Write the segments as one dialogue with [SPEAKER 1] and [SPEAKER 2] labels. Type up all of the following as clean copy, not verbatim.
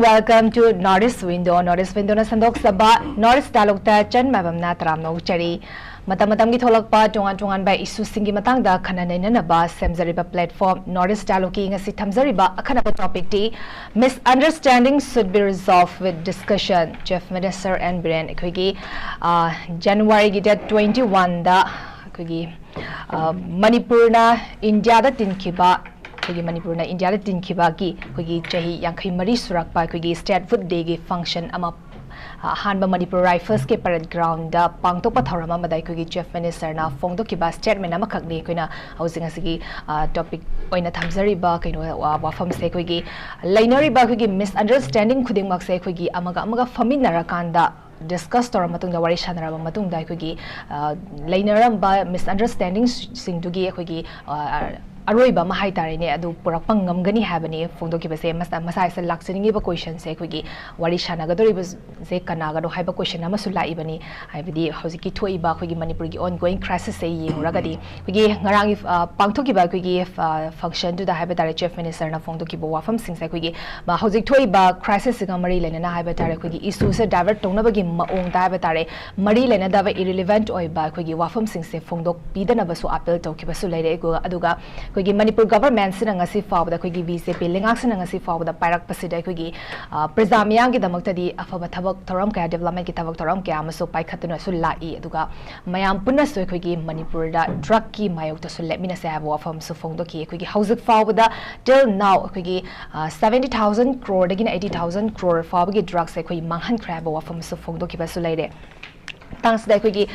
[SPEAKER 1] Welcome to Northeast Window. Northeast Window na sandok saba Northeast Dialogue ta chan MAIBAM na taram no chari. Matam gi tholak pa tungan ba isu singi matang da khananai na ba semzari ba platform Northeast Dialogue ki ngasi thamzari ba akhana ba topic ti misunderstanding should be resolved with discussion. Chief Minister and Biren ekhoi January gi date 21 da ekhoi Manipur na India da tinkhiba Manipur na India da tinkhiba ki ekhoi chahi yankhai mari surak pa ekhoi state food day gi function ama Hanba Manipur Rifles ke parade ground da pangtok pa thorama madai ekhoi Chief Minister na phongdo ki ba statement ama khakni koina housing asigi topic oina thamjari ba kaino wafam se ekhoi lainari ba ekhoi misunderstanding khuding mak se ekhoi amaga faminara kanda discuss tora matung da wari shanara matung da ekhoi lainaram ba misunderstanding sing du gi ekhoi Aroiba mahai tare ne adu purak pangam gani habani phongdo ki base masai sa lakchani ba question se khoi gi wari shana ga dori se kana ga do haiba question ama su lai bani haibidi hojiki thoi ba khoi gi Manipur gi ongoing crisis se yeng ra ga di khoi gi ngarang pangtho ki ba khoi gi function to da haiba tare Chief Minister na phongdo ki bo wafam sing se khoi gi ba hojik thoi ba crisis ga mari lena na haiba tare khoi gi issue se divert tongna ba gi maong da haiba tare mari lena da ba irrelevant oi ba khoi gi wafam sing se phongdo pidana ba su appeal to ki ba su lai re go aduga Kogi Manipur government sina ngasi fawda kogi BJP lengak sina ngasi fawda parak pasida kogi prajamiyang ki damakta di afaba thabak thoram kaya development ki thabak thoram kaya amaso paikhatuna su lai aduga mayam punna so kogi Manipur da drug ki mayok to su lemina se abo afam su phongdo ki kogi hauzik fawda till now kogi 70,000 crore dagin 80,000 crore fawgi drugs se kogi manghan krabo afam su phongdo ki ba su lai de Thanks da kogi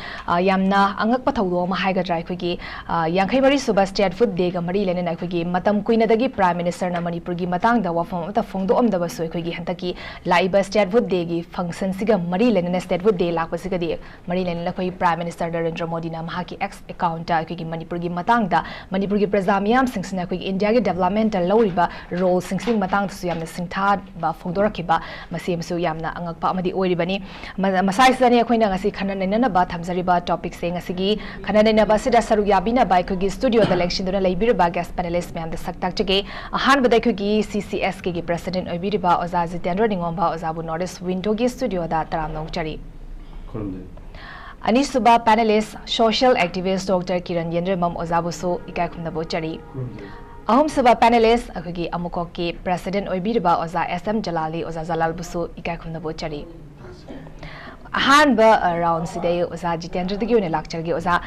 [SPEAKER 1] yamna angak pathawdo ma haiga drai kogi yankhai mari suba state food day ga mari lena na kogi matam kuina dagi prime minister na Manipur gi matang da wafam ta phongdo am da ba soi kogi hantaki laiba state food day gi function siga mari lena na state food day lakpa siga di mari lena la koi prime minister Narendra Modi na maha ki ex account ta kogi Manipur gi matang da Manipur gi prajamiyam singsina kogi India gi development lawriba role singsing matang su yamna singtha ba phongdo rakiba masem su yamna angak pa amadi oiribani masai sani koina ngasi Nana ba thamjari ba topic se ngasigi khanana ba sida saru yabina ba ko gi studio da election dona leibir ba guest panelist me am da saktak chege ahan ba ko gi CCSK gi president oibir ba oza JEETENDRA NINGOMBA oza bu Northeast Window gi studio da taram nong chari ani suba panelist social activist Dr. KIRAN YENDREMBAM oza bu so ikai khumna bo chari ahum suba panelist akogi AMMOCOC ki president oibir ba oza SM JALAL oza JALAL bu so ikai khumna bo chari Hanba around today oza JEETENDRA dagi one lecture gi oza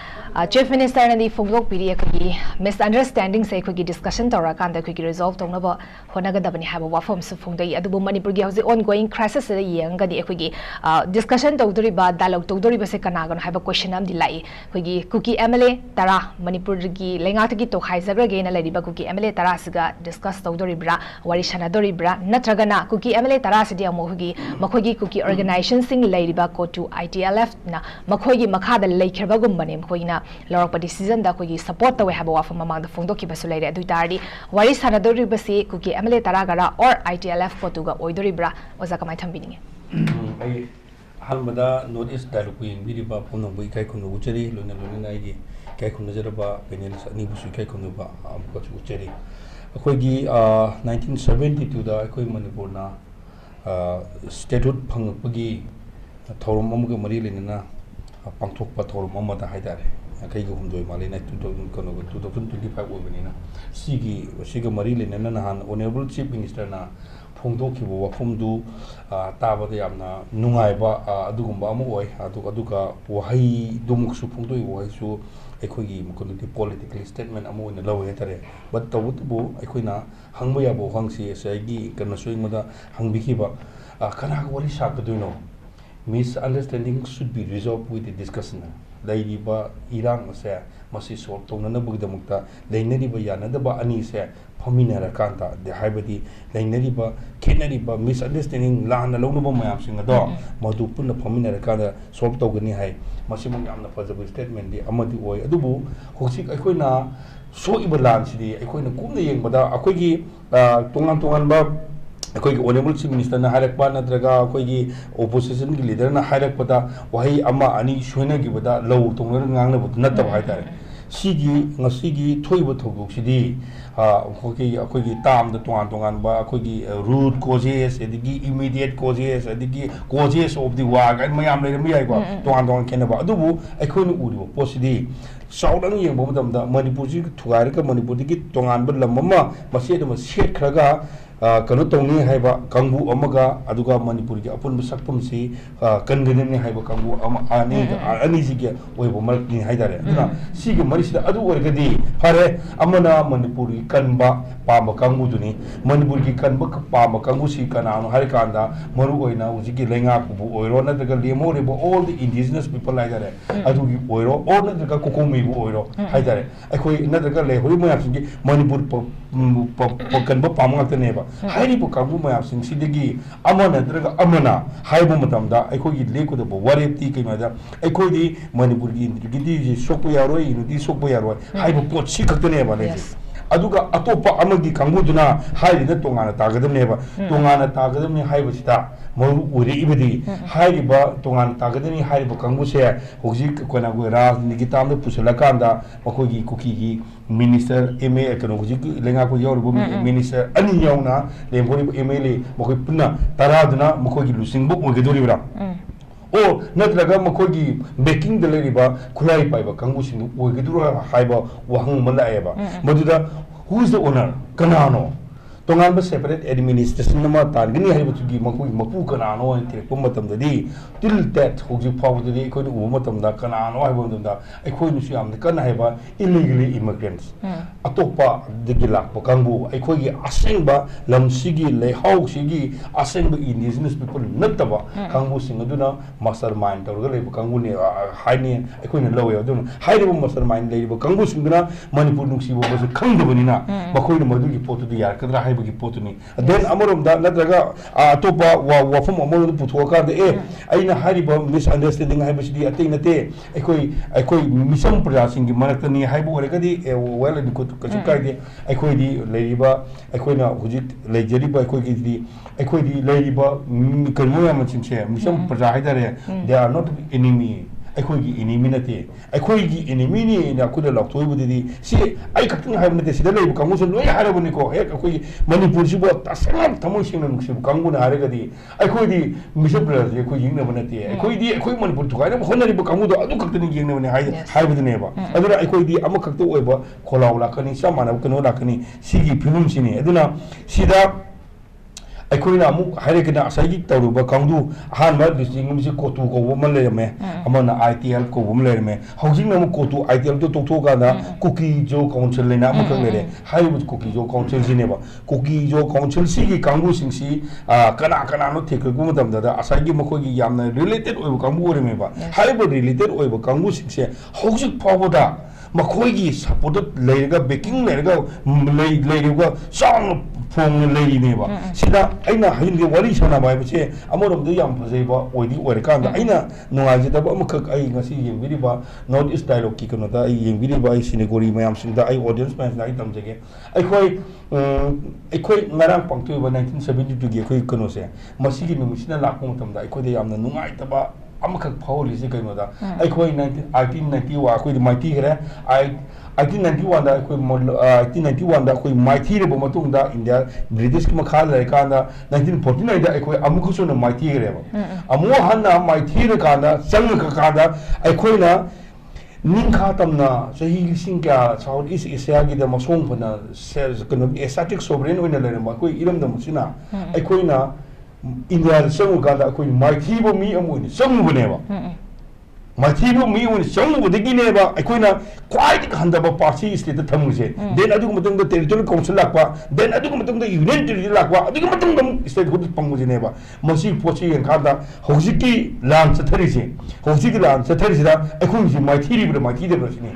[SPEAKER 1] Chief Minister na di phongdok piri ekhoi misunderstanding se ekhoi discussion tora kan da ekhoi resolve tongna ba honaga da bani haba wafam su phongdai adubu Manipur gi house ongoing crisis se yeng ga di ekhoi discussion tawdori ba dialogue tawdori ba se kana ga haba question am di lai ekhoi kuki MLA tara Manipur gi lenga ta gi to khai jagra ge na lai ba kuki MLA tara siga discuss tawdori bra wari shana dori bra natraga na kuki MLA tara se di amo gi makhoi gi kuki organization sing lai ba ko to ITLF na makhoi gi makha da leikhirba gumbane makhoi na lorok decision da koi gi support tawe haba wafam mamang da phongdo ki basu laire adui tari wari sanadori basi kuki MLA taragara or ITLF ko tuga oidori bra oza kamai thambini
[SPEAKER 2] ai halmada Northeast Dialogue wing bi ba phomno bui kai khunu uchari lona ai gi kai khunu jaraba panelist ani busu kai khunu ba ko uchari akoi gi 1972 da akoi Manipur na statehood phangpagi thorum amga mari lenna pangthok pa thorum amada haidare kai go humdoi mali na 2025 obenina siga mari lenna na han honorable chief minister na phongdo ki bo wafumdu taba da yamna nungai ba adugumba amu oi aduga wahai dumuk su phongdoi wahai su ekhoi gi mukondi political statement amu na lawe tare but tawut bo ekhoi na hangba ya bo hangsi sai gi kana soi mada hangbi ki ba kana wari shakaduino misunderstanding should be resolved with the discussion. Laiba irang se masi solve tongna bugdamukta lainariba yanadaba ani se phamina rakanta de haibadi lainariba kenariba misunderstanding lana lawnuba mayam singa do madu punna phamina rakanda solve togani hai masimang yamna fajabu statement di amadi oi adubu hoksik aikoina सोइब लानसिदी अखोइना कुमना येंबदा अखोइगी तोंगान तोंगानबा अखोइगी honourable chief minister ना हाइरकपा नत्रगा अखोइगी ओपोजिशन की लीडर ना हाइरकपदा वही अमा अनि सोइना गिबदा लौ तोंगना ngangnabud नतब हाइतारे सिगी ngasiगी thoiba thogoksidि अखोइगी तामदा तोंगान तोंगानबा अखोइगी रूट causes एदिगी immediate causes एदिगी causes of the war गाइन मयाम लेरम याइको तोंगान तोंगान खेनबा अदुबु अखोइना उरिबो पोसिदि साउदंग येंबो मतमदा मणिपुर जी थुगारका मणिपुर की तोंगानबा लम अमा मसेदम सेटखरगा कनो तोंगी हाइबा कांगबु अमगा अदुगा मणिपुर की अपुन सकपम सी कनगननि हाइबा कांगबु अमा आनी आनी जिगे ओइबो मरकनि हाइदारे अदुना सिगे मरिसिदा अदु ओरगदि फारे अमना मणिपुर की कनबा पाम कांगबु दुनी मणिपुर की कनबा पाम कांगबु सी कनानो हाइ कांदा मरु ओइना उजिगे लेंगा कुबु ओइरो नदगा लेमोरेबो ऑल द इंडिजिनस पीपल हाइदारे अदुगी ओइरो और नदगा कोकोमीबु ओइरो हाइदारे अखोइ नदगा ले होइ मयासिगे मणिपुर कनबा पाम ngaktaneba हाइरिबो कांगबु मयासिंग सिदगी अमा नद्रगा अमना हाइबो मतमदा अखोइगी लेकुदबो वारेप्ति कइमादा अखोइदी मणिपुर की इंद्रगिदी सोकु यारोय इनुदी सोकु यारोय हाइबो पोट सि खक्तनेबा ले अदुगा अतोपा अमगी कांगबुदुना हाइरिना तोंगाना तागदमनेबा तोंगाना तागदमने हाइबसिदा मरु उरे इबदी हाइरिबा तोंगाना तागदनी हाइरिबा कांगबुसे होजिक कोनागु राजनीति तामदो पुसलकांदा मखोगी कुकीगी मिनिस्टर एमए कनो होजिक लेंगा को यावरबो मिनिस्टर अनि यावना लेमबोरी एमएलए मखोई पुना तरादुना मखोगी लुसिंगबो ओगेदोरिबरा ओ नत्रगा मखोगी बेकिंग द लेरिबा खुलाई पाइबा कांगबुसिंग ओगेदुरा हाइबा वहंग मलाएबा मदुदा हु इज द ओनर कनानो तोंगानबा सेपरेट एडमिनिस्ट्रेशन नमा तारगनी हाइबतुगी मखोगी मपु कनानो तिरपम मतमददी टिल दैट होजि फावददी अखोइना उबो मतमदा कनानो हाइबमदा अखोइनुसु यामना कना हाइबा illegally immigrants अतोपा दगी Lakpa कांगबु अखोइगी असेंबा लमसिगी लेहाउसिगी असेंबा indigenous people नतबा कांगबु सिंग अदुना मास्टरमाइंड तौरगा लेबा कांगबुने हाइने अखोइना लवे अदुना हाइरिबो मास्टरमाइंड लेरिबा कांगबु सिंगना मणिपुर नुक्सिबो बस खंगदबनिना मखोइना मदुगी पोतुदु यारकद्रा हाइबगी पोतुनी देन अमरोमदा नत्रगा अतोपा वाफम अमरोम पुथोकाद ए अइना हाइरिबा मिसअंडरस्टैंडिंग हाइबसिदी अतै नते अखोइ मिसम प्रजासिंगी मनक्तनी हाइबो ओरगदी वेल एंड कछु काइदे अखोइदी लेरिबा अखोइना हुजिक लेजरिबा अखोइगी अखोइदी लेरिबा कनमो यामचिंसे मिसम प्रजा हाइदारे दे आर नॉट एनिमी अखोइगी एनिमी नते अखोइगी एनिमी नि ना कुदा लक्थोइबुदी सि आई खक्तंग हाइब नते सिदा लेबु कांगुसु लोय हारबनिको हे अखोइगी मणिपुर सिबो तसंग थमोइ सिंग नुक्सिबु कांगुना हारगदी अखोइदी मिसम प्रजा अखोइ यिंगनबो नते अखोइदी अखोइ मणिपुर थुगाइना होनरिबु कांगुदो अदु खक्तनि यिंगनबने हाइबदनेबा अदुना अखोइदी अमा खक्तो ओइबा खोलाव लाकनि सामानब कनो लाकनि सिगी फिल्म सिनि अदुना सिदा अखोइना अमुक हाइरेकना असाइगी तौरुबा कांगदु हानबा डिस्ट्रिक्ट से कोतु को वमन लेरमे अमना आईटीएल को वमन लेरमे हाउसिंग नमु कोतु आईटीएल तो तोथोगादा कुकी जो काउंसिल लेना अमुक लेरे हाइबु कुकी जो काउंसिल जिनेबा कुकी जो काउंसिल सिगी कांगु सिंगसी कना कना नो थेकगु मतमदा असाइगी मखोगी यामना रिलेटेड ओइबु कांगु ओरेमेबा हाइबु रिलेटेड ओइबु कांगु सिंगसे हाउसिंग फावदा मखोगी सपोर्ट लेरगा बेकिंग लेरगा लेरगा सांग फोंग लेरिनेबा सिदा अइना हाइनगे वारी सना बाइबसे अमरोमदो याम फजेबा ओइदी ओरकांदा अइना नुवाजिदबा अमखक अइ ngasi yengbiriba north east dialogue की कनोदा अइ yengbiriba अइ सिनेगोरी मयाम सिंदा अइ ऑडियंस मैच नाइ तमजेगे अखोइ ngarang pangtuiba 1972 gi अखोइ कनोसे मसिगी नुमिसिना लाखो मतमदा अखोइदे यामना नुंगाइतबा अमखक फावलिसे कइनोदा अखोइ 1890 वा अखोइ माइती गरे 1891 दा अखोइ 1891 दा अखोइ माइती रे बमतुंदा इंडिया ब्रिटिश की मखा ले कांदा 1949 दा अखोइ अमुखसुन माइती गरे अमु हन्ना माइती रे कांदा संग का कांदा अखोइना निंखा तमना सही लिसिंग क्या साउथ ईस्ट एशिया की द मसोंग फना कनो एस्टेटिक सोवरेन ओइना लेरम अखोइ इरम द मुसिना अखोइना इंडिया संग कांदा अखोइ माइती बो मी अमुनि संग बनेबा माइथीबो मी ओन संगुदगिनेबा अखोइना क्वाइट हंदबा पार्टी स्टेट थमुसे देन अदुग मतंग टेरिटोरियल काउंसिल लाकपा देन अदुग मतंग यूनियन टेरिटोरी लाकपा अदुग मतंग स्टेट हुद पंगुजिनेबा मसी पोची यंखादा होजिकी लान चथरिसे होजिकी लान चथरिसेदा अखोइसी माइथीरिबो माइथीदेबो सिने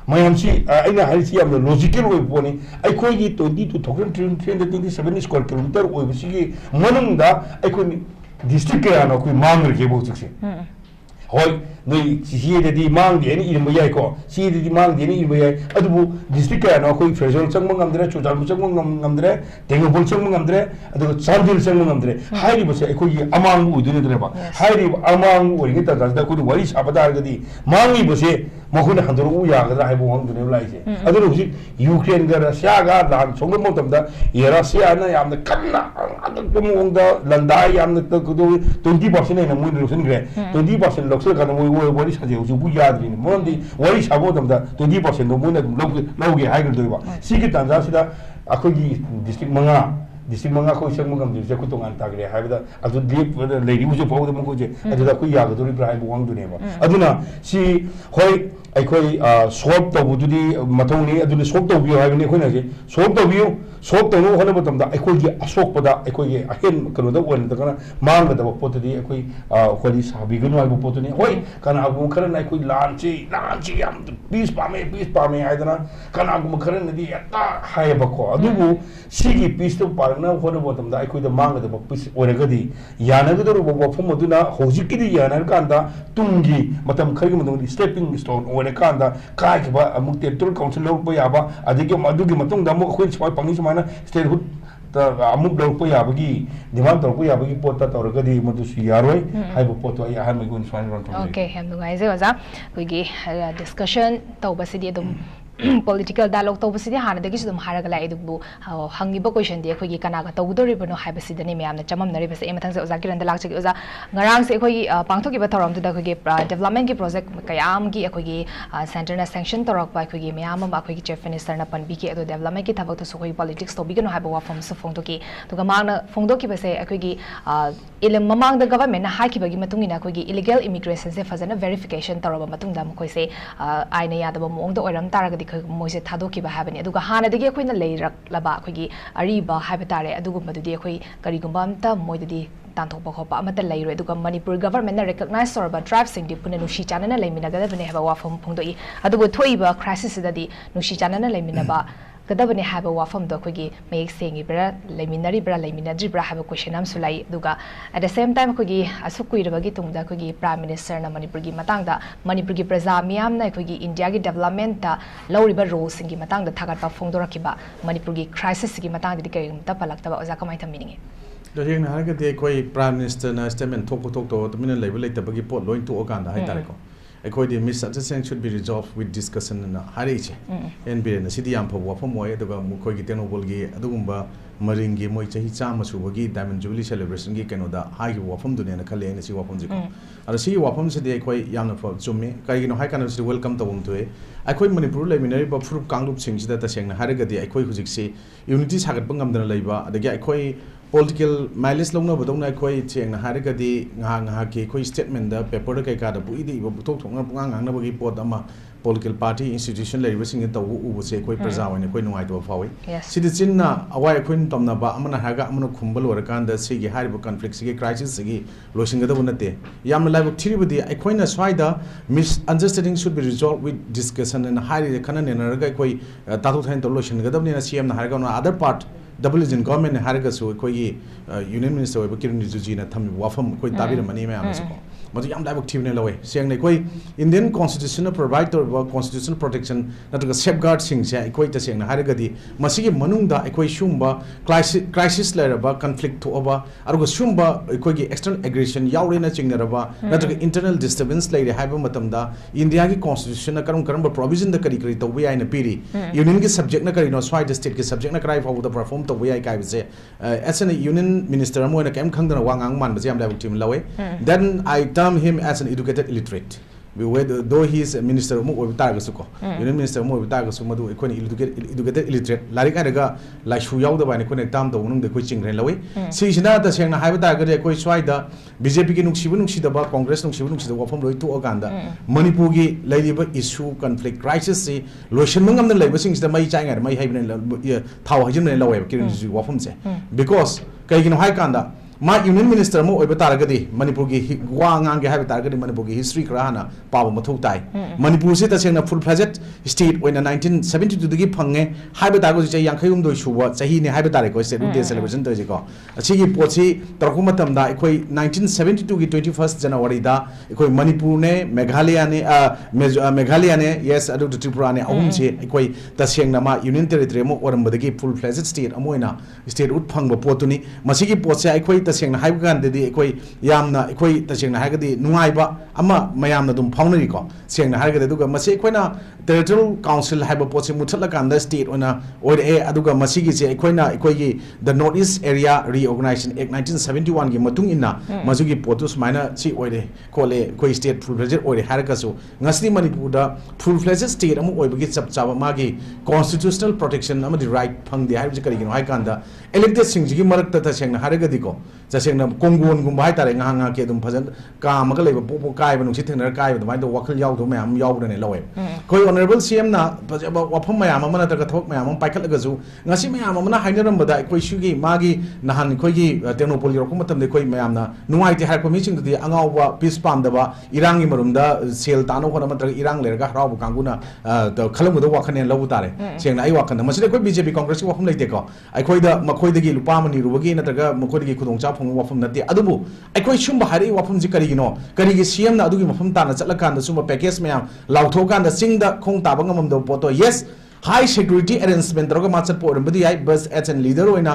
[SPEAKER 2] मयमसी अइना हारिसी याम लॉजिकल वे पोनी अखोइगी 22,327 स्क्वायर किलोमीटर ओइबसिगी मनंगदा अखोइनी डिस्ट्रिक्ट के आनो कोइ मांगरगे बोजिकसे hoi noi si di mang di ni in bayai ko si di mang di ni in bayai adubu district ka no koi federal changmang ngamdre chujal changmang ngamdre tengobol changmang ngamdre adu chandil changmang ngamdre hairi bose koi amang u dune dre ba hairi amang u ri ta da ko wari sabada ga di mangi bose mahun handur u ya ga hai bo hang dune lai je adu husi ukraine ga russia ga dan chongmo mo tamda russia na yamna kanna adu ko mo da landai yamna to 20% na mo ni rusin gre 20% lokse ka mo wari saje uju bu yadri ni mo ndi wari sabo tamda 20% no mo na lauge hai ga do ba si ki tanza sida akogi district manga ko isang mangam je ko tongan tagre haibda adu deep lady uju paw da mo ko je adu da ko ya ga do ri brai buang du ne ba aduna si hoi aikoi swap to bu di mathong ni adu swap to bi haibne ko na je swap to no hona batam da aikoi gi asok pada aikoi gi ahen kano da won da kana mang da pot di aikoi kholi sabi gnu ai bu pot ni hoi kana agu kharan aikoi lanchi yam peace pa me aidana kana agu kharan di ata hai ba ko adu bu sigi peace to na hona batam da aikoi da mang da peace orega di yana ga do bo phum aduna hojik ki di yana kan da tungi matam khari ma di stepping stone ore kan da kai ki ba amuk te tul council lo ba ya ba adigi adugi matung da mo khoi choi pangi sumana statehood ta amuk lo pa ya ba gi demand to pa ya ba gi pot ta tor ga di madu su yaroi hai bo pot ai han mai gun swan ron to
[SPEAKER 1] okay hem nu ngai je waza koi gi discussion to ba si di dum political dialogue to basi hana dagi sum haraga lai du hangi ba question di khoi gi kana ga to dori bano hai basi dani me amna chamam nari basi emathang se oza kiran da lak chagi oza ngarang se khoi pangtho ki ba thoram da khoi gi development ki project kayam gi khoi gi center na sanction torok ba khoi gi me am ba khoi gi chief minister na pan bi ki ado development ki thabak to so khoi politics to bi gano hai ba form so phone to ki to ga mang na phone to ki base khoi gi ilam mamang da government na hai ki ba gi matung ina khoi gi illegal immigration se fazana verification toraba matung da khoi se aina ya da ba mong da oram taraga मोसे थादोखिबा हाबनि अदुगा हानादगी अखोइना लेरक्लबा अखोइगी अरिबा हाबतारे अदुगुम्बदुदि अखोइ करिगुम्बा अमता मोइददि तांथोपा खोपा अमता लेइरो अदुगा Manipur government ना recognise तोरबा tribe सिंगदि पुना नुशी चानना लेमिनागदबने हेबा वाफम फुंगदोइ अदुगो थोइबा crisis ददि नुशी Chanana लेमिनाबा गदबने हाबा वाफम दो अखोइगी make सेंगी ब्रा लेमिनारि ब्रा लेमिनाद्रि ब्रा हाबा question आम सुलाई अदुगा at the same time अखोइगी असु कुइरबगी तुंगदा अखोइगी prime minister ना मणिपुरगी मतांगदा मणिपुरगी प्रजा मियामना अखोइगी इंडिया की डेवलपमेंट ता लौरिबा रोल सिंगी मतांगदा थागतपा फोंदोरखिबा मणिपुरगी क्राइसिस की मतांगदि करिमता पलक्तबा ओजा कमाय थमिनिंगे
[SPEAKER 3] दरेंग हारगदि अखोइ प्राइम मिनिस्टर ना स्टेटमेंट थोक तमिना लेबा लेतबगी पोट लोइन तो ओकांदा हाइतारेको अखोइदि misunderstanding should be resolved with discussion na hariche en Biren sidi yam phawa phom moy aduga mukhoi gi tenobol gi adugumba maring gi moi chahi chama subagi diamond jubilee celebration gi kenoda ha gi wafam dune na khale na si wafam ji ko ara si wafam sidi akhoi yamna pha chumme kai gi no hai kana si welcome to bum to akhoi manipur leminari ba furup kanglup sing sida ta sengna haragadi akhoi hujik si unity sagat bangam dana leiba adagi akhoi political mileage longna bodongna akhoi chengna haragadi nga ki akhoi statement da paper da kai ka da bu idi bu tok thongna ngang na bagi pot ama political party institution leiba sing ta u bu se akhoi praja wani akhoi nungai to fawi sidi chinna awai akhoi tomna ba amana haga amana khumbal warakan da se gi haribu conflict se gi crisis se gi losinga da bunate yam live thiribudi akhoi na swaida misunderstanding should be resolved with discussion and hari khana ne na ga akhoi ta to thain to losinga da ne na cm na harga na other part double in government haragasu akhoi union minister oiba kiran rijuji na thami wafam akhoi tabir mani ma amsu ko madu yam dai active ne lawe seng ne akhoi indian constitution provide to constitutional protection natuga safeguard sing se akhoi ta seng na haragadi masigi manungda akhoi shumba crisis leraba conflict to oba aruga shumba akhoi gi external aggression yaure na chingnaraba natuga internal disturbance leire haiba matamda india gi constitution na karam provision da kari to we ai na piri union gi subject na kari no swai state gi subject na krai for the perform to we ai kai se as an union minister mo na kem khangdana wangang man ba jam la team lawe then I term him as an educated illiterate though he is a minister mo obita ga suko union minister mo obita ga su madu ekoni educated illiterate larik araga la shu yaw da ba ne kone tam da unung de koi chingren lawe si sina da seng na haiba da ga koi swai da bjp ki nungsi da ba congress nungsi da wafam loi to oganda manipur gi laiba issue conflict crisis si lotion mangam da laiba sing da mai chai mai haibne thaw hajin ne lawe ki wafam se because kai gi no hai kanda मा union minister मो ओइबा तारगदी मणिपुर की वा ngang ge हाइबा तारगदी Manipur की history खरा हाना पाबा मथौ ताई मणिपुर से तसेंगना full fledged state ओइना 1972 दगी fungi हाइबा तारगो जे यांखैयुम दोइ सुबा सही ने हाइबा तारे को स्टेट डे सेलिब्रेशन तोजे को असिगी पोछि तरकु मतम दा एखोइ 1972 की 21st जनवरी दा एखोइ मणिपुर ने मेघालय ने यस अदु त्रिपुरा ने अहुम से एखोइ तसेंगना मा यूनियन टेरिटरी मो ओरमबदगी फुल फ्लेजेड स्टेट अमोइना स्टेट उत फंगबा पोतुनी मसिगी पोछि एखोइ तसेंगना हाइबा गांददी एखोइ यामना एखोइ तसेंगना हाइगदी नुंगाइबा अमा मयामना दुम फाउनरी को सेंगना हाइगदी दुगा मसि एखोइना टेरिटोरियल काउंसिल हाइबा पोछि मुथला कांदा स्टेट ओना ओरे अदुगा मसिगी से एखोइना एखोइगी the north east area reorganisation act 1971 की मतुंग इना मजुगी पोतु सुमाइना छि ओरे कोले एखोइ स्टेट फुल फ्लेजेड ओरे हारकसु ngasi manipur da full fledged state amu oibagi chap chaba magi constitutional protection amadi right phangde hai kari gino hai kanda elected singjigi marakta ta sengna haragadi ko jasengna kongon gum bai tare nga nga ke dum phajan ka maga leba popo kai ba nungsi thengna kai ba mai do wakhal yaw do mayam yaw ne lawe koi honorable cm na wafam mayam amana ta thok mayam paikhat laga ju ngasi mayam amana hainaram bada koi sugi magi nahan koi gi technopol yor ko matam de koi mayam na nuai ti har ko mi sing de angau ba peace pam da ba irangi marum da sel tano ko na matra irang lerga raw kanguna khalam do wakhane lawu tare sengna ai wakhana masile koi bjp congress wafam leite ko ai koi da makoi dagi lupa mani rubagi na taga makoi dagi khudong cha phong wafam nate adubu ai koi sumba hari wafam ji kari gino kari gi cm na adugi mafam ta na chatla kan da sumba package mayam lautho kan da sing da khong ta bangam do poto yes high security arrangement droga machat por badi ai bus as an leader oina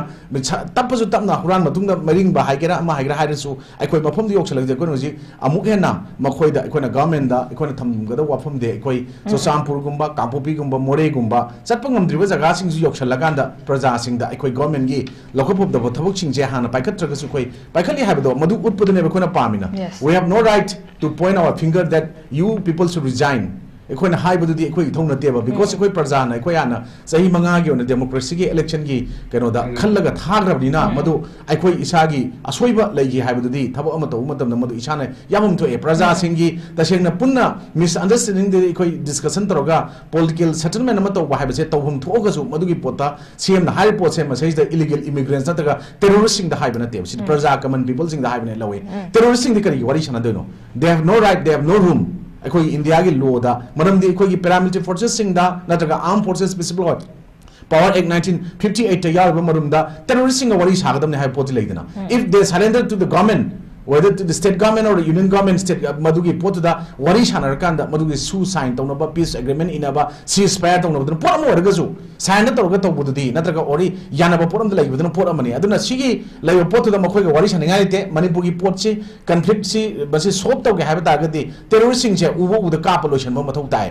[SPEAKER 3] tapaju tapna huran matung da maring ba haigera ma haigera hairesu ai koi mafam di yokchala je ko noji amuk hena makoi da ikona government da ikona tham ga da wafam de ikoi so sampur gumba kampopi gumba more gumba chatpangam driba jaga sing ju yokchala kan da praja sing da ikoi government gi lokopop da thabuk sing je hana paikat traga su koi paikali haibdo madu utpadune be kona pamina we have no right to point our finger that you people should resign एकोइना हाइबदुदी एकोइ थौना तेबा because एकोइ प्रजाना एकोइ आना सही मंगा गे ओना डेमोक्रेसी के इलेक्शन की कनोदा खल्लगा थाग्रबनिना मदु एकोइ इसागी असोइबा लैगी हाइबदुदी थबो अमा तौ मतम मदु इसाने यामम थो ए प्रजा सिंगी तसेंगना पुन्ना मिसअंडरस्टैंडिंग दे एकोइ डिस्कशन तरोगा पॉलिटिकल सेटलमेंट अमा तौ हाइबसे तौहम थोगसु मदुगी पोता सीएम ना हाइ पोत से मसेज द इलीगल इमिग्रेंट्स नतगा टेररिस्ट सिंग द हाइबना तेब सि प्रजा कमन पीपल सिंग द हाइबने लवे टेररिस्ट सिंग द करी वरी सना देनो they have no right they have no room अखोई इंडिया की लॉ दा मरमदी अखोई पैरामिलिटरी फोर्सेस सिंग दा नत्रगा arm forces specific power act 1958 ता यार मरुम दा टेररिस्ट सिंग वरी सागदम ने हाइ पोति लेदना if they surrender to the government whether to the state government or the union government state madugi potuda wari shanar kanda madugi su sign tawna ba peace agreement inaba ceasefire tawna badun poram wargasu sign tawga tawbududi natraga ori yanaba poram da laibudun poramani aduna sigi laiba potuda makhoi ga wari shaninga ite manipur gi potchi conflict si basi solve tawge haiba tagadi terrorist sing je ubo uda ka pollution ma mathau tai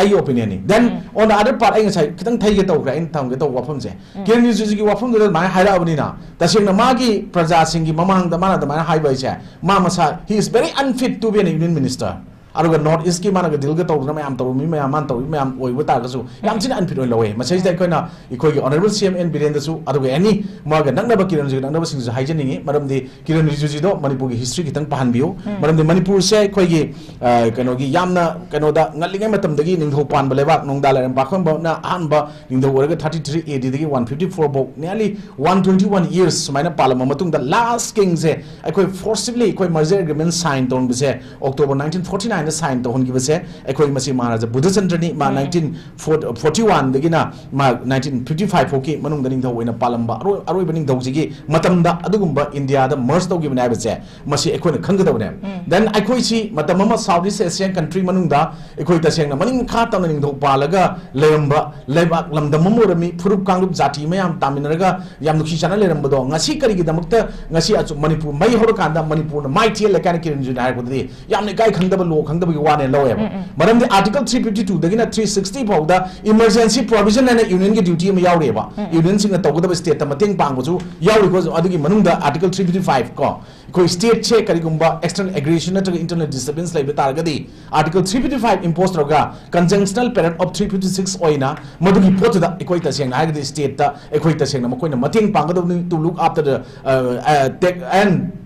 [SPEAKER 3] ai opinion ni then on the other part ai ngai kitang thai ge tawgra in thamge taw wafam je ken news ji gi wafam da mai haira abani na tasengna magi praja sing gi mamang da mana da mai haiba je Mamasa, he is very unfit to be an union minister. aruga north east ki managa dilga tawdna mayam taw mi mayam man taw mayam oiba ta gasu yam chin unfit oi lawe masai dai koina ikoi gi honorable cm n biren dasu aruga any maga nangna ba kiran ji nangna ba sing haijaningi maram di kiran ji do manipur gi history kitang pahan biu maram di manipur se koi gi kano gi yamna kano da ngalingai matam dagi ningtho pan ba lebak nong da laram ba khon ba na an ba ningtho oraga 33 AD dagi 154 bo nearly 121 years sumaina palama matung da last king se ikoi forcibly ikoi merger agreement sign don bise October 1949 sign to hon gibase ekoi masi maharaja buddhachandra ni ma 1941 dagina ma 1955 foki manung daning tho oina palamba aroi baning dau jigi matam da adugumba india da merge to gibna base masi ekoi na khanga dawne then ekoi si matam ma southeast asian country manung da ekoi ta sengna maning kha ta ning tho palaga lemba lebak lamda mamorami furup kangrup jati mayam taminaraga yam nukhi chana leramba do ngasi kari gi damakta ngasi achu manipur mai hor kanda manipur na mai thiel lekana kirin ju na ko di yam ne kai khangdaba lo khangdaba gi wane lowe maram di article 352 dagina 360 phau da emergency provision and union gi duty ma yaure ba union sing na tawgada state ta mateng pang bu yauri ko adigi manung da article 355 ko koi state che kari gumba external aggression na internal disturbance lai betar gadi article 355 imposed roga conjunctional parent of 356 oina madugi pot da ekoi ta seng na gadi state ta ekoi ta seng na makoi na mateng pang gadu to look after the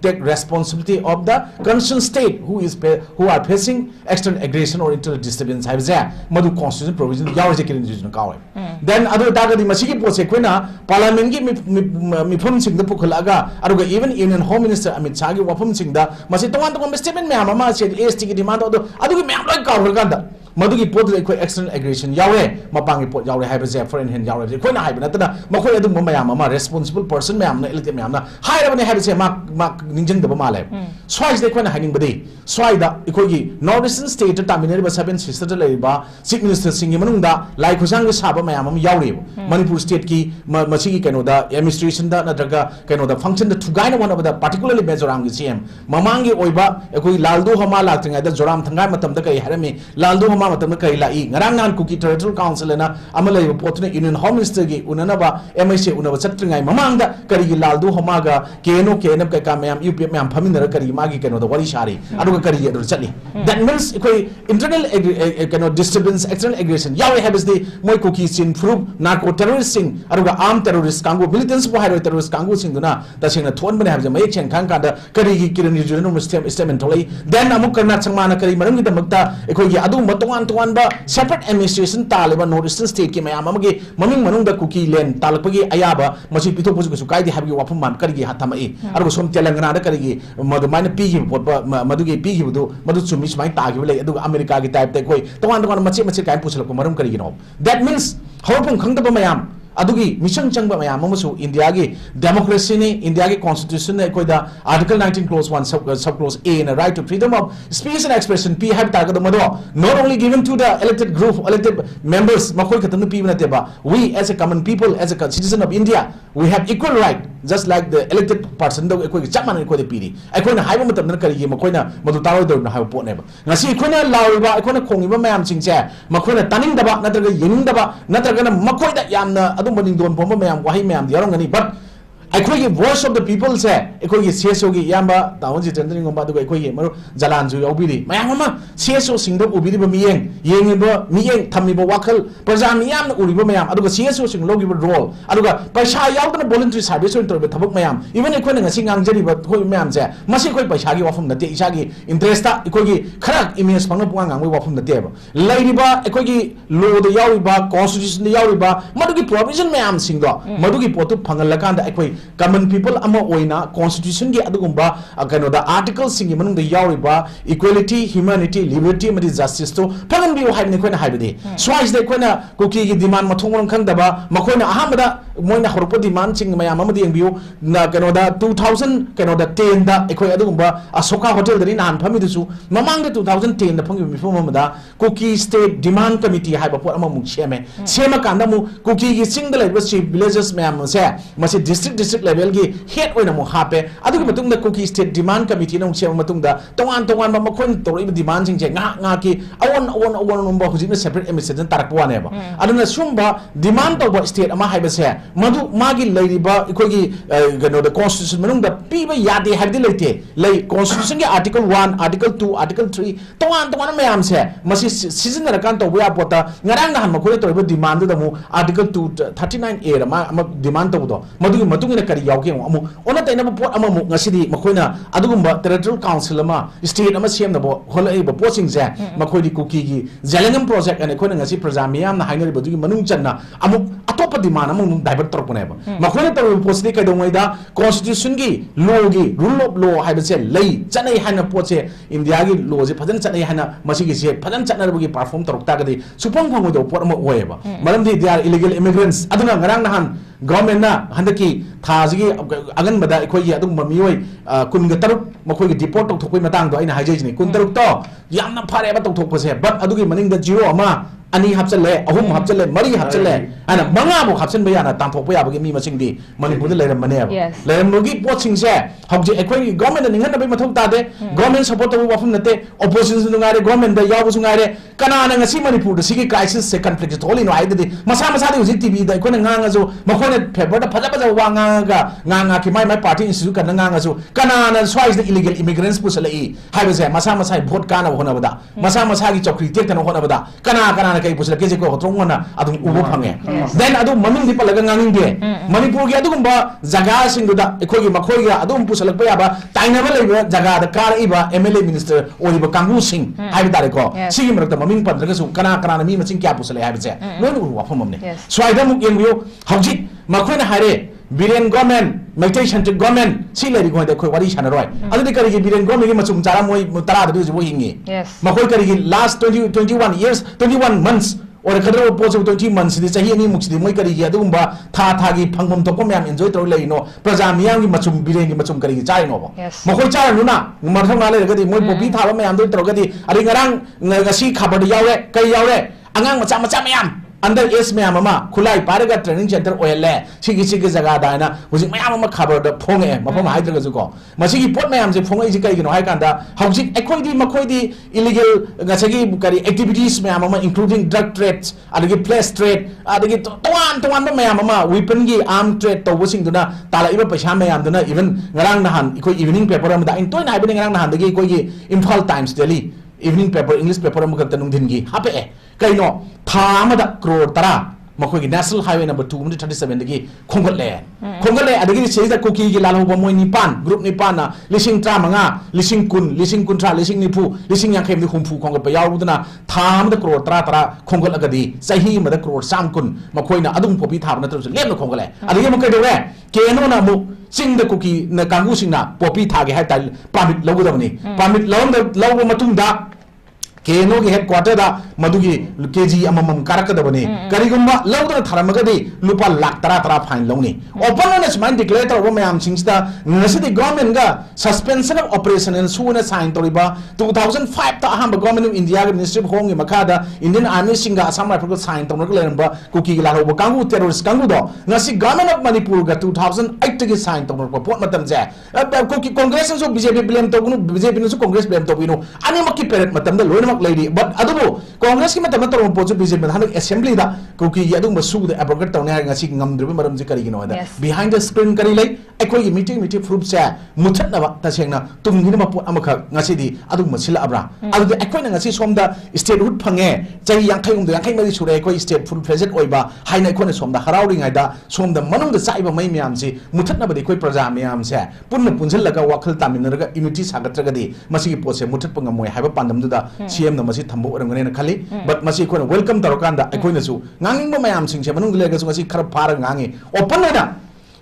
[SPEAKER 3] take responsibility of the concerned state who are facing resisting external aggression or internal disturbance haibse madu constitution provision yaurje kirin jujun kawe then adu dagadi masigi pose koina parliament gi mifum sing da pukhalaga aruga even union home minister Amit Shah gi wafum sing da masi tongan tongan statement me ama se ST gi demand adu gi me loi kaw ganda मधुगी पोत external aggression यावे मपांगी पोत यावे हाइबसे foreign hand यावे Koyna HYBE नतना मखोय अदु मयाम अमा responsible person मयाम ना elected मयाम ना हाइरबने हाइबसे मा निंजंग दब माले स्वाइस दे कोइना हाइनिंग बदे स्वाइदा इखोगी नॉर्थ ईस्टर्न स्टेट तामिनेर बा सेवन सिस्टर लेबा चीफ मिनिस्टर सिंग मनुंगदा लाइ खुजांग साबा मयाम अम यावे मणिपुर स्टेट की मसीगी कैनोदा एडमिनिस्ट्रेशन दा नद्रगा कैनोदा फंक्शन द थुगाइन one of the particularly Mizoram गी सीएम ममांगी ओइबा इखोगी लालदो हमा लाक्तिंगा द जोराम थंगाय मतम द कई हरमे लालदो हमा मतम कई लाई ngarang nan kuki territorial council na amalai potne union home minister gi unanaba MIC unaba chatringai mamangda kari gi laldu homaga keno kenab ka mayam UP mayam phaminara kari magi keno da wari shari aduga kari adur chali that means ikoi internal keno disturbance external aggression yawe habis de moi kuki sin proof narco terrorist sing aduga armed terrorist kangu militants bo hairo terrorist kangu sing duna tasingna thon bane habje mai chen khang ka da kari gi kiran regional statement tholai then amuk karna changmana kari maram gi damakta ikoi gi adu matongan tongan separate administration taliba north eastern state ki mayam amagi maming manung da kuki len talakpagi ayaba masi pito pusu ku kai di habgi wapum man karigi hatamai aru som telangana da karigi madu mine pigi pot madu gi pigi budu madu chumi smai ta gi le adu america gi type te koi tongan machi kai pusul ko marum karigi no that means hopum khangda mayam adugi mission changba mayam amusu india gi democracy ne india gi constitution ne koida article 19 clause 1 sub clause a and a right to freedom of speech and expression p have target mado not only given to the elected group elected members makoi khatam p na te ba we as a common people as a citizen of india we have equal right just like the elected person do koi chaman ko de piri akoi na haiba matam na kari gi makoi na madu taro do na haiba pot ne ba ngasi akoi na lawiba akoi na khongiba mayam singse makoi na taning daba natraga yening daba natraga na makoi da yamna maning don pomba mayam wahi mayam yarongani but akhoi gi voice of the people se akhoi gi CSO gi yamba tawon JEETENDRA ngomba du akhoi gi maru jalan ju yaubiri mayam ma CSO sing do ubiri ba miyeng yengi ba miyeng thammi ba wakal praja miyam na uri ba mayam aduga CSO sing logi ba role aduga paisa yaudana voluntary service on tor be thabak mayam even akhoi na ngasi ngangjari ba khoi mayam se masi khoi paisa gi wafum na te isa gi interest ta akhoi gi khara image phangna puang ngang wafum na te ba lairi ba akhoi gi law da yawi ba constitution da yawi ba madu gi provision mayam sing do madu gi potu phangal la kan da akhoi common people ama oina constitution gi adugumba kano da articles singi manung da yauriba equality humanity liberty mari justice to phagan bi haib ne koina haibde swais de koina kuki gi demand mathongong khang daba makoina ahamada moina horpo demand sing mayam amadi engbiu na kano da 2000 kano da 10 da ekoi adugumba asoka hotel dari nan phami dusu mamang da 2010 da phangi mi phom amada kuki state demand committee haiba pot ama muk sema kanda mu kuki gi single level villages mayam se masi district level gi head oina mo hape adu gi matung da kuki state demand committee na chema matung da tongan ba makon tori demand sing je nga ki awon number huji na separate administration tarak wa ne ba aduna sumba demand to state ama haiba se madu magi leiri ba ikoi gi gano da constitution manung da pi ba yade habdi leite lei constitution gi article 1 article 2 article 3 tongan mayam se masi season ra kan to ya pota ngarang na makoi to demand da mu article 2 39A ama demand to do madu gi matung ina kari yauke amu ona taina pot ama mu ngasidi makoina adugumba territorial council ama state ama cm na bo holai ba posting je makoi di kuki gi jalangam project ane koina ngasi praja miyam na hainari bodu gi manung channa amu atopa demand amu divert tor pone ba makoina tor posti kai dongai da constitution gi law gi rule of law haiba se lei chanai hana poche india gi law je phajan chanai hana masi gi se phajan chanar gi perform tor ta ga di supong phang do pot ama oeba maram di they are illegal immigrants aduna ngarang nahan government na handaki thajigi agan bada ikoi adum mamioi kun ga taruk makoi gi deport tok thokoi matang do aina haijai ni kun taruk to yamna phare ba tok thok pase but adugi maning da zero ama ani hapchale ahum hapchale mari hapchale ana manga bo hapchen ba yana tam thok pa ya ba gi mi masing di manipur da leram mane ba leram logi pot sing se hokje ikoi government ningan na ba mathok ta de government support to wafum nate opposition nu ngare government da yabu su ngare kana na ngasi manipur da sigi crisis se conflict tholi no aide de masa de uji tv da ikoi nga zo makone favor da phaja wanga ga nga ki mai party institute kan nga zo kana na swais the illegal immigrants pusalai haiba se masa vote kana hona bada masa gi chokri tek tan hona bada kana na kai pusala ke je ko hotrong na adum ubo phange then adu maming di palaga nganging de manipur gi adugumba jaga singduda ekhoi makhoi ga adum pusalak ba yaba tainaba leiba jaga da kar iba MLA minister oriba kangu sing haiba tare ko sigi marakta maming padraga su kana kana mi macing kya pusale haiba che no wafam amne swaida muk yengyo hauji makhoi na hare Biren government, meditation to government, see lady going to Kwari Shanaroi. Other Kari Biren government, Masum Taramoi, Mutara, do wingy.
[SPEAKER 1] Yes.
[SPEAKER 3] Makoi last 21 years, 21 months, or a couple of 20 months, this is a Hini Mux, the Moikari Yadumba, Tatagi, Pangum Tokomam, enjoy the Leno, Prazamiang, Masum Biren, Masum Kari Chino.
[SPEAKER 2] Yes.
[SPEAKER 3] Makocha Luna, Martama, Mobi Tama, and Drogadi, Aringarang, Nagasi, Kabadi Yawe, Kayare, Angang Machamachamiam. Under yes mama kulai paraga training center oile sigi sigi jaga daina hujik mayam ma khabar da phonge mafam haidra ga ko masigi pot mayam je phongai ji kai gino hai kanda hujik ekhoi di makhoi di illegal gasagi kari activities mayam ma including drug trades adagi place trade adagi towan mayam ma weapon gi arm trade to wasing duna tala iba paisa mayam duna even ngarang nahan ikoi evening paper am da in toy na haibani ngarang nahan dagi ikoi gi Imphal Times Daily evening paper English paper am ga tanung din gi hape kaino thamada crore tara makhoi national highway number 237 dagi khongle adagi sei da koki gi lalo ba moi nipan group nipan na lising tra manga lising kun tra lising nipu lising yang khem di humpu khong ba yaw duna thamada crore tara khongol agadi sahi mada crore sam kun makhoi na adung popi thab na tru lem khongle adagi makai do re keno na mu sing da koki na kangu sing na popi thage ha tal permit logo da ni permit logo matung da Keno ki headquarter da madugi KG amamam karakadabani karigumba lawdana tharamagadi lupa lakh tara fine lawni open honest mind declare tawba mayam singsta ngasidi government ga suspension of operation and suna sign toriba 2005 ta ahamba government of India ga ministry of home makada Indian army singa Assam rifle sign tawna leramba kuki la hobo kangu terrorist kangu do ngasi government of Manipur ga 2008 gi sign tawna pot matam je kuki congress so BJP blame tawnu BJP no so congress blame tawinu ani makki period matam da loina lady but adubo congress ki matam tarom poju BJP han assembly da kuki yadung masu da abrogate tawne ha ngasi ngamdribe maram ji kari gino da behind the screen kari lai ekoi gi meeting proof cha muthat na ba ta sengna tumgi na mapot amaka ngasi di adung masila abra adu ekoi na ngasi somda statehood phange chai yankai mari sure ekoi state full president oiba haina ekoi na somda harawring ai da somda manung da saiba mai myam si muthat na ba ekoi praja myam se punna punjil laga wakhal taminaraga unity sagatraga di masi gi pose muthat pangam moi haiba pandam du da na masi thambo orangane na khali but masi ko welcome tarokanda akoi na su nganging mo mayam sing se manung lega su ngasi khara phara ngangi open na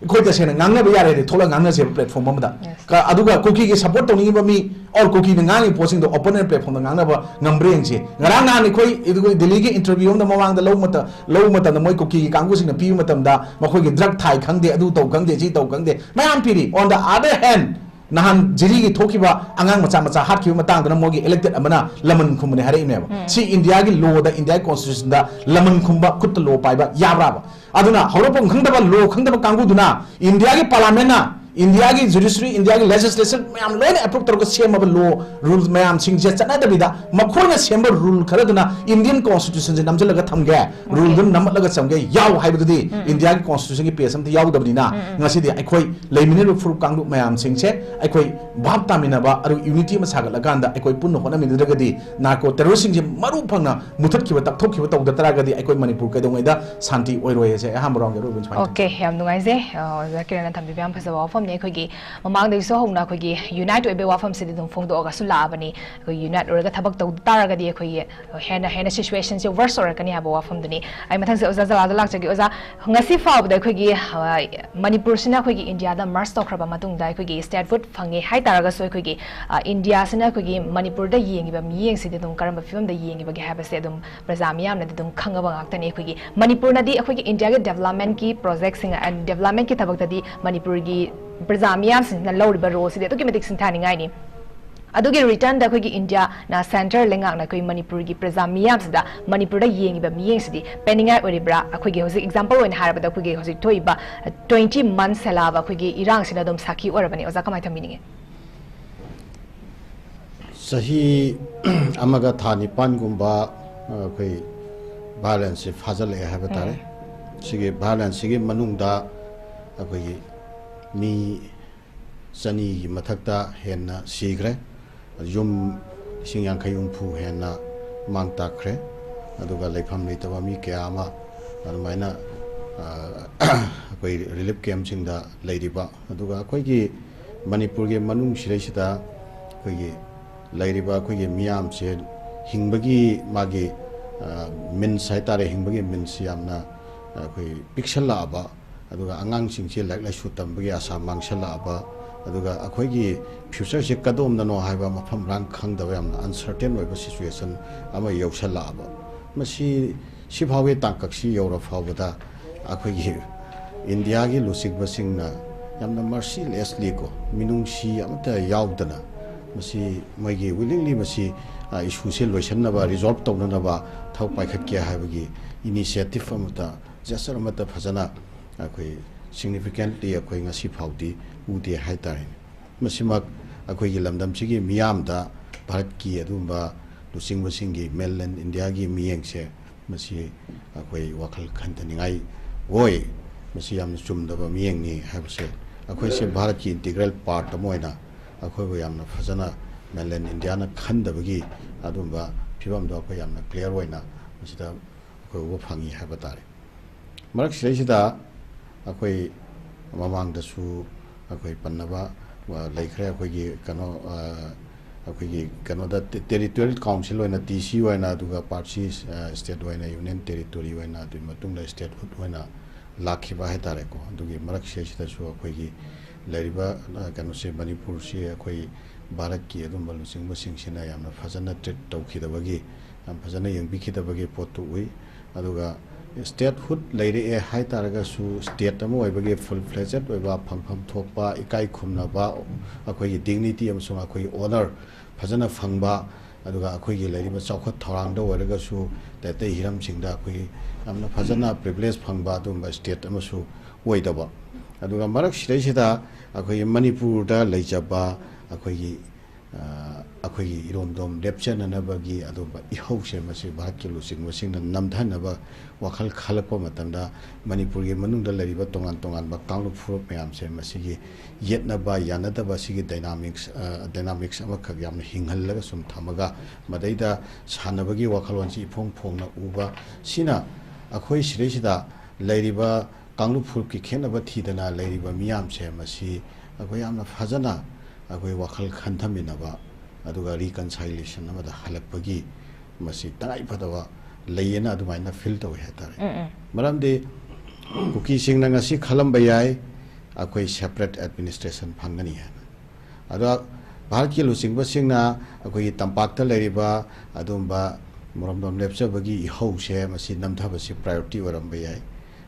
[SPEAKER 3] koi da sena ngangna ba yare de thola ngangna se platform amda ka aduga koki ge support tawni ba mi or koki na ngangi posting do open platform ngangna ba ngambreng se ngarang na ni koi idu delhi ge interview am da mawang da low mata na moi koki ge kangu sing na pi matam da makoi ge drug thai khangde adu taw khangde ji taw khangde mayam piri on the other hand nahan jiri gi thokiba angang macha hat ki matang da mogi elected amana laman khumne hare ne si India gi law da India constitution da laman khumba kut law pai ba yabra ba aduna horopom khangda ba law khangda ba kangu duna India gi parliament na India ki judiciary India ki legislation mayam loina approve targa sema ba law rules mayam sing je chana da bida makhona semba rule khara duna Indian constitution je namjal laga thamge rule dun namat laga chamge yaw haibu di India ki constitution ki page am ti yaw da bina ngasi di aikoi leimine ru furu kangdu mayam sing che aikoi bhab tamina ba aru unity ma sagal laga anda aikoi punno hona min daga di narco terrorism je maru phangna muthat ki ba tak thok ki ba tawda tara ga di aikoi Manipur ka dongai da santi oiroi je aham rong ro bin
[SPEAKER 1] okay yam nungai je zakirana thambi byam phasa wa ne khoi gi mamang dei so hongna khoi gi unite oibe wa pham se dum phong do ga su la bani khoi unite or ga thabak taw tara ga di khoi hena situation se worse or kani ha wa pham duni ai mathang se oza jala da lak chagi oza ngasi fa ba khoi gi Manipur sina khoi gi India da mars to khraba matung dai khoi gi state food phange hai tara ga so khoi gi India sina khoi gi Manipur da yengi ba mi yeng se dum karam ba film da yengi ba ga ha ba se dum prajam yam na dum khanga ba ngak tani khoi gi Manipur na di khoi gi India ga development ki project singa and development ki thabak da di Manipur gi Brazamiam sin na low river rose de to ki medik sin thani ngai ni adugi return da khoi India na center lengak na khoi Manipur gi Brazamiam da Manipur da yengi ba miyeng sidi peningai oribra khoi gi hosi example oin haraba da khoi gi hosi toi ba 20 months sala ba khoi gi irang sin dom saki orabani oza kamai thamini nge
[SPEAKER 4] sahi amaga thani pan gumba khoi balance fazal e haba tare sige balance sige manung da khoi mi sani mathakta henna sigre yum singyang khayum phu henna mangta khre aduga lepham leitaba mi kya ama almaina ꯑꯩꯈꯣꯏ relief ꯀꯦꯝꯞꯁꯤꯡꯗ ꯂꯩꯔꯤꯕ ꯑꯗꯨꯒ ꯑꯩꯈꯣꯏꯒꯤ ꯃꯅꯤꯄꯨꯔꯒꯤ ꯃꯅꯨꯡꯁꯤꯗꯩꯁꯤꯗ ꯑꯩꯈꯣꯏꯒꯤ ꯂꯩꯔꯤꯕ ꯑꯩꯈꯣꯏꯒꯤ ꯃꯤꯌꯥꯝꯁꯦ ꯍꯤꯡꯕꯒꯤ ꯃꯥꯒꯤ ꯃꯤꯟꯁ ꯍꯥꯏꯇꯥꯔꯦ ꯍꯤꯡꯕꯒꯤ ꯃꯤꯟꯁ ꯌꯥꯝꯅ ꯑꯩꯈꯣꯏ ꯄꯤꯛꯁꯜꯂꯛꯑꯕ ꯑꯗꯨꯒ ꯑꯉꯥꯡꯁꯤꯡꯁꯦ ꯂꯥꯏꯔꯤꯛ ꯂꯥꯏꯁꯨ ꯇꯝꯕꯒꯤ ꯑꯁꯥ ꯃꯥꯡꯁꯜꯂꯛꯑꯕ ꯑꯗꯨꯒ ꯑꯩꯈꯣꯏꯒꯤ ꯐ꯭ꯌꯨꯆꯔꯁꯦ ꯀꯗꯣꯝꯗꯅꯣ ꯍꯥꯏꯕ ꯃꯐꯝ ꯃꯔꯥꯡ ꯈꯪꯗꯕ ꯌꯥꯝꯅ ꯑꯟꯁꯔꯇꯦꯟ ꯑꯣꯏꯕ ꯁꯤꯆꯨꯋꯦꯁꯟ ꯑꯃ ꯌꯧꯁꯜꯂꯛꯑꯕ ꯃꯁꯤ ꯁꯤꯐꯥꯎꯒꯤ ꯇꯥꯡꯀꯛꯁꯤ ꯌꯧꯔ ꯐꯥꯎꯕꯗ ꯑꯩꯈꯣꯏꯒꯤ ꯏꯟꯗꯤꯌꯥꯒꯤ ꯂꯨꯆꯤꯡꯕꯁꯤꯡꯅ ꯌꯥꯝꯅ ꯃꯔꯁꯤꯂꯦꯁꯂꯤ ꯀꯣ ꯃꯤꯅꯨꯡꯁꯤ ꯑꯃꯠꯇ ꯌꯥꯎꯗꯅ ꯃꯁꯤ ꯃꯣꯏꯒꯤ ꯋꯤꯂꯤꯡꯂꯤ ꯃꯁꯤ ꯏꯁꯨꯁꯦ ꯂꯣꯏꯁꯤꯟꯅꯕ ꯔꯤꯖꯣꯜꯕ ꯇꯧꯅꯅꯕ ꯊꯕꯛ ꯄꯥꯏꯈꯠꯀꯦ ꯍꯥꯏꯕꯒꯤ ꯏꯅꯤꯁꯤꯌꯦꯇꯤꯚ ꯑꯃꯠꯇ ꯖꯦꯁꯆꯔ ꯑꯃꯠꯇ ꯐꯖꯅ ꯑꯩꯈꯣꯏ ꯁꯤꯒꯅꯤꯐꯤꯀꯦꯟꯠꯂꯤ ꯑꯩꯈꯣꯏ ꯉꯁꯤ ꯐꯥꯎꯗꯤ ꯎꯗꯦ ꯍꯥꯏꯇꯥꯔꯦ ꯃꯁꯤꯃꯛ ꯑꯩꯈꯣꯏꯒꯤ ꯂꯝꯗꯝꯁꯤꯒꯤ ꯃꯤꯌꯥꯝꯗ ꯚꯥꯔꯠꯀꯤ ꯑꯗꯨꯒꯨꯝꯕ ꯂꯨꯆꯤꯡꯕꯁꯤꯡꯒꯤ ꯃꯦꯟꯂꯦꯟ ꯏꯟꯗꯤꯌꯥꯒꯤ ꯃꯤꯠꯌꯦꯡꯁꯦ ꯃꯁꯤ ꯑꯩꯈꯣꯏ ꯋꯥꯈꯜ ꯈꯟꯊꯅꯤꯡꯉꯥꯏ ꯑꯣꯏ ꯃꯁꯤ ꯌꯥꯝꯅ ꯆꯨꯝꯗꯕ ꯃꯤꯠꯌꯦꯡꯅꯤ ꯍꯥꯏꯕꯁꯦ ꯑꯩꯈꯣꯏꯁꯦ ꯚꯥꯔꯠꯀꯤ ꯏꯟꯇꯤꯒ꯭ꯔꯦꯜ ꯄꯥꯔꯠ ꯑꯃ ꯑꯣꯏꯅ ꯑꯩꯈꯣꯏꯕꯨ ꯌꯥꯝꯅ ꯐꯖꯅ ꯃꯦꯟꯂꯦꯟ ꯏꯟꯗꯤꯌꯥꯅ ꯈꯟꯗꯕꯒꯤ ꯑꯗꯨꯝꯕ ꯐꯤꯕꯝꯗꯣ ꯑꯩꯈꯣꯏ ꯌꯥꯝꯅ ꯀ꯭ꯂꯤꯌꯥꯔ ꯑꯣꯏꯅ ꯃꯁꯤꯗ ꯑꯩꯈꯣꯏ ꯎꯕ ꯐꯪꯉꯤ ꯍꯥꯏꯕ ꯇꯥꯔꯦ ꯃꯔꯛꯁꯤꯗꯩꯁꯤꯗ ꯑꯩꯈꯣꯏ ꯃꯃꯥꯡꯗꯁꯨ ꯑꯩꯈꯣꯏ ꯄꯟꯅꯕ ꯂꯩꯈ꯭ꯔꯦ ꯑꯩꯈꯣꯏꯒꯤ ꯑꯩꯈꯣꯏꯒꯤ ꯀꯩꯅꯣꯗ ꯇꯦꯔꯤꯇꯣꯔꯤꯌꯦꯜ ꯀꯥꯎꯟꯁꯤꯜ ꯑꯣꯏꯅ TC ꯑꯣꯏꯅ ꯑꯗꯨꯒ ꯄꯥꯔꯠꯁꯤ ꯁ꯭ꯇꯦꯠ ꯑꯣꯏꯅ ꯌꯨꯅꯤꯌꯟ ꯇꯦꯔꯤꯇꯣꯔꯤ ꯑꯣꯏꯅ ꯑꯗꯨꯒꯤ ꯃꯇꯨꯡꯗ ꯁ꯭ꯇꯦꯠꯍꯨꯠ ꯑꯣꯏꯅ ꯂꯥꯛꯈꯤꯕ ꯍꯥꯏꯇꯥꯔꯦꯀꯣ ꯑꯗꯨꯒꯤ ꯃꯔꯛꯁꯤꯗꯩꯁꯤꯗꯁꯨ ꯑꯩꯈꯣꯏꯒꯤ ꯂꯩꯔꯤꯕ ꯀꯩꯅꯣꯁꯦ ꯃꯅꯤꯄꯨꯔꯁꯤ ꯑꯩꯈꯣꯏ ꯚꯥꯔꯠꯀꯤ ꯑꯗꯨꯝꯕ ꯂꯨꯆꯤꯡꯕꯁꯤꯡꯁꯤꯅ ꯌꯥꯝꯅ ꯐꯖꯅ ꯇ꯭ꯔꯤꯠ ꯇꯧꯈꯤꯗꯕꯒꯤ ꯌꯥꯝ ꯐꯖꯅ ꯌꯦꯡꯕꯤꯈꯤꯗꯕꯒꯤ ꯄꯣꯠꯇꯨ ꯎꯏ ꯑꯗꯨꯒ ꯁ꯭ꯇꯦꯠꯍꯨꯠ ꯂꯩꯔꯛꯑꯦ ꯍꯥꯏꯇꯥꯔꯒꯁꯨ ꯁ꯭ꯇꯦꯠ ꯑꯃ ꯑꯣꯏꯕꯒꯤ ꯐꯨꯜ ꯐ꯭ꯂꯦꯖꯦꯠ ꯑꯣꯏꯕ ꯐꯪꯐꯝ ꯊꯣꯛꯄ ꯏꯀꯥꯏ ꯈꯨꯝꯅꯕ ꯑꯩꯈꯣꯏꯒꯤ ꯗꯤꯒꯅꯤꯇꯤ ꯑꯃꯁꯨꯡ ꯑꯩꯈꯣꯏꯒꯤ ꯑꯣꯅꯔ ꯐꯖꯅ ꯐꯪꯕ ꯑꯗꯨꯒ ꯑꯩꯈꯣꯏꯒꯤ ꯂꯩꯔꯤꯕ ꯆꯥꯎꯈꯠ ꯊꯧꯔꯥꯡꯗ ꯑꯣꯏꯔꯒꯁꯨ ꯑꯇꯩ ꯍꯤꯔꯝꯁꯤꯡꯗ ꯑꯩꯈꯣꯏꯒꯤ ꯌꯥꯝꯅ ꯐꯖꯅ ꯄ꯭रिꯚꯤꯂꯦꯖ ꯐꯪꯕ ꯑꯗꯨꯒꯨꯝꯕ ꯁ꯭ꯇꯦꯠ ꯑꯃꯁꯨ ꯑꯣꯏꯗꯕ ꯑꯗꯨꯒ ꯃꯔꯛꯁꯤꯗꯩꯁꯤꯗ ꯑꯩꯈꯣꯏꯒꯤ ꯃꯅꯤꯄꯨꯔꯗ ꯂꯩꯖꯕ ꯑꯩꯈꯣꯏꯒꯤ ꯏꯔꯣꯝꯗꯣꯝ ꯂꯦꯞꯆꯅꯅꯕꯒꯤ ꯑꯗꯨꯝꯕ ꯏꯍꯧꯁꯦ ꯃꯁꯤ ꯚꯥꯔꯠꯀꯤ ꯂꯨꯆꯤꯡꯕꯁꯤꯡꯅ ꯅꯝꯊꯅꯕ ꯋꯥꯈꯜ ꯈꯜꯂꯛꯄ ꯃꯇꯝꯗ ꯃꯅꯤꯄꯨꯔꯒꯤ ꯃꯅꯨꯡꯗ ꯂꯩꯔꯤꯕ ꯇꯣꯉꯥꯟ ꯇꯣꯉꯥꯟꯕ ꯀꯥꯡꯂꯨꯞ ꯐꯨꯔꯨꯞ ꯃꯌꯥꯝꯁꯦ ꯃꯁꯤꯒꯤ ꯌꯦꯠꯅꯕ ꯌꯥꯅꯗꯕ ꯁꯤꯒꯤ ꯗꯥꯏꯅꯥꯃꯤꯛꯁ ꯑꯃꯈꯛ ꯌꯥꯝꯅ ꯍꯤꯡꯍꯜꯂꯒ ꯁꯨꯝ ꯊꯝꯃꯒ ꯃꯗꯩꯗ ꯁꯥꯟꯅꯕꯒꯤ ꯋꯥꯈꯜꯂꯣꯟꯁꯤ ꯏꯐꯣꯡ ꯐꯣꯡꯅ ꯎꯕ ꯁꯤꯅ ꯑꯩꯈꯣই ꯁꯤꯗꯩꯁꯤꯗ ꯂꯩꯔꯤꯕ ꯀꯥꯡꯂꯨꯞ ꯐꯨꯔꯨꯞꯀꯤ ꯈꯦꯠꯅꯕ ꯊꯤꯗꯅ ꯂꯩꯔꯤꯕ ꯃꯤꯌꯥꯝꯁꯦ ꯃꯁꯤ ꯑꯩꯈꯣꯏ ꯌꯥꯝꯅ ꯐꯖꯅ ꯑꯩꯈꯣꯏ ꯋꯥꯈꯜ ꯈꯟꯊꯃꯤꯟꯅꯕ ꯑꯗꯨꯒ ꯔꯤꯀꯟꯁꯥꯏꯂꯦꯁꯟ ꯑꯃꯗ ꯍꯜꯂꯛꯄꯒꯤ ꯃꯁꯤ ꯇꯉꯥꯏꯐꯗꯕ ꯂꯩꯌꯦꯅ ꯑꯗꯨꯃꯥꯏꯅ ꯐꯤꯜ ꯇꯧꯏ ꯍꯥꯏꯇꯥꯔꯦ ꯃꯔꯝꯗꯤ ꯀꯨꯀꯤꯁꯤꯡꯅ ꯉꯁꯤ ꯈꯜꯂꯝꯕ ꯌꯥꯏ ꯑꯩꯈꯣꯏ ꯁꯦꯄꯔꯦꯠ ꯑꯦꯗꯃꯤꯅꯤꯁꯇ꯭ꯔꯦꯁꯟ ꯐꯪꯒꯅꯤ ꯍꯥꯏꯅ ꯑꯗꯣ ꯚꯥꯔꯠꯀꯤ ꯂꯨꯆꯤꯡꯕꯁꯤꯡꯅ ꯑꯩꯈꯣꯏꯒꯤ ꯇꯝꯄꯥꯛꯇ ꯂꯩꯔꯤꯕ ꯑꯗꯨꯝꯕ ꯃꯔꯣꯝꯗꯣꯝ ꯂꯦꯞꯆꯕꯒꯤ ꯏꯍꯧꯁꯦ ꯃꯁꯤ ꯅꯝꯊꯕꯁꯤ ꯄ꯭ꯔꯥꯏꯌꯣꯔꯤꯇꯤ ꯑꯣꯏꯔꯝꯕ ꯌꯥꯏ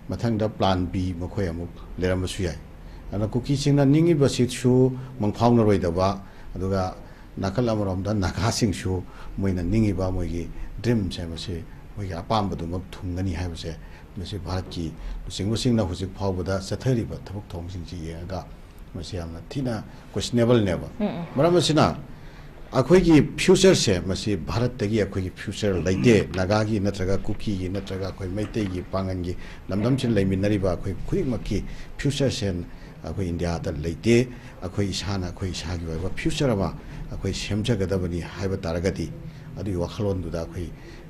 [SPEAKER 4] ꯃꯊꯪꯗ ꯄ꯭ꯂꯥꯟ B ꯃꯈꯣꯏ ꯑꯃꯨꯛ ꯂꯩꯔꯝꯕꯁꯨ ꯌꯥꯏ ꯑꯗꯨꯅ ꯀꯨꯀꯤꯁꯤꯡꯅ ꯅꯤꯡꯉꯤꯕꯁꯤꯁꯨ ꯃꯪꯐꯥꯎꯅꯔꯣꯏꯗꯕ ꯑꯗꯨꯒ ꯅꯥꯀꯜ ꯑꯃꯔꯣꯝꯗ ꯅꯥꯒꯥꯁꯤꯡꯁꯨ ꯃꯣꯏꯅ ꯅꯤꯡꯉꯤꯕ ꯃꯣꯏꯒꯤ ꯗ꯭ꯔꯤꯝꯁꯦ ꯃꯁꯤ ꯃꯣꯏꯒꯤ ꯑꯄꯥꯝꯕꯗꯨꯃꯛ ꯊꯨꯡꯒꯅꯤ ꯍꯥꯏꯕꯁꯦ ꯃꯁꯤ ꯚꯥꯔꯠꯀꯤ ꯂꯨꯆꯤꯡꯕꯁꯤꯡꯅ ꯍꯧꯖꯤꯛ ꯐꯥꯎꯕꯗ ꯆꯠꯊꯔꯤꯕ ꯊꯕꯛ ꯊꯧꯔꯝꯁꯤꯡꯁꯤ ꯌꯦꯡꯉꯒ ꯃꯁꯤ ꯌꯥꯝꯅ ꯊꯤꯅ ꯀ꯭ꯋꯦꯁꯅꯦꯕꯜꯅꯦꯕ ꯃꯔꯝ ꯑꯁꯤꯅ ꯑꯩꯈꯣꯏꯒꯤ ꯐ꯭ꯌꯨꯆꯔꯁꯦ ꯃꯁꯤ ꯚꯥꯔꯠꯇꯒꯤ ꯑꯩꯈꯣꯏꯒꯤ ꯐ꯭ꯌꯨꯆꯔ ꯂꯩꯇꯦ ꯅꯥꯒꯥꯒꯤ ꯅꯠꯇ꯭ꯔꯒ ꯀꯨꯀꯤꯒꯤ ꯅꯠꯇ꯭ꯔꯒ ꯑꯩꯈꯣꯏ ꯃꯩꯇꯩꯒꯤ ꯄꯥꯡꯒꯟꯒꯤ ꯂꯝꯗꯝꯁꯤꯗ ꯂꯩꯃꯤꯟꯅꯔꯤꯕ ꯑꯩꯈꯣꯏ ꯈꯨꯗꯤꯡꯃꯛꯀꯤ ꯐ꯭ꯌꯨꯆꯔꯁꯦ ꯑꯩꯈꯣꯏ ꯏꯟꯗꯤꯌꯥꯗ ꯂꯩꯇꯦ ꯑꯩꯈꯣꯏ ꯏꯁꯥꯅ ꯑꯩꯈꯣꯏ ꯏꯁꯥꯒꯤ ꯑꯣꯏꯕ ꯐ꯭ꯌꯨꯆꯔ ꯑꯃ ꯑꯩꯈꯣꯏ ꯁꯦꯝꯖꯒꯗꯕꯅꯤ ꯍꯥꯏꯕ ꯇꯥꯔꯒꯗꯤ ꯑꯗꯨꯒꯤ ꯋꯥꯈꯜꯂꯣꯟꯗꯨꯗ ꯑꯩꯈꯣꯏ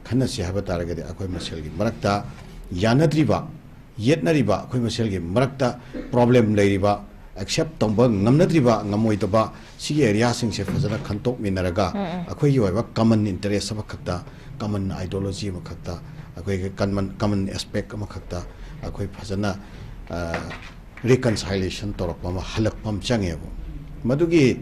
[SPEAKER 4] ꯈꯟꯅꯁꯤ ꯍꯥꯏꯕ ꯇꯥꯔꯒꯗꯤ ꯑꯩꯈꯣꯏ ꯃꯁꯦꯜꯒꯤ ꯃꯔꯛꯇ ꯌꯥꯅꯗ꯭ꯔꯤꯕ ꯌꯦꯠꯅꯔꯤꯕ ꯑꯩꯈꯣꯏ ꯃꯁꯦꯜꯒꯤ ꯃꯔꯛꯇ ꯄ꯭ꯔꯣꯕ꯭ꯂꯦꯝ ꯂꯩꯔꯤꯕ ꯑꯦꯛꯁꯦꯞ ꯇꯧꯕ ꯉꯝꯅꯗ꯭ꯔꯤꯕ ꯉꯝꯃꯣꯏꯗꯕ ꯁꯤꯒꯤ ꯑꯦꯔꯤꯌꯥꯁꯤꯡꯁꯦ ꯐꯖꯅ ꯈꯟꯇꯣꯛꯃꯤꯟꯅꯔꯒ ꯑꯩꯈꯣꯏꯒꯤ ꯑꯣꯏꯕ ꯀꯃꯟ ꯏꯟꯇꯔꯦꯁ ꯑꯃꯈꯛꯇ ꯀꯃꯟ ꯑꯥꯏꯗꯤꯌꯣꯂꯣꯖꯤ ꯑꯃꯈꯛꯇ ꯑꯩꯈꯣꯏꯒꯤ ꯀꯃꯟ ꯑꯦꯁꯄꯦꯛ ꯑꯃꯈꯛꯇ ꯑꯩꯈꯣꯏ ꯐꯖꯅ ꯔꯤꯀꯟꯁꯥꯏꯂꯦꯁꯟ ꯇꯧꯔꯛꯄ ꯑꯃ ꯍꯜꯂꯛꯄ ꯑꯃ ꯆꯪꯉꯦꯕ ꯃꯗꯨꯒꯤ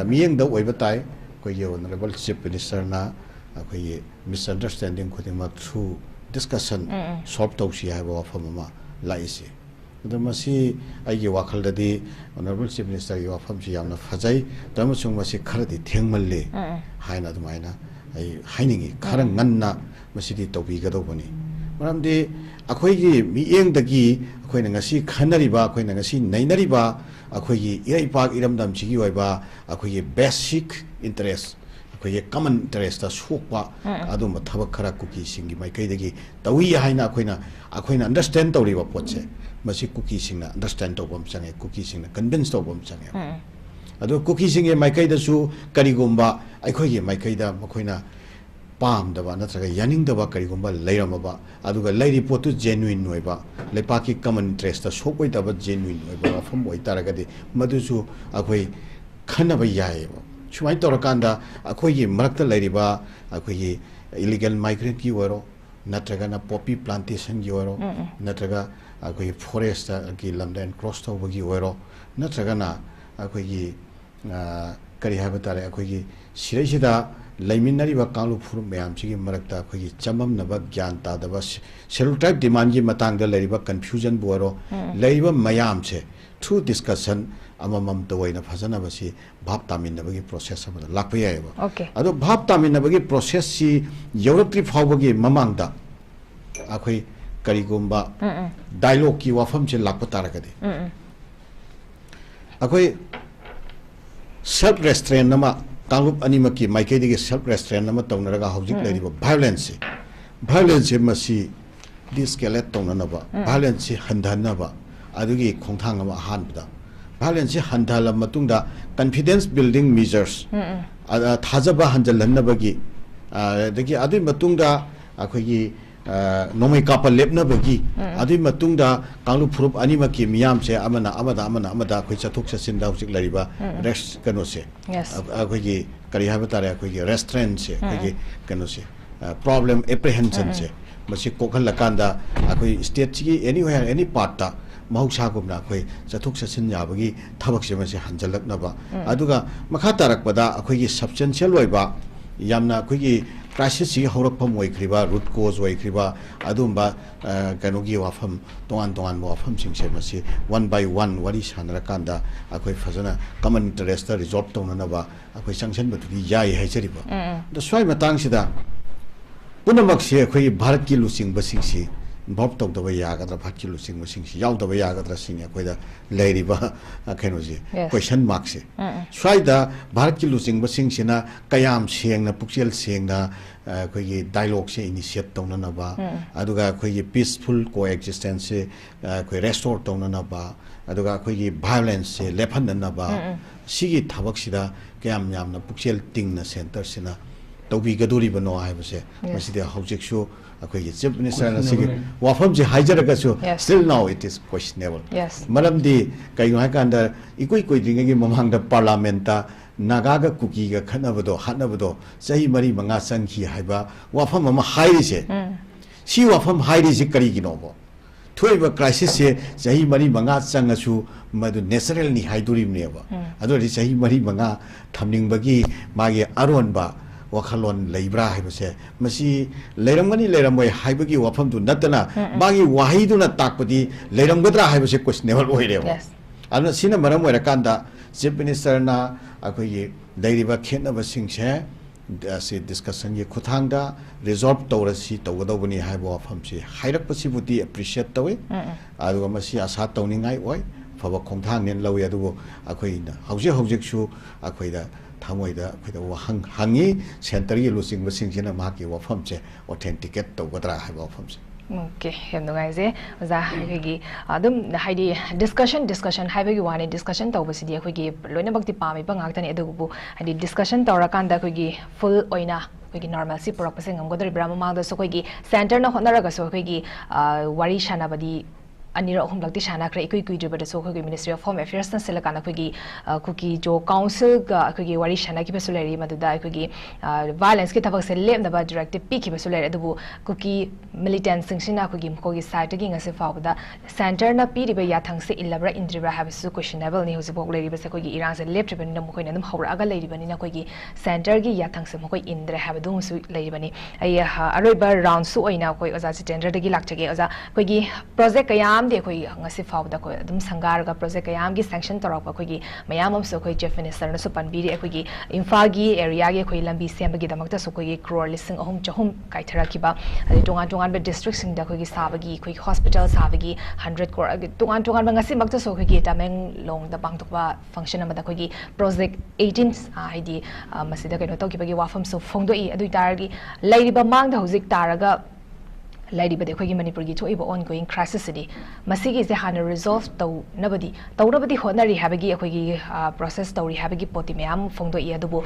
[SPEAKER 4] ꯃꯤꯠꯌꯦꯡꯗ ꯑꯣꯏꯕ ꯇꯥꯏ ꯑꯩꯈꯣꯏꯒꯤ ꯑꯣꯅꯔꯦꯕꯜ ꯆꯤꯐ ꯃꯤꯅꯤꯁꯇꯔꯅ ꯑꯩꯈꯣꯏꯒꯤ ꯃꯤꯁꯑꯟꯗꯔꯁꯇꯦꯟꯗꯤꯡ ꯈꯨꯗꯤꯡꯃꯛ ꯊ꯭ꯔꯨ ꯗꯤꯁꯀꯁꯟ ꯁꯣꯜꯕ ꯇꯧꯁꯤ ꯍꯥꯏꯕ ꯋꯥꯐꯝ ꯑꯃ ꯂꯥꯛꯏꯁꯤ ꯑꯗꯣ ꯃꯁꯤ ꯑꯩꯒꯤ ꯋꯥꯈꯜꯗꯗꯤ ꯑꯣꯅꯔꯦꯕꯜ ꯆꯤꯐ ꯃꯤꯅꯤꯁꯇꯔꯒꯤ ꯋꯥꯐꯝꯁꯤ ꯌꯥꯝꯅ ꯐꯖꯩ ꯑꯃꯁꯨꯡ ꯃꯁꯤ ꯈꯔꯗꯤ ꯊꯦꯡꯃꯜꯂꯤ ꯍꯥꯏꯅ ꯑꯗꯨꯃꯥꯏꯅ ꯑꯩ ꯍꯥꯏꯅꯤꯡꯉꯤ ꯈꯔ ꯉꯟꯅ ꯃꯁꯤꯗꯤ ꯇꯧꯕꯤꯒꯗꯧꯕꯅꯤ ꯃꯔꯝꯗꯤ ꯑꯩꯈꯣꯏꯒꯤ ꯃꯤꯠꯌꯦꯡꯗꯒꯤ ꯑꯩꯈꯣꯏꯅ ꯉꯁꯤ ꯈꯟꯅꯔꯤꯕ ꯑꯩꯈꯣꯏꯅ ꯉꯁꯤ ꯅꯩꯅꯔꯤꯕ ꯑꯩꯈꯣꯏꯒꯤ ꯏꯔꯩꯄꯥꯛ ꯏꯔꯝꯗꯝꯁꯤꯒꯤ ꯑꯣꯏꯕ ꯑꯩꯈꯣꯏꯒꯤ ꯕꯦꯁꯤꯛ ꯏꯟꯇꯔꯦꯁ ꯑꯩꯈꯣꯏꯒꯤ ꯀꯃꯟ ꯏꯟꯇꯔꯦꯁꯇ ꯁꯣꯛꯄ ꯑꯗꯨꯝꯕ ꯊꯕꯛ ꯈꯔ ꯀꯨꯀꯤꯁꯤꯡꯒꯤ ꯃꯥꯏꯀꯩꯗꯒꯤ ꯇꯧꯏ ꯍꯥꯏꯅ ꯑꯩꯈꯣꯏꯅ ꯑꯟꯗꯔꯁꯇꯦꯟ ꯇꯧꯔꯤꯕ ꯄꯣꯠꯁꯦ ꯃꯁꯤ ꯀꯨꯀꯤꯁꯤꯡꯅ ꯑꯟꯗꯔꯁꯇꯦꯟ ꯇꯧꯕ ꯑꯃ ꯆꯪꯉꯦ ꯀꯨꯀꯤꯁꯤꯡꯅ ꯀꯟꯚꯤꯟꯁ ꯇꯧꯕ ꯑꯃ ꯆꯪꯉꯦ ꯑꯗꯣ ꯀꯨꯀꯤꯁꯤꯡꯒꯤ ꯃꯥꯏꯀꯩꯗꯁꯨ ꯀꯔꯤꯒꯨꯝꯕ ꯑꯩꯈꯣꯏꯒꯤ ꯃꯥꯏꯀꯩꯗ ꯃꯈꯣꯏꯅ ꯄꯥꯝꯗꯕ ꯅꯠꯇ꯭ꯔꯒ ꯌꯥꯅꯤꯡꯗꯕ ꯀꯔꯤꯒꯨꯝꯕ ꯂꯩꯔꯝꯃꯕ ꯑꯗꯨꯒ ꯂꯩꯔꯤ ꯄꯣꯠꯇꯨ ꯖꯦꯅꯨꯏꯟ ꯑꯣꯏꯕ ꯂꯩꯄꯥꯛꯀꯤ ꯀꯃꯟ ꯏꯟꯇꯔꯦꯁꯇ ꯁꯣꯛꯑꯣꯏꯗꯕ ꯖꯦꯅꯨꯏꯟ ꯑꯣꯏꯕ ꯋꯥꯐꯝ ꯑꯣꯏꯇꯥꯔꯒꯗꯤ ꯃꯗꯨꯁꯨ ꯑꯩꯈꯣꯏ ꯈꯟꯅꯕ ꯌꯥꯏꯑꯕ ꯁꯨꯃꯥꯏꯅ ꯇꯧꯔꯀꯥꯟꯗ ꯑꯩꯈꯣꯏꯒꯤ ꯃꯔꯛꯇ ꯂꯩꯔꯤꯕ ꯑꯩꯈꯣꯏꯒꯤ ꯏꯂꯤꯒꯦꯜ ꯃꯥꯏꯒ꯭ꯔꯦꯟꯠꯀꯤ ꯑꯣꯏꯔꯣ ꯅꯠꯇ꯭ꯔꯒꯅ ꯄꯣꯄꯤ ꯄ꯭ꯂꯥꯟꯇꯦꯁꯟꯒꯤ ꯑꯣꯏꯔꯣ ꯅꯠꯇ꯭ꯔꯒ ꯑꯩꯈꯣꯏꯒꯤ ꯐꯣꯔꯦꯁꯇꯒꯤ ꯂꯝꯗꯦꯟ ꯀ꯭ꯔꯣꯁ ꯇꯧꯕꯒꯤ ꯑꯣꯏꯔꯣ ꯅꯠꯇ꯭ꯔꯒꯅ ꯑꯩꯈꯣꯏꯒꯤ ꯀꯔꯤ ꯍꯥꯏꯕ ꯇꯥꯔꯦ ꯑꯩꯈꯣꯏꯒꯤ ꯁꯤꯗꯩꯁꯤꯗ ꯂꯩꯃꯤꯟꯅꯔꯤꯕ ꯀꯥꯡꯂꯨꯞ ꯐꯨꯔꯨꯞ ꯃꯌꯥꯝꯁꯤꯒꯤ ꯃꯔꯛꯇ ꯑꯩꯈꯣꯏꯒꯤ ꯆꯃꯝꯅꯕ ꯒ꯭ꯌꯥꯟ ꯇꯥꯗꯕ ꯁꯦꯗꯨꯜ ꯇ꯭ꯔꯥꯏꯕ ꯗꯤꯃꯥꯟꯒꯤ ꯃꯇꯥꯡꯗ ꯂꯩꯔꯤꯕ ꯀꯟꯐ꯭ꯌꯨꯖꯟꯕꯨ ꯑꯣꯏꯔꯣ ꯂꯩꯔꯤꯕ ꯃꯌꯥꯝꯁꯦ ꯊ꯭ꯔꯨ ꯗꯤꯁꯀꯁꯟ ꯑꯃꯃꯝꯇ ꯑꯣꯏꯅ ꯐꯖꯅꯕꯁꯤ ꯚꯥꯞ ꯇꯥꯃꯤꯟꯅꯕꯒꯤ ꯄ꯭ꯔꯣꯁꯦꯁ ꯑꯃꯗ ꯂꯥꯛꯄ ꯌꯥꯏꯑꯕ ꯑꯗꯣ ꯚꯥꯞ ꯇꯥꯃꯤꯟꯅꯕꯒꯤ ꯄ꯭ꯔꯣꯁꯦꯁꯁꯤ ꯌꯧꯔꯛꯇ꯭ꯔꯤ ꯐꯥꯎꯕꯒꯤ ꯃꯃꯥꯡꯗ ꯑꯩꯈꯣꯏ ꯀꯔꯤꯒꯨꯝꯕ ꯗꯥꯏꯂꯣꯒꯀꯤ ꯋꯥꯐꯝꯁꯦ ꯂꯥꯛꯄ ꯇꯥꯔꯒꯗꯤ ꯑꯩꯈꯣꯏ ꯁꯦꯜꯐ ꯔꯦꯁꯇ꯭ꯔꯦꯟ ꯑꯃ ꯀꯥꯡꯂꯨꯞ ꯑꯅꯤꯃꯛꯀꯤ ꯃꯥꯏꯀꯩꯗꯒꯤ ꯁꯦꯜꯐ ꯔꯦꯁꯇ꯭ꯔꯦꯟ ꯑꯃ ꯇꯧꯅꯔꯒ ꯍꯧꯖꯤꯛ ꯂꯩꯔꯤꯕ ꯚꯥꯏꯑꯣꯂꯦꯟꯁꯁꯦ ꯃꯁꯤ ꯗꯤꯁꯀꯦꯂꯦꯠ ꯇꯧꯅꯅꯕ ꯚꯥꯏꯑꯣꯂꯦꯟꯁꯁꯤ ꯍꯟꯊꯍꯟꯅꯕ ꯑꯗꯨꯒꯤ ꯈꯣꯡꯊꯥꯡ ꯑꯃ ꯑꯍꯥꯟꯕꯗ ꯚꯥꯏꯑꯣꯂꯦꯟꯁꯁꯤ ꯍꯟꯊꯍꯜꯂꯕ ꯃꯇꯨꯡꯗ ꯀꯟꯐꯤꯗꯦꯟꯁ ꯕꯤꯜꯗꯤꯡ ꯃꯤꯖꯔꯁ ꯊꯥꯖꯕ ꯍꯟꯖꯤꯜꯍꯟꯅꯕꯒꯤ ꯑꯗꯒꯤ ꯑꯗꯨꯒꯤ ꯃꯇꯨꯡꯗ ꯑꯩꯈꯣꯏꯒꯤ ꯅꯣꯡꯃꯩ ꯀꯥꯞꯄ ꯂꯦꯞꯅꯕꯒꯤ ꯑꯗꯨꯒꯤ ꯃꯇꯨꯡꯗ ꯀꯥꯡꯂꯨꯞ ꯐꯨꯔꯨꯞ ꯑꯅꯤꯃꯛꯀꯤ ꯃꯤꯌꯥꯝꯁꯦ ꯑꯃꯗ ꯑꯩꯈꯣꯏ ꯆꯠꯊꯣꯛ ꯆꯠꯁꯤꯟꯗ ꯍꯧꯖꯤꯛ ꯂꯩꯔꯤꯕ ꯀꯩꯅꯣꯁꯦ ꯑꯩꯈꯣꯏꯒꯤ ꯀꯔꯤ ꯍꯥꯏꯕ ꯇꯥꯔꯦ ꯑꯩꯈꯣꯏꯒꯤ ꯔꯦꯁꯇ꯭ꯔꯦꯟꯁꯦ ꯑꯩꯈꯣꯏꯒꯤ ꯀꯩꯅꯣꯁꯦ ꯄ꯭ꯔꯣꯕ꯭ꯂꯦꯝ ꯑꯦꯄ꯭ꯔꯤꯍꯦꯟꯁꯟꯁꯦ ꯃꯁꯤ ꯀꯣꯛꯍꯜꯂꯀꯥꯟꯗ ꯑꯩꯈꯣꯏ ꯁ꯭ꯇꯦꯠꯁꯤꯒꯤ ꯑꯦꯅꯤꯋꯦꯌꯔ ꯑꯦꯅꯤ ꯄꯥꯔꯠꯇ ꯃꯍꯧꯁꯥꯒꯨꯝꯅ ꯑꯩꯈꯣꯏ ꯆꯠꯊꯣꯛ ꯆꯠꯁꯤꯟ ꯌꯥꯕꯒꯤ ꯊꯕꯛꯁꯦ ꯃꯁꯤ ꯍꯟꯖꯜꯂꯛꯅꯕ ꯑꯗꯨꯒ ꯃꯈꯥ ꯇꯥꯔꯛꯄꯗ ꯑꯩꯈꯣꯏꯒꯤ ꯁꯕꯁꯇꯦꯟꯁꯤꯌꯦꯜ ꯑꯣꯏꯕ ꯌꯥꯝꯅ ꯑꯩꯈꯣꯏꯒꯤ क्राइसिस हौरक्फम होइख्रिबा रूट कोज होइख्रिबा अदुम्बा कनोगी वाफम तोंगान तोंगान वाफम सिंगसे मसी वन बाय वन वारी सानरकांदा अखोय फजना कमन इंटरेस्ट रिजॉल्व तौननबा अखोय संक्शन बतुदी याय हाइजरिबा द स्वाय मतंगसिदा पुनमक्से अखोय भारत की लुसिंग बसिंगसी भॉप तौदबा यागद्रा भारत की लुसिंग बसिंगसी यावदबा यागद्रा सिंग अखोयदा लेरिबा कनोजी क्वेश्चन मार्क से स्वायदा भारत की लुसिंग बसिंगसिना कयाम सेंगना पुक्सेल सेंगना अखोयगी डायलॉग से इनिशिएट तौननबा अदुगा अखोयगी पीसफुल कोएक्जिस्टेंस से अखोय रेस्टोर तौननबा अदुगा अखोयगी वायलेंस से लेफननबा सिगी थबकसिदा कयाम यामना पुक्सेल टिंगना सेंटर सिना तौबिगदोरिबनो हायबसे मसिदे हौजिकसु अखोयगी चीफ मिनिस्टर ना सिगी वाफमजे हाइजरगसु still now it is questionable मरमदी कइनो हायकांदा इकुइ कोइद्रिंगगी ममांगदा पार्लियामेंटा नागागा कुकीगा खनबदो हानबदो सही मरी मंगा संखी हाइबा वाफम अमा हाइरिसे सी वाफम हाइरिसे करिगिनोबो थोइबा क्राइसिस से सही मरी मंगा संगसु मदु नेचुरल नि हाइदोरिमनेबा अदोरि सही मरी मंगा थमनिंगबगी मागे अरोनबा वखलोन लेब्रा हाइबसे मसी लेरमगनी लेरमोय हाइबगी वाफमदु नतना मागी वाहिदुना ताकपदी लेरमगद्रा हाइबसे क्वेश्चनेबल ओइरेबा अदुना सिना मरम ओइरकांदा चीफ मिनिस्टर ना अखोयगी दैरिबा खेनबसिंगसे से डिस्कशन ये खुथांगदा रिजॉल्व तौरसी तौगदौबनी हाइबो वाफमसे हाइरकपसिबुदी एप्रिशिएट तौवे अदुगा मसी आशा तौनिंगाय ओय फबा खोंथांग नेन लौय अदुबो अखोयना हौजे हौजेकसु अखोयदा थामोयदा अखोयदा हंगी सेंटर ये लुसिंग बसिंगसिना माकी वाफमसे ऑथेंटिकेट तौगदरा हाइबो वाफमसे
[SPEAKER 1] ओके हम नुगाइजे ओजा हाइगी अदुम हाइदी डिस्कशन हाइबगी वाने डिस्कशन तौबसिदी अखोयगी लोइना बक्ति पामी बंगाक्तने अदुबु हाइदी डिस्कशन तौराकांदा अखोयगी फुल ओइना अखोयगी नॉर्मलसी पुरकपसे ngamgodri brahma mangda अखोयगी सेंटर ना होनरगसो अखोयगी वारी शानाबदी अनिर अहम लगती शाना खरे इकुई कुइद्रिबद सो खगे मिनिस्ट्री ऑफ होम अफेयर्स ना सिलकान अखोगी कुकी जो काउंसिल गा अखोगी वारी शाना की बसुलेरी मदुदा अखोगी वायलेंस की थबक से लेमदबा डायरेक्टिव पी की बसुलेरी अदुबु कुकी मिलिटेंट सिंगसिना अखोगी मखोगी साइड गी ngase फावदा सेंटर ना पीरिबा याथंग से इल्लबरा इंद्रिबरा हाबसु क्वेश्चनेबल नि होजि बोक लेरिबा से अखोगी इरांग से लेप्ट्रिबनि न मखोइना दम हौरागा लेरिबनि ना अखोगी सेंटर गी याथंग से मखोई इंद्रे हाबदु सु लेरिबनि अय अरोइबा राउंड सु ओइना अखोई ओजा जितेंद्र दगी लाक्चगे ओजा अखोगी प्रोजेक्ट कयाम दे अखोई ngasi फावदा को दम संगारगा प्रोजेक्ट कयाम गी सैंक्शन तौरप अखोगी मयाम अमसु अखोई चीफ मिनिस्टर न सुपनबीरी अखोगी इम्फाल गी एरिया गी अखोई लंबी सेमबगी दमकता सु अखोगी crore लिसिंग अहम चहुम काइथराखिबा अदि टोंगान टोंगान बे डिस्ट्रिक्ट सिंग दा अखोगी साबगी अखोई हॉस्पिटल साबगी 100 crore अदि टोंगान टोंगान बे ngasi मकता सु अखोगी तामेंग लोंग दा पांगतोकबा फंक्शन अमदा अखोगी प्रोजेक्ट 18 हाइदी मसिदा कनो तौकिबगी वाफम सु फोंदोई अदुइ तारगी लैरिबा मांगदा हुजिक तारगा ꯂꯩꯔꯤꯕꯗꯤ ꯑꯩꯈꯣꯏꯒꯤ ꯃꯅꯤꯄꯨꯔꯒꯤ ꯊꯣꯛꯏꯕ ongoing crisis ꯁꯤꯗꯤ ꯃꯁꯤꯒꯤꯁꯦ ꯍꯥꯟꯅ resolve ꯇꯧꯅꯕꯗꯤ ꯍꯣꯠꯅꯔꯤ ꯍꯥꯏꯕꯒꯤ ꯑꯩꯈꯣꯏꯒꯤ process ꯇꯧꯔꯤ ꯍꯥꯏꯕꯒꯤ ꯄꯣꯠꯇꯤ ꯃꯌꯥꯝ ꯐꯣꯡꯗꯣꯛꯏ ꯑꯗꯨꯕꯨ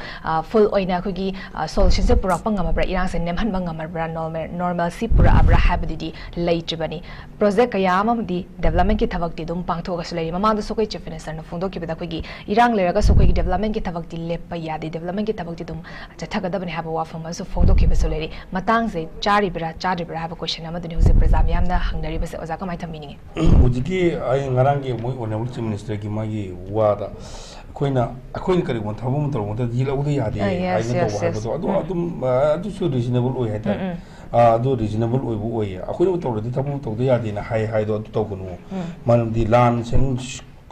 [SPEAKER 1] full ꯑꯣꯏꯅ ꯑꯩꯈꯣꯏꯒꯤ solutionꯁꯦ ꯄꯨꯔꯛꯄ ꯉꯝꯃꯕ꯭ꯔꯥ ꯏꯔꯥꯡꯁꯦ ꯅꯦꯝꯍꯟꯕ ꯉꯝꯃꯕ꯭ꯔꯥ normalcy ꯄꯨꯔꯛꯑꯕ꯭ꯔꯥ ꯍꯥꯏꯕꯗꯨꯗꯤ ꯂꯩꯇ꯭ꯔꯤꯕꯅꯤ ꯄ꯭ꯔꯣꯖꯦꯛ ꯀꯌꯥ ꯑꯃꯗꯤ ꯗꯦꯕꯂꯞꯃꯦꯟꯠꯀꯤ ꯊꯕꯛꯇꯤ ꯑꯗꯨꯝ ꯄꯥꯡꯊꯣꯛꯑꯒꯁꯨ ꯂꯩꯔꯤ ꯃꯃꯥꯡꯗꯁꯨ ꯑꯩꯈꯣꯏ ꯆꯤꯐ ꯃꯤꯅꯤꯁꯇꯔꯅ ꯐꯣꯡꯗꯣꯛꯈꯤꯕꯗ ꯑꯩꯈꯣꯏꯒꯤ ꯏꯔꯥꯡ ꯂꯩꯔꯒꯁꯨ ꯑꯩꯈꯣꯏꯒꯤ ꯗꯦꯕꯂꯞꯃꯦꯟꯠꯀꯤ ꯊꯕꯛꯇꯤ ꯂꯦꯞꯄ ꯌꯥꯗꯦ ꯗꯦꯕꯂꯞꯃꯦꯟꯠꯀꯤ ꯊꯕꯛꯇꯤ ꯑꯗꯨꯝ ꯆꯠꯊꯒꯗꯕꯅꯤ ꯍꯥꯏꯕ ꯋꯥꯐꯝ ꯑꯃꯁꯨ ꯐꯣꯡꯗꯣꯛꯈꯤꯕꯁꯨ ꯂꯩꯔꯤ ꯃꯇꯥꯡꯁꯦ ꯆꯥꯔꯤꯕ꯭ꯔꯥ ꯆꯥꯗ꯭ꯔꯤꯕ꯭ꯔꯥ ꯍꯥꯏꯕ ꯀ꯭ꯋꯦꯁꯟ ꯑꯃꯗꯨꯅꯤ ꯍꯧꯖꯤꯛ ꯄ꯭ꯔꯖꯥ ꯃꯌꯥꯝꯅ ꯍꯪꯅꯔꯤꯕꯁꯦ ꯑꯣꯖꯥ ꯀꯃꯥꯏꯅ ꯊꯝꯕꯤꯅꯤꯡꯉꯤ
[SPEAKER 2] ꯍꯧꯖꯤꯛꯀꯤ ꯑꯩ ꯉꯔꯥꯡꯒꯤ ꯃꯣꯏ ꯑꯣꯅꯔꯦꯕꯜ ꯆꯤꯐ ꯃꯤꯅꯤꯁꯇꯔꯒꯤ ꯃꯥꯒꯤ ꯋꯥꯗ ꯑꯩꯈꯣꯏꯅ ꯀꯔꯤꯒꯨꯝꯕ ꯊꯕꯛ ꯑꯃ ꯇꯧꯕ ꯃꯇꯝꯗ ꯌꯦꯜꯍꯧꯗ ꯌꯥꯗꯦ ꯍꯥꯏꯅ ꯇꯧꯕ ꯍꯥꯏꯕꯗꯣ ꯑꯗꯣ ꯑꯗꯨꯁꯨ ꯔꯤꯖꯅꯦꯕꯜ ꯑꯣꯏ ꯍꯥꯏꯇꯥꯔꯦ ꯑꯗꯨ ꯔꯤꯖꯅꯦꯕꯜ ꯑꯣꯏꯕ ꯑꯣꯏꯌꯦ ꯑꯩꯈꯣꯏꯅ ꯇꯧꯔꯗꯤ ꯊꯕꯛ ꯇꯧꯗ ꯌꯥꯗꯦꯅ ꯍꯥꯏꯗꯣ ꯑꯗꯨ ꯇꯧꯒꯅꯨ ꯃꯔꯝꯗꯤ ꯂꯥꯟ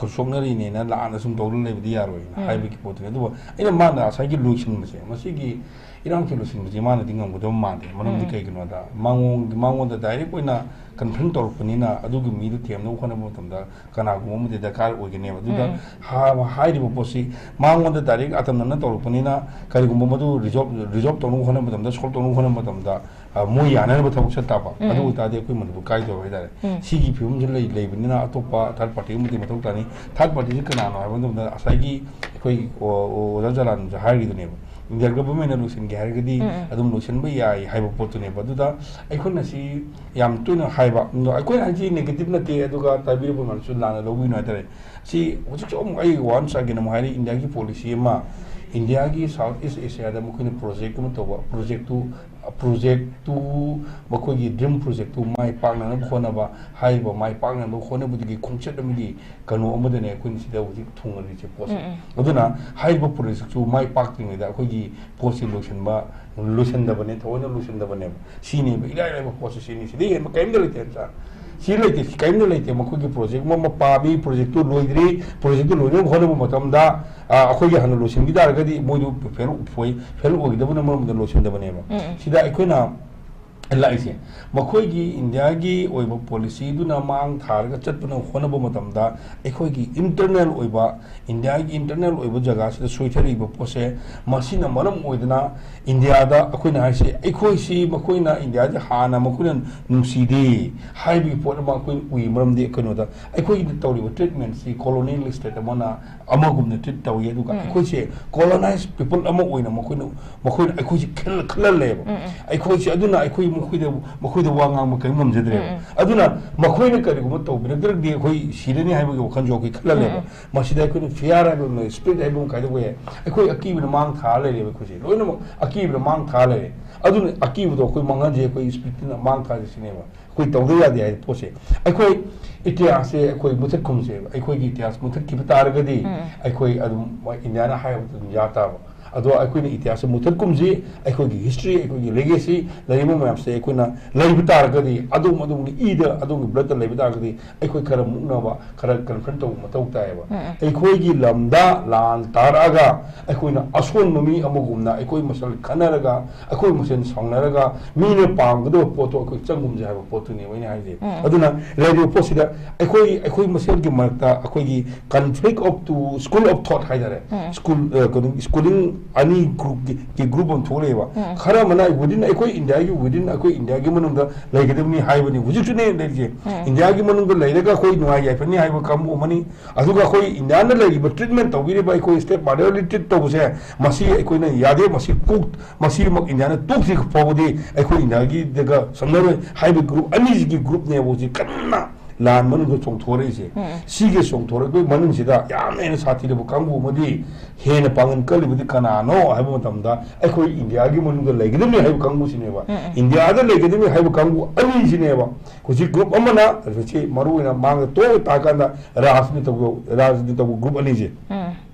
[SPEAKER 2] ꯁꯣꯛꯅꯔꯤꯅꯦꯅ ꯂꯥꯟꯅ ꯁꯨꯝ ꯇꯧꯔ ꯂꯩꯕꯗꯤ ꯌꯥꯔꯣꯏꯅ ꯍꯥꯏꯕꯒꯤ ꯄꯣꯠꯇꯨꯅꯤ ꯑꯗꯨꯕꯨ ꯑꯩꯅ ꯃꯥꯅ ꯉꯁꯥꯏꯒꯤ ꯂꯣꯏꯁꯤꯟꯕꯁꯦ ꯃꯁꯤꯒꯤ ꯏꯔꯥꯡꯁꯦ ꯂꯣꯏꯁꯤꯟꯕꯁꯦ ꯃꯥꯅꯗꯤ ꯉꯝꯒꯗꯕ ꯃꯥꯟꯗꯦ ꯃꯔꯝꯗꯤ ꯀꯩꯒꯤꯅꯣꯗ ꯃꯉꯣꯟꯗ ꯗꯥꯏꯔꯦꯛ ꯑꯣꯏꯅ ꯀꯟꯐ꯭ꯔꯟ ꯇꯧꯔꯛꯄꯅꯤꯅ ꯑꯗꯨꯒꯤ ꯃꯤꯗꯨ ꯊꯦꯝꯅꯕ ꯍꯣꯠꯅꯕ ꯃꯇꯝꯗ ꯀꯅꯥꯒꯨꯝꯕ ꯑꯃꯗꯤ ꯗꯔꯀꯥꯔ ꯑꯣꯏꯒꯅꯦꯕ ꯑꯗꯨꯗ ꯍꯥꯏꯔꯤꯕ ꯄꯣꯠꯁꯤ ꯃꯉꯣꯟꯗ ꯗꯥꯏꯔꯦꯛ ꯑꯇꯝꯅꯅ ꯇꯧꯔꯛꯄꯅꯤꯅ ꯀꯔꯤꯒꯨꯝꯕ ꯃꯗꯨ ꯔꯤꯖꯣꯜꯕ ꯇꯧꯅꯕ ꯍꯣꯠꯅꯕ ꯃꯇꯝꯗ ꯁꯣꯜꯕ ꯇꯧꯅꯕ ꯍꯣꯠꯅꯕ ꯃꯇꯝꯗ ꯃꯣꯏ ꯌꯥꯅꯅꯕ ꯊꯕꯛ ꯆꯠꯇꯕ ꯑꯗꯨ ꯑꯣꯏꯇꯥꯔꯗꯤ ꯑꯩꯈꯣꯏ ꯃꯅꯤꯄꯨꯔ ꯀꯥꯏꯗꯕ ꯍꯥꯏꯇꯥꯔꯦ ꯁꯤꯒꯤ ꯐꯤꯕꯝꯁꯤ ꯂꯩꯕꯅꯤꯅ ꯑꯇꯣꯞꯄ ꯊꯥꯔꯠ ꯄꯥꯔꯇꯤ ꯑꯃꯗꯤ ꯃꯊꯧ ꯇꯥꯅꯤ ꯊꯥꯔꯠ ꯄꯥꯔꯇꯤꯁꯤ ꯀꯅꯥꯅꯣ ꯍꯥꯏꯕ ꯃꯇꯝꯗ ꯉꯁꯥꯏꯒꯤ ꯑꯩꯈꯣꯏ ꯑꯣꯖꯥ ꯖꯂꯥꯜꯅꯁꯨ ꯍꯥꯏꯔꯤꯗꯨꯅꯦꯕ ꯏꯟꯗꯤꯌꯥ ꯒꯚꯔꯟꯃꯦꯟꯠꯅ ꯂꯣꯏꯁꯤꯟꯒꯦ ꯍꯥꯏꯔꯒꯗꯤ ꯑꯗꯨꯝ ꯂꯣꯏꯁꯤꯟꯕ ꯌꯥꯏ ꯍꯥꯏꯕ ꯄꯣꯠꯇꯨꯅꯦꯕ ꯑꯗꯨꯗ ꯑꯩꯈꯣꯏꯅ ꯁꯤ ꯌꯥꯝ ꯇꯣꯏꯅ ꯍꯥꯏꯕ ꯑꯩꯈꯣꯏꯅ ꯍꯥꯏꯁꯤ ꯅꯦꯒꯦꯇꯤꯚ ꯅꯠꯇꯦ ꯑꯗꯨꯒ ꯇꯥꯕꯤꯔꯤꯕ ꯃꯌꯥꯝꯁꯨ ꯂꯥꯟꯅ ꯂꯧꯕꯤꯅꯨ ꯍꯥꯏꯇꯥꯔꯦ ꯁꯤ ꯍꯧꯖꯤꯛꯁꯨ ꯑꯃꯨꯛ ꯑꯩ ꯋꯥꯟꯁ ꯑꯒꯦꯟ ꯑꯃꯨꯛ ꯍꯥꯏꯔꯤ ꯏꯟꯗꯤꯌꯥꯒꯤ ꯄꯣꯂꯤꯁꯤ ꯑꯃ ꯏꯟꯗꯤꯌꯥꯒꯤ ꯁꯥꯎꯠ ꯏꯁ ꯑꯦꯁꯤꯌꯥꯗ ꯃꯈꯣꯏꯅ ꯄ꯭ꯔꯣꯖꯦꯛ ꯑꯃ ꯇꯧꯕ ꯄ꯭ꯔꯣꯖꯦꯛꯇꯨ ꯃꯈꯣꯏꯒꯤ ꯗ꯭ꯔꯤꯝ ꯄ꯭ꯔꯣꯖꯦꯛꯇꯨ ꯃꯥꯏ ꯄꯥꯛꯅꯅꯕ ꯍꯣꯠꯅꯕ ꯍꯥꯏꯔꯤꯕ ꯃꯥꯏ ꯄꯥꯛꯅꯕ ꯍꯣꯠꯅꯕꯗꯨꯒꯤ ꯈꯣꯡꯆꯠ ꯑꯃꯒꯤ ꯀꯩꯅꯣ ꯑꯃꯗꯅꯦ ꯑꯩꯈꯣꯏꯅ ꯁꯤꯗ ꯍꯧꯖꯤꯛ ꯊꯨꯡꯉꯔꯤꯁꯦ ꯄꯣꯠꯁꯦ ꯑꯗꯨꯅ ꯍꯥꯏꯔꯤꯕ ꯄ꯭ꯔꯣꯖꯦꯛꯇꯨ ꯃꯥꯏ ꯄꯥꯛꯇ꯭ꯔꯤꯉꯩꯗ ꯑꯩꯈꯣꯏꯒꯤ ꯄꯣꯠꯁꯤ ꯂꯣꯏꯁꯤꯟꯗꯕꯅꯦ ꯊꯑꯣꯏꯅ ꯂꯣꯏꯁꯤꯟꯗꯕꯅꯦꯕ ꯁꯤꯅꯦꯕ ꯏꯔꯥꯏ ꯂꯥꯏꯕ ꯄꯣꯠꯁꯤ ꯁꯤꯅꯤ ꯁꯤꯗꯩ ꯍꯦꯟꯕ ꯀꯔꯤꯝꯇ ꯂꯩꯇꯦ ꯅꯠꯇ꯭ꯔꯥ ꯁꯤ ꯂꯩꯇꯦ ꯀꯔꯤꯝꯇ ꯂꯩꯇꯦ ꯃꯈꯣꯏꯒꯤ ꯄ꯭ꯔꯣꯖꯦꯛ ꯑꯃ ꯄꯥꯝꯃꯤ ꯄ꯭ꯔꯣꯖꯦꯛꯇꯨ ꯂꯣꯏꯗ꯭ꯔꯤ ꯄ꯭ꯔꯣꯖꯦꯛꯇꯨ ꯂꯣꯏꯅꯕ ꯍꯣꯠꯅꯕ ꯃꯇꯝꯗ ꯑꯩꯈꯣꯏꯒꯤ ꯍꯥꯟꯅ ꯂꯣꯏꯁꯤꯟꯈꯤ ꯇꯥꯔꯒꯗꯤ ꯃꯣꯏꯗꯨ ꯐꯦꯜ ꯑꯣꯏꯒꯗꯕꯅ ꯃꯔꯝꯗ ꯂꯣꯏꯁꯤꯟꯗꯕꯅꯦꯕ ꯁꯤꯗ ꯑꯩꯈꯣꯏꯅ ꯂꯥꯛꯏꯁꯦ ꯃꯈꯣꯏꯒꯤ ꯏꯟꯗꯤꯌꯥꯒꯤ ꯑꯣꯏꯕ ꯄꯣꯂꯤꯁꯤꯗꯨꯅ ꯃꯥꯡ ꯊꯥꯔꯒ ꯆꯠꯄꯅ ꯍꯣꯠꯅꯕ ꯃꯇꯝꯗ ꯑꯩꯈꯣꯏꯒꯤ ꯏꯟꯇꯔꯅꯦꯜ ꯑꯣꯏꯕ ꯏꯟꯗꯤꯌꯥꯒꯤ ꯏꯟꯇꯔꯅꯦꯜ ꯑꯣꯏꯕ ꯖꯒꯥꯁꯤꯗ ꯁꯣꯏꯊꯔꯤꯕ ꯄꯣꯠꯁꯦ ꯃꯁꯤꯅ ꯃꯔꯝ ꯑꯣꯏꯗꯅ ꯏꯟꯗꯤꯌꯥꯗ ꯑꯩꯈꯣꯏꯅ ꯍꯥꯏꯁꯦ ꯑꯩꯈꯣꯏꯁꯤ ꯃꯈꯣꯏꯅ ꯏꯟꯗꯤꯌꯥꯁꯦ ꯍꯥꯟꯅ ꯃꯈꯣꯏꯅ ꯅꯨꯡꯁꯤꯗꯦ ꯍꯥꯏꯕꯒꯤ ꯄꯣꯠ ꯑꯃ ꯑꯩꯈꯣꯏꯅ ꯎꯏ ꯃꯔꯝꯗꯤ ꯀꯩꯅꯣꯗ ꯑꯩꯈꯣꯏꯒꯤ ꯇꯧꯔꯤꯕ ꯇ꯭ꯔꯤꯠꯃꯦꯟꯁꯤ ꯀꯣꯂꯣꯅꯤꯌꯦꯜ ꯁ꯭ꯇꯦꯠ ꯑꯃꯒꯨꯝꯅ ꯇ꯭ꯔꯤꯠ ꯇꯧꯏ ꯑꯗꯨꯒ ꯑꯩꯈꯣꯏꯁꯦ ꯀꯣꯂꯣꯅꯥꯏꯖ ꯄꯤꯄꯜ ꯑꯃ ꯑꯣꯏꯅ ꯃꯈꯣꯏꯅ ꯑꯩꯈꯣꯏꯁꯦ ꯈꯜꯍꯜꯂꯦꯕ ꯑꯩꯈꯣꯏꯁꯦ ꯑꯗꯨꯅ ꯑꯩꯈꯣꯏ ꯃꯈꯣꯏꯗ ꯋꯥ ꯉꯥꯡꯕ ꯀꯔꯤꯝ ꯉꯝꯖꯗ꯭ꯔꯦꯕ ꯑꯗꯨꯅ ꯃꯈꯣꯏꯅ ꯀꯔꯤꯒꯨꯝꯕ ꯇꯧꯕꯤꯔꯛꯇ꯭ꯔꯒꯗꯤ ꯑꯩꯈꯣꯏ ꯁꯤꯔꯅꯤ ꯍꯥꯏꯕꯒꯤ ꯋꯥꯈꯜꯁꯨ ꯑꯩꯈꯣꯏ ꯈꯜꯍꯜꯂꯦꯕ ꯃꯁꯤꯗ ꯑꯩꯈꯣꯏꯅ ꯐꯤꯌꯥꯔ ꯍꯥꯏꯕ ꯑꯃ ꯁ꯭ꯄꯤꯔꯤꯠ ꯍꯥꯏꯕ ꯑꯃ ꯀꯥꯏꯗꯧꯕ ꯌꯥꯏ ꯑꯩꯈꯣꯏ ꯑꯀꯤꯕꯅ ꯃꯥꯡ ꯊꯥꯔ ꯂꯩꯔꯦꯕ ꯑꯩꯈꯣꯏꯁꯦ ꯂꯣꯏꯅꯃꯛ ꯑꯀꯤꯕꯅ ꯃꯥꯡ ꯊꯥꯔ ꯂꯩꯔꯦ ꯑꯗꯨꯅ ꯑꯀꯤꯕꯗꯣ ꯑꯩꯈꯣꯏ ꯃꯥꯡꯍꯟꯁꯦ ꯑꯩꯈꯣꯏ ꯁ꯭ꯄꯤꯔꯤꯠꯇꯨꯅ ꯃꯥꯡ ꯊꯥꯔꯦ ꯁꯤꯅꯦꯕ ꯑꯩꯈꯣꯏ ꯇꯧꯗ ꯌꯥꯗꯦ ꯍꯥꯏꯕ ꯄꯣꯠꯁꯦ ꯑꯩꯈꯣꯏ ꯏꯇꯤꯍꯥꯁꯁꯦ ꯑꯩꯈꯣꯏ ꯃꯨꯊꯠ ꯈꯨꯝꯁꯦꯕ ꯑꯩꯈꯣꯏꯒꯤ ꯏꯇꯤꯍꯥꯁ ꯃꯨꯊꯠꯈꯤꯕ ꯇꯥꯔꯒꯗꯤ ꯑꯩꯈꯣꯏ ꯑꯗꯨꯝ ꯏꯟꯗꯤꯌꯥꯅ ꯍꯥꯏꯕꯗꯨ ꯑꯗꯨꯝ ꯌꯥ ꯇꯥꯕ ꯑꯗꯣ ꯑꯩꯈꯣꯏꯅ ꯏꯇꯤꯍꯥꯁꯁꯦ ꯃꯨꯊꯠꯀꯨꯝꯁꯤ ꯑꯩꯈꯣꯏꯒꯤ ꯍꯤꯁꯇ꯭ꯔꯤ ꯑꯩꯈꯣꯏꯒꯤ ꯂꯦꯒꯦꯁꯤ ꯂꯩꯔꯤꯕ ꯃꯌꯥꯝꯁꯦ ꯑꯩꯈꯣꯏꯅ ꯂꯩꯕ ꯇꯥꯔꯒꯗꯤ ꯑꯗꯣꯝꯒꯤ ꯏꯗ ꯑꯗꯣꯝꯒꯤ ꯕ꯭ꯂꯗꯇ ꯂꯩꯕ ꯇꯥꯔꯒꯗꯤ ꯑꯩꯈꯣꯏ ꯈꯔ ꯃꯨꯛꯅꯕ ꯈꯔ ꯀꯟꯐ꯭ꯔꯟ ꯇꯧꯕ ꯃꯊꯧ ꯇꯥꯏꯌꯦꯕ ꯑꯩꯈꯣꯏꯒꯤ ꯂꯝꯗ ꯂꯥꯟ ꯇꯥꯔꯛꯑꯒ ꯑꯩꯈꯣꯏꯅ ꯑꯁꯣꯟꯕ ꯃꯤ ꯑꯃꯒꯨꯝꯅ ꯑꯩꯈꯣꯏ ꯃꯁꯦꯜ ꯈꯟꯅꯔꯒ ꯑꯩꯈꯣꯏ ꯃꯁꯦꯜ ꯁꯥꯎꯅꯔꯒ ꯃꯤꯅ ꯄꯥꯝꯒꯗꯕ ꯄꯣꯠꯇꯣ ꯑꯩꯈꯣꯏ ꯆꯪꯒꯨꯝꯁꯦ ꯍꯥꯏꯕ ꯄꯣꯠꯇꯨꯅꯦꯕ ꯑꯩꯅ ꯍꯥꯏꯁꯦ ꯑꯗꯨꯅ ꯂꯩꯔꯤꯕ ꯄꯣꯠꯁꯤꯗ ꯑꯩꯈꯣꯏ ꯃꯁꯦꯜꯒꯤ ꯃꯔꯛꯇ ꯑꯩꯈꯣꯏꯒꯤ conflict of two school of ꯊꯣꯠ ꯍꯥꯏꯇꯥꯔꯦ ꯁ꯭ꯀꯨꯂꯤꯡ ꯑꯅꯤ ꯒ꯭ꯔꯨꯞ ꯑꯃ ꯊꯣꯛꯂꯛꯑꯦꯕ ꯈꯔ ꯑꯃꯅ ꯋꯤꯗꯤꯟ ꯑꯩꯈꯣꯏ ꯏꯟꯗꯤꯌꯥꯒꯤ ꯃꯅꯨꯡꯗ ꯂꯩꯒꯗꯕꯅꯤ ꯍꯥꯏꯕꯅꯤ ꯍꯧꯖꯤꯛꯁꯨꯅꯦ ꯂꯩꯔꯤꯁꯦ ꯏꯟꯗꯤꯌꯥꯒꯤ ꯃꯅꯨꯡꯗ ꯂꯩꯔꯒ ꯑꯩꯈꯣꯏ ꯅꯨꯡꯉꯥꯏ ꯌꯥꯏꯐꯅꯤ ꯍꯥꯏꯕ ꯀꯥꯡꯕꯨ ꯑꯃꯅꯤ ꯑꯗꯨꯒ ꯑꯩꯈꯣꯏ ꯏꯟꯗꯤꯌꯥꯅ ꯂꯩꯔꯤꯕ ꯇ꯭ꯔꯤꯠꯃꯦꯟ ꯇꯧꯕꯤꯔꯤꯕ ꯑꯩꯈꯣꯏ ꯁ꯭ꯇꯦꯠ ꯄꯥꯔꯇꯅꯔꯂꯤ ꯇ꯭ꯔꯤꯠ ꯇꯧꯕꯁꯦ ꯃꯁꯤ ꯑꯩꯈꯣꯏꯅ ꯌꯥꯗꯦ ꯃꯁꯤꯃꯛ ꯏꯟꯗꯤꯌꯥꯅ ꯇꯣꯛꯇ꯭ꯔꯤ ꯐꯥꯎꯕꯗꯤ ꯑꯩꯈꯣꯏ ꯏꯟꯗꯤꯌꯥꯒꯤꯗꯒ ꯁꯝꯅꯔꯣꯏ ꯍꯥꯏꯕ ꯒ꯭ꯔꯨꯞ ꯑꯅꯤꯁꯤꯒꯤ ꯒ꯭ꯔꯨꯞꯅꯦꯕ ꯍꯧꯖꯤꯛ ꯀꯟꯅ ꯂꯥꯟ ꯃꯅꯨꯡꯗ ꯆꯣꯡꯊꯣꯔꯛꯏꯁꯦ ꯁꯤꯒꯤ ꯆꯣꯡꯊꯣꯔꯛꯄꯒꯤ ꯃꯅꯨꯡꯁꯤꯗ ꯌꯥꯝꯅ ꯍꯦꯟꯅ ꯁꯥꯊꯤꯔꯕ ꯀꯥꯡꯕꯨ ꯑꯃꯗꯤ ꯍꯦꯟꯅ ꯄꯥꯡꯒꯜ ꯀꯜꯂꯤꯕꯗꯤ ꯀꯅꯥꯅꯣ ꯍꯥꯏꯕ ꯃꯇꯝꯗ ꯑꯩꯈꯣꯏ ꯏꯟꯗꯤꯌꯥꯒꯤ ꯃꯅꯨꯡꯗ ꯂꯩꯒꯗꯕꯅꯤ ꯍꯥꯏꯕ ꯀꯥꯡꯕꯨꯁꯤꯅꯦꯕ ꯏꯟꯗꯤꯌꯥꯗ ꯂꯩꯒꯗꯕꯅꯤ ꯍꯥꯏꯕ ꯀꯥꯡꯕꯨ ꯑꯅꯤꯁꯤꯅꯦꯕ ꯍꯧꯖꯤꯛ ꯒ꯭ꯔꯨꯞ ꯑꯃꯅ ꯍꯧꯖꯤꯛ ꯃꯔꯨꯑꯣꯏꯅ ꯃꯥꯡꯗ ꯇꯣꯛꯑ ꯇꯥꯀꯥꯟꯗ ꯔꯥꯖꯅꯤꯇꯤ ꯇꯧꯕ ꯒ꯭ꯔꯨꯞ ꯑꯅꯤꯁꯦ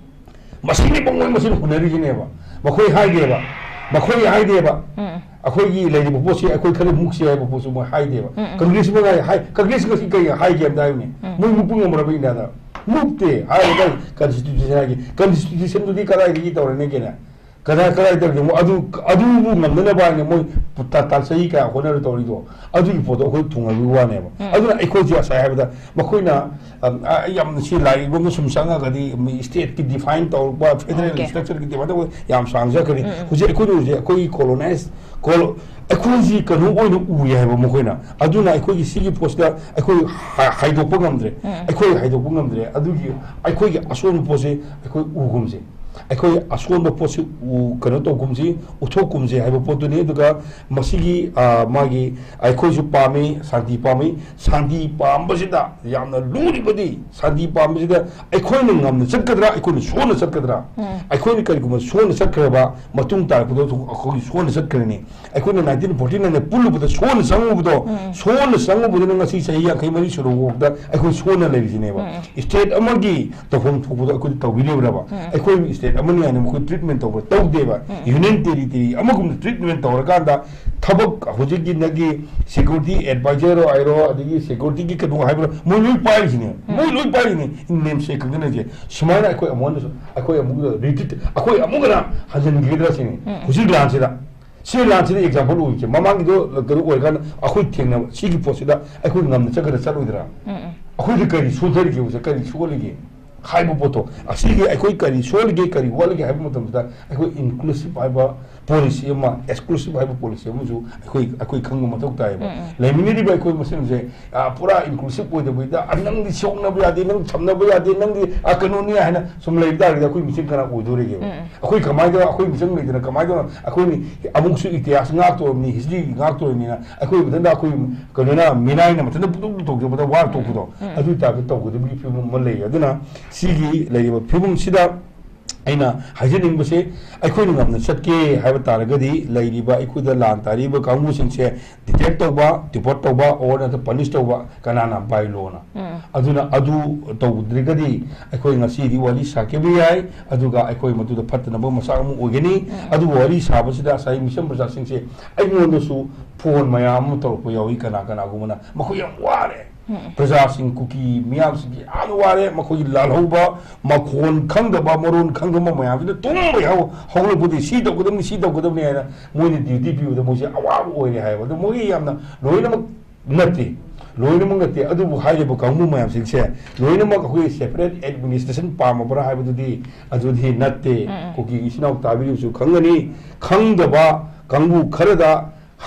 [SPEAKER 2] ꯃꯁꯤꯅꯤ ꯃꯣꯏ ꯃꯁꯤꯅ ꯍꯨꯟꯅꯔꯤꯁꯤꯅꯦꯕ ꯃꯈꯣꯏ ꯍꯥꯏꯗꯦꯕ ꯑꯩꯈꯣꯏꯒꯤ ꯂꯩꯔꯤꯕ ꯄꯣꯠꯁꯤ ꯑꯩꯈꯣꯏ ꯈꯔ ꯃꯨꯛꯁꯤ ꯍꯥꯏꯕ ꯄꯣꯠꯁꯨ ꯃꯣꯏ ꯍꯥꯏꯗꯦꯕ ꯀꯪꯒ꯭ꯔꯦꯁ ꯉꯁꯤ ꯀꯩ ꯍꯥꯏꯒꯦ ꯑꯝꯇ ꯍꯥꯏꯕꯅꯤ ꯃꯣꯏ ꯃꯨꯛꯄ ꯉꯝꯃꯔꯕ ꯏꯟꯗꯤꯌꯥꯗ ꯃꯨꯛꯇꯦ ꯍꯥꯏꯔꯒ ꯀꯟꯁꯇꯤꯇ꯭ꯌꯨꯁꯟ ꯍꯥꯏꯒꯦ ꯀꯟꯁꯇꯤꯇ꯭ꯌꯨꯁꯟꯗꯨꯗꯤ ꯀꯗꯥꯏꯗꯒꯤ ꯇꯧꯔꯅꯤꯒꯦꯅ kada kada ita mo adu bu ngamna ba ne mo ta sai ka ko na to ri do adu ki photo ko thunga bi wa ne ba adu ai ko ji asa ha ba ma ko na yam si lai go mo sum sanga ga di state ki define to ba federal structure ki de ba yam sang ja kari ko je ko do je ko colonize ko ko ji ka no o no u ya ba mo ko na adu na ko ji si ki post da ko haido po ngamdre ko haido po ngamdre adu ki ko ki aso pose ko u gumje ꯑꯩꯈꯣꯏ ꯑꯁꯣꯟꯕ ꯄꯣꯠꯁꯤ ꯀꯩꯅꯣ ꯇꯧꯒꯨꯝꯁꯤ ꯎꯠꯊꯣꯛꯀꯨꯝꯁꯤ ꯍꯥꯏꯕ ꯄꯣꯠꯇꯨꯅꯤ ꯑꯗꯨꯒ ꯃꯁꯤꯒꯤ ꯃꯥꯒꯤ ꯑꯩꯈꯣꯏꯁꯨ ꯄꯥꯝꯃꯤ ꯁꯥꯟꯇꯤ ꯄꯥꯝꯕꯁꯤꯗ ꯌꯥꯝꯅ ꯂꯨꯔꯤꯕꯗꯤ ꯁꯥꯟꯇꯤ ꯄꯥꯝꯕꯁꯤꯗ ꯑꯩꯈꯣꯏꯅ ꯉꯝꯅ ꯆꯠꯀꯗ꯭ꯔꯥ ꯑꯩꯈꯣꯏꯅ ꯁꯣꯟꯅ ꯆꯠꯀꯗ꯭ꯔꯥ ꯑꯩꯈꯣꯏꯅ ꯀꯔꯤꯒꯨꯝꯕ ꯁꯣꯟꯅ ꯆꯠꯈ꯭ꯔꯕ ꯃꯇꯨꯡ ꯇꯥꯔꯛꯄꯗ ꯑꯩꯈꯣꯏ ꯁꯣꯟꯅ ꯆꯠꯈ꯭ꯔꯅꯤ ꯑꯩꯈꯣꯏꯅ 1949 ꯄꯨꯜꯂꯨꯕꯗ ꯁꯣꯟꯅ ꯆꯪꯉꯨꯕꯗꯨꯅ ꯉꯁꯤ ꯆꯍꯤ 54 ꯁꯨꯔꯕꯐꯥꯎꯗ ꯑꯩꯈꯣꯏ ꯁꯣꯟꯅ ꯂꯩꯔꯤꯁꯤꯅꯦꯕ ꯁ꯭ꯇꯦꯠ ꯑꯃꯒꯤ ꯇꯧꯐꯝ ꯊꯣꯛꯄꯗꯣ ꯑꯩꯈꯣꯏ ꯇꯧꯕꯤꯔꯤꯕ꯭ꯔꯕ ꯑꯩꯈꯣꯏ ꯁ꯭ꯇꯦꯠ ꯑꯃꯅꯤ ꯍꯥꯏꯅ ꯃꯈꯣꯏ ꯇ꯭ꯔꯤꯠꯃꯦꯟ ꯇꯧꯕ ꯇꯧꯗꯦꯕ ꯌꯨꯅꯤꯌꯟ ꯇꯦꯔꯤꯇꯔꯤ ꯑꯃꯒꯨꯝꯅ ꯇ꯭ꯔꯤꯠꯃꯦꯟ ꯇꯧꯔꯀꯥꯟꯗ ꯊꯕꯛ ꯍꯧꯖꯤꯛꯀꯤ ꯅꯒꯤ ꯁꯦꯀ꯭ꯌꯨꯔꯤꯇꯤ ꯑꯦꯗꯚꯥꯏꯖꯔ ꯑꯣꯏꯔꯣ ꯑꯗꯒꯤ ꯁꯦꯀ꯭ꯌꯨꯔꯤꯇꯤꯒꯤ ꯀꯩꯅꯣ ꯍꯥꯏꯕ꯭ꯔꯥ ꯃꯣꯏ ꯂꯣꯏ ꯄꯥꯏꯔꯤꯁꯤꯅꯦ ꯃꯣꯏ ꯂꯣꯏ ꯄꯥꯏꯔꯤꯅꯤ ꯅꯦꯝ ꯁꯦꯛ ꯈꯛꯇꯅꯁꯦ ꯁꯨꯃꯥꯏꯅ ꯑꯩꯈꯣꯏ ꯑꯃꯨꯛꯅꯁꯨ ꯑꯩꯈꯣꯏ ꯑꯃꯨꯛ ꯔꯤꯇꯤꯠ ꯑꯩꯈꯣꯏ ꯑꯃꯨꯛꯀꯅ ꯍꯟꯖꯤꯟꯈꯤꯒꯗ꯭ꯔꯥ ꯁꯤꯅꯤ ꯍꯧꯖꯤꯛ ꯂꯥꯟꯁꯤꯗ ꯁꯤ ꯂꯥꯟꯁꯤꯗ ꯑꯦꯛꯖꯥꯝꯄꯜ ꯑꯣꯏꯁꯦ ꯃꯃꯥꯡꯒꯤꯗꯣ ꯀꯩꯅꯣ ꯑꯣꯏꯔꯀꯥꯟꯗ ꯑꯩꯈꯣꯏ ꯊꯦꯡꯅꯕ ꯁꯤꯒꯤ ꯄꯣꯠꯁꯤꯗ ꯑꯩꯈꯣꯏ ꯉꯝꯅ ꯆꯠꯀꯗ꯭ꯔꯥ ꯆꯠꯂꯣꯏꯗ꯭ꯔꯥ ꯑꯩꯈꯣꯏꯗꯤ ꯀꯔꯤ ꯁꯣꯟꯊꯔꯤꯒꯦ ꯀꯔꯤ ꯁꯣꯜꯂꯤꯒꯦ ꯍꯥꯏꯕ ꯄꯣꯠꯇꯣ ꯑꯁꯤꯒꯤ ꯑꯩꯈꯣꯏ ꯀꯔꯤ ꯁꯣꯜꯂꯤꯒꯦ ꯀꯔꯤ ꯋꯥꯠꯂꯤꯒꯦ ꯍꯥꯏꯕ ꯃꯇꯝꯗ ꯑꯩꯈꯣꯏ ꯏꯟꯀ꯭ꯂꯨꯁꯤꯚ ꯍꯥꯏꯕ ꯄꯣꯂꯤꯁꯤ ꯑꯃ ꯑꯦꯛꯁꯀ꯭ꯂꯨꯁꯤꯚ ꯍꯥꯏꯕ ꯄꯣꯂꯤꯁꯤ ꯑꯃꯁꯨ ꯑꯩꯈꯣꯏ ꯈꯪꯕ ꯃꯊꯧ ꯇꯥꯏꯌꯦꯕ ꯂꯩꯃꯤꯟꯅꯔꯤꯕ ꯑꯩꯈꯣꯏ ꯃꯁꯦꯟꯁꯦ ꯄꯨꯔꯥ ꯏꯟꯀ꯭ꯂꯨꯁꯤꯚ ꯑꯣꯏꯗꯕꯤꯗ ꯅꯪꯗꯤ ꯁꯣꯛꯅꯕ ꯌꯥꯗꯦ ꯅꯪ ꯊꯝꯅꯕ ꯌꯥꯗꯦ ꯅꯪꯗꯤ ꯀꯩꯅꯣꯅꯤ ꯍꯥꯏꯅ ꯁꯨꯝ ꯂꯩꯕ ꯇꯥꯔꯒꯗꯤ ꯑꯩꯈꯣꯏ ꯃꯤꯆꯪ ꯀꯅꯥ ꯑꯣꯏꯗꯣꯔꯤꯒꯦꯕ ꯑꯩꯈꯣꯏ ꯀꯃꯥꯏꯅ ꯑꯩꯈꯣꯏ ꯃꯤꯆꯪ ꯂꯩꯗꯅ ꯀꯃꯥꯏꯅ ꯑꯩꯈꯣꯏꯅ ꯑꯃꯨꯛꯁꯨ ꯏꯇꯤꯍꯥꯁ ꯉꯥꯛꯇꯣꯔꯕꯅꯤ ꯍꯤꯁꯇ꯭ꯔꯤ ꯉꯥꯛꯇꯣꯔꯕꯅꯤꯅ ꯑꯩꯈꯣꯏ ꯃꯊꯟꯇ ꯑꯩꯈꯣꯏ ꯀꯩꯅꯣꯅ ꯃꯤꯅꯥꯏꯅ ꯃꯊꯟꯇ ꯄꯨꯊꯣꯛ ꯇꯧꯖꯕꯗ ꯋꯥꯔ ꯇꯣꯛꯄꯗꯣ ꯑꯗꯨꯒꯤ ꯇꯥꯏꯞꯇ ꯇꯧꯒꯗꯕꯒꯤ ꯐꯤꯕꯝ ꯑꯃ ꯂꯩ ꯑꯗꯨꯅ ꯁꯤꯒꯤ ꯂꯩꯔꯤꯕ ꯐꯤꯕꯝꯁꯤꯗ ꯑꯩꯅ ꯍꯥꯏꯖꯅꯤꯡꯕꯁꯦ ꯑꯩꯈꯣꯏꯅ ꯉꯝꯅ ꯆꯠꯀꯦ ꯍꯥꯏꯕ ꯇꯥꯔꯒꯗꯤ ꯂꯩꯔꯤꯕ ꯑꯩꯈꯣꯏꯗ ꯂꯥꯟ ꯇꯥꯔꯤꯕ ꯀꯥꯡꯕꯨꯁꯤꯡꯁꯦ ꯗꯤꯇꯦꯛ ꯇꯧꯕ ꯗꯤꯄꯣꯔꯠ ꯇꯧꯕ ꯑꯣꯔ ꯅꯠꯇ꯭ꯔꯒ ꯄꯅꯤꯁ ꯇꯧꯕ ꯀꯅꯥꯅ ꯕꯥꯏꯂꯣꯅ ꯑꯗꯨꯅ ꯑꯗꯨ ꯇꯧꯗ꯭ꯔꯒꯗꯤ ꯑꯩꯈꯣꯏ ꯉꯁꯤꯗꯤ ꯋꯥꯔꯤ ꯁꯥꯈꯤꯕ ꯌꯥꯏ ꯑꯗꯨꯒ ꯑꯩꯈꯣꯏ ꯃꯗꯨꯗ ꯐꯠꯇꯅꯕ ꯃꯆꯥꯛ ꯑꯃ ꯑꯣꯏꯒꯅꯤ ꯑꯗꯨꯕꯨ ꯋꯥꯔꯤ ꯁꯥꯕꯁꯤꯗ ꯉꯁꯥꯏ ꯃꯤꯆꯝ ꯄ꯭ꯔꯖꯥꯁꯤꯡꯁꯦ ꯑꯩꯉꯣꯟꯗꯁꯨ ꯐꯣꯟ ꯃꯌꯥꯝ ꯑꯃ ꯇꯧꯔꯛꯄ ꯌꯥꯎꯏ ꯀꯅꯥꯒꯨꯝꯕꯅ ꯃꯈꯣꯏ ꯌꯥꯝ ꯋꯥꯔꯦ प्रजासिंग कुकी मियामसिंगी आन वारे मखोई लालहौबा मखोन खंगदबा मरोन खंगदबा मयामसिने तुंबा याव हौलबुदि सी दगदबनि हैना मोइनि ड्यूटी पिउदा मोइसे अवाब ओइरे हायबा दो मोइ यामना लोइनमक नते लोइनमक नते अदुबु हाइलेबु कांगमु मयामसिंगसे लोइनमक अखोई सेपरेट एडमिनिस्ट्रेशन पामबरा हायबदुदि अदुदि नते कुकी इसिनाउ ताबिरुसु खंगनी खंगदबा कांगमु खरदा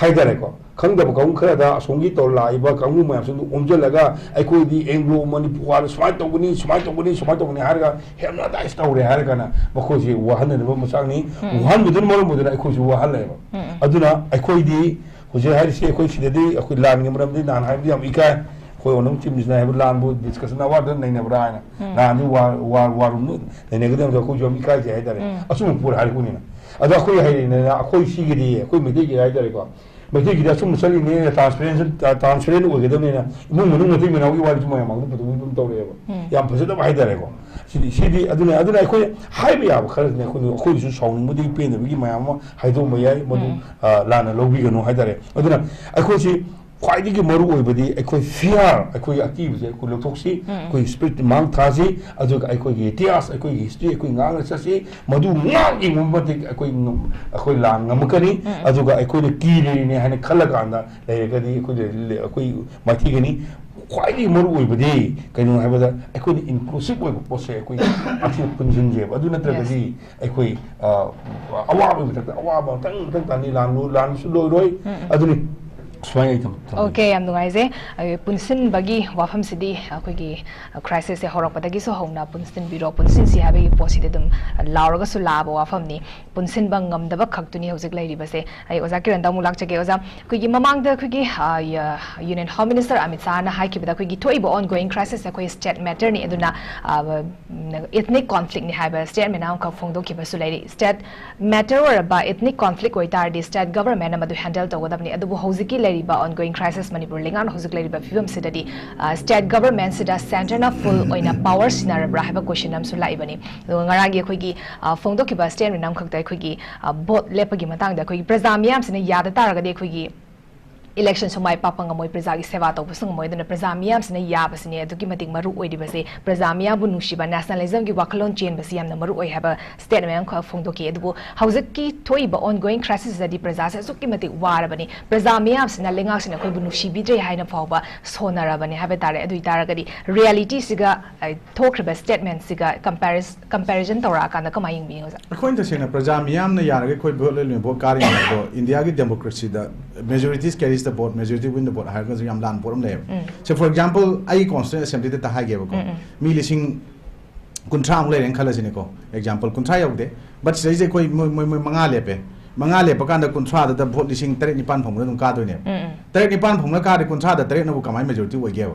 [SPEAKER 2] हाइदारेको खंगदब कांगमु खरदा असोंगी तो लाइबा कांगमु मयामसिंगु ओमजलगा अखोइदि एंग्लो मणिपुर स्वाइ तौगनी हारगा हेमनादाइज तौरे हारगाना मखोइसि वाहननबा मसांगनी वाहनबुदन मरमबुदन अखोइसु वाहनलेबा अदुना अखोइदि हुजे हारिसि अखोइ सिददि अखोइ लानगि मरमदि नान हाइबदि याम इकाय खोइ ओनम चिमनिसना हाइब लानबु डिस्कसन अवार्ड नैनबरा हाइना नानदि वारुम नैनगदम अखोइ जम इकाय जे हाइदारे असुम पुर हारिकुनिना अदा अखोइ हाइरिना अखोइ सिगिदि अखोइ मेदिगि हाइदारेको मेदिगि दा सुम सलिने ट्रांसपेरेंट ओइगदमनेना इमुं मनुं मेदि मेनाउगि वारि जुमा यामांग पदुम तौरेबा याम फजदब हाइदारेको सिदी अदुना अखोइ हाइबि याब खरने अखोइसु साउनिंगबुदि पेनबगि मयाम हाइदोम याय मदु लाना लौबिगनो हाइदारे अदुना अखोइसि ख्वाइदिगी मरु ओइबदि अखोइ फियर अखोइ अकीबसे अखोइ लौथोक्सि अखोइ स्पिरिट मांग थासि अदुगा अखोइगी इतिहास अखोइ हिस्ट्री अखोइ गांग ससि मदु मांग इमुमति अखोइ लांग ngमकनि अदुगा अखोइ कीरेने हाने खलकांदा लेगदि अखोइ माथिगनि ख्वाइदिगी मरु ओइबदि कइनो हाइबदा अखोइ इनक्लूसिव ओइब पोसे अखोइ अथि पुनजिनजे अदु नत्रगदि अखोइ अवाब अवाब तंग तानि लानसु लोइ अदुनि
[SPEAKER 1] ओके याम नुगाइजे पुनसिन बगी वाफम सिदी अखोगी क्राइसिस से होरपदगी सो होना पुनसिन बिरो पुनसिन सि हाबे पोसिदे दम लावरगा सु लाबो वाफम नि पुनसिन बंगम दब खक्तुनी हौजिक लैरिबसे आई ओजा किरण दमु लाकचगे ओजा अखोगी ममांग द अखोगी union home minister Amit Shah ना हाइकिबदा अखोगी थोइबो ऑनगोइंग क्राइसिस अखोई स्टेट मैटर नि अदुना एथनिक कॉन्फ्लिक्ट नि हाइबा स्टेट मेनाउ का फोंगदो किबसु लैरि स्टेट मैटर और बा एथनिक कॉन्फ्लिक्ट ओइतारदि स्टेट गवर्नमेंट अमदु हैंडल तोगदबनि अदुबो हौजिकी ongoing crisis manipur lingan hojik leriba film sidadi state government sida center na full oina power sinarabra haba question am su laibani ngaragi khoigi phongdo kiba state nam khakta khoigi bot lepagi matang da khoigi prajam yam sina yada taraga de khoigi election sumai papanga moi praja gi seva to busung moi dana praja miyam sine ya basine aduki mating maru oi dibase praja miya bu nushiba nationalism gi waklon chain basi yamna maru oi haba statement kho phongdo ki adubu haujik ki thoi ba ongoing crisis da di praja se sukki matik war bani praja miyam sine lenga sine khoi bu nushibi dre haina phawba sonara bani habe tare adu itara gadi reality siga thokhraba statement siga comparison tawra kana kama ying bi ngoza
[SPEAKER 3] khoi ta sena praja miyam na yar ge khoi bol le bo kari do india gi democracy da majorities carries the vote majority win the vote har ga yam lan poram le so for example ai constituent assembly ta ha ge ko mi lising kuntra ang le ren khala sine ko example kuntra yaude but sei je koi manga le pe kan da kuntra da vote lising 39 phong dum ka do ne 39 phong ka de kuntra da 3 na bu kamai majority oi ge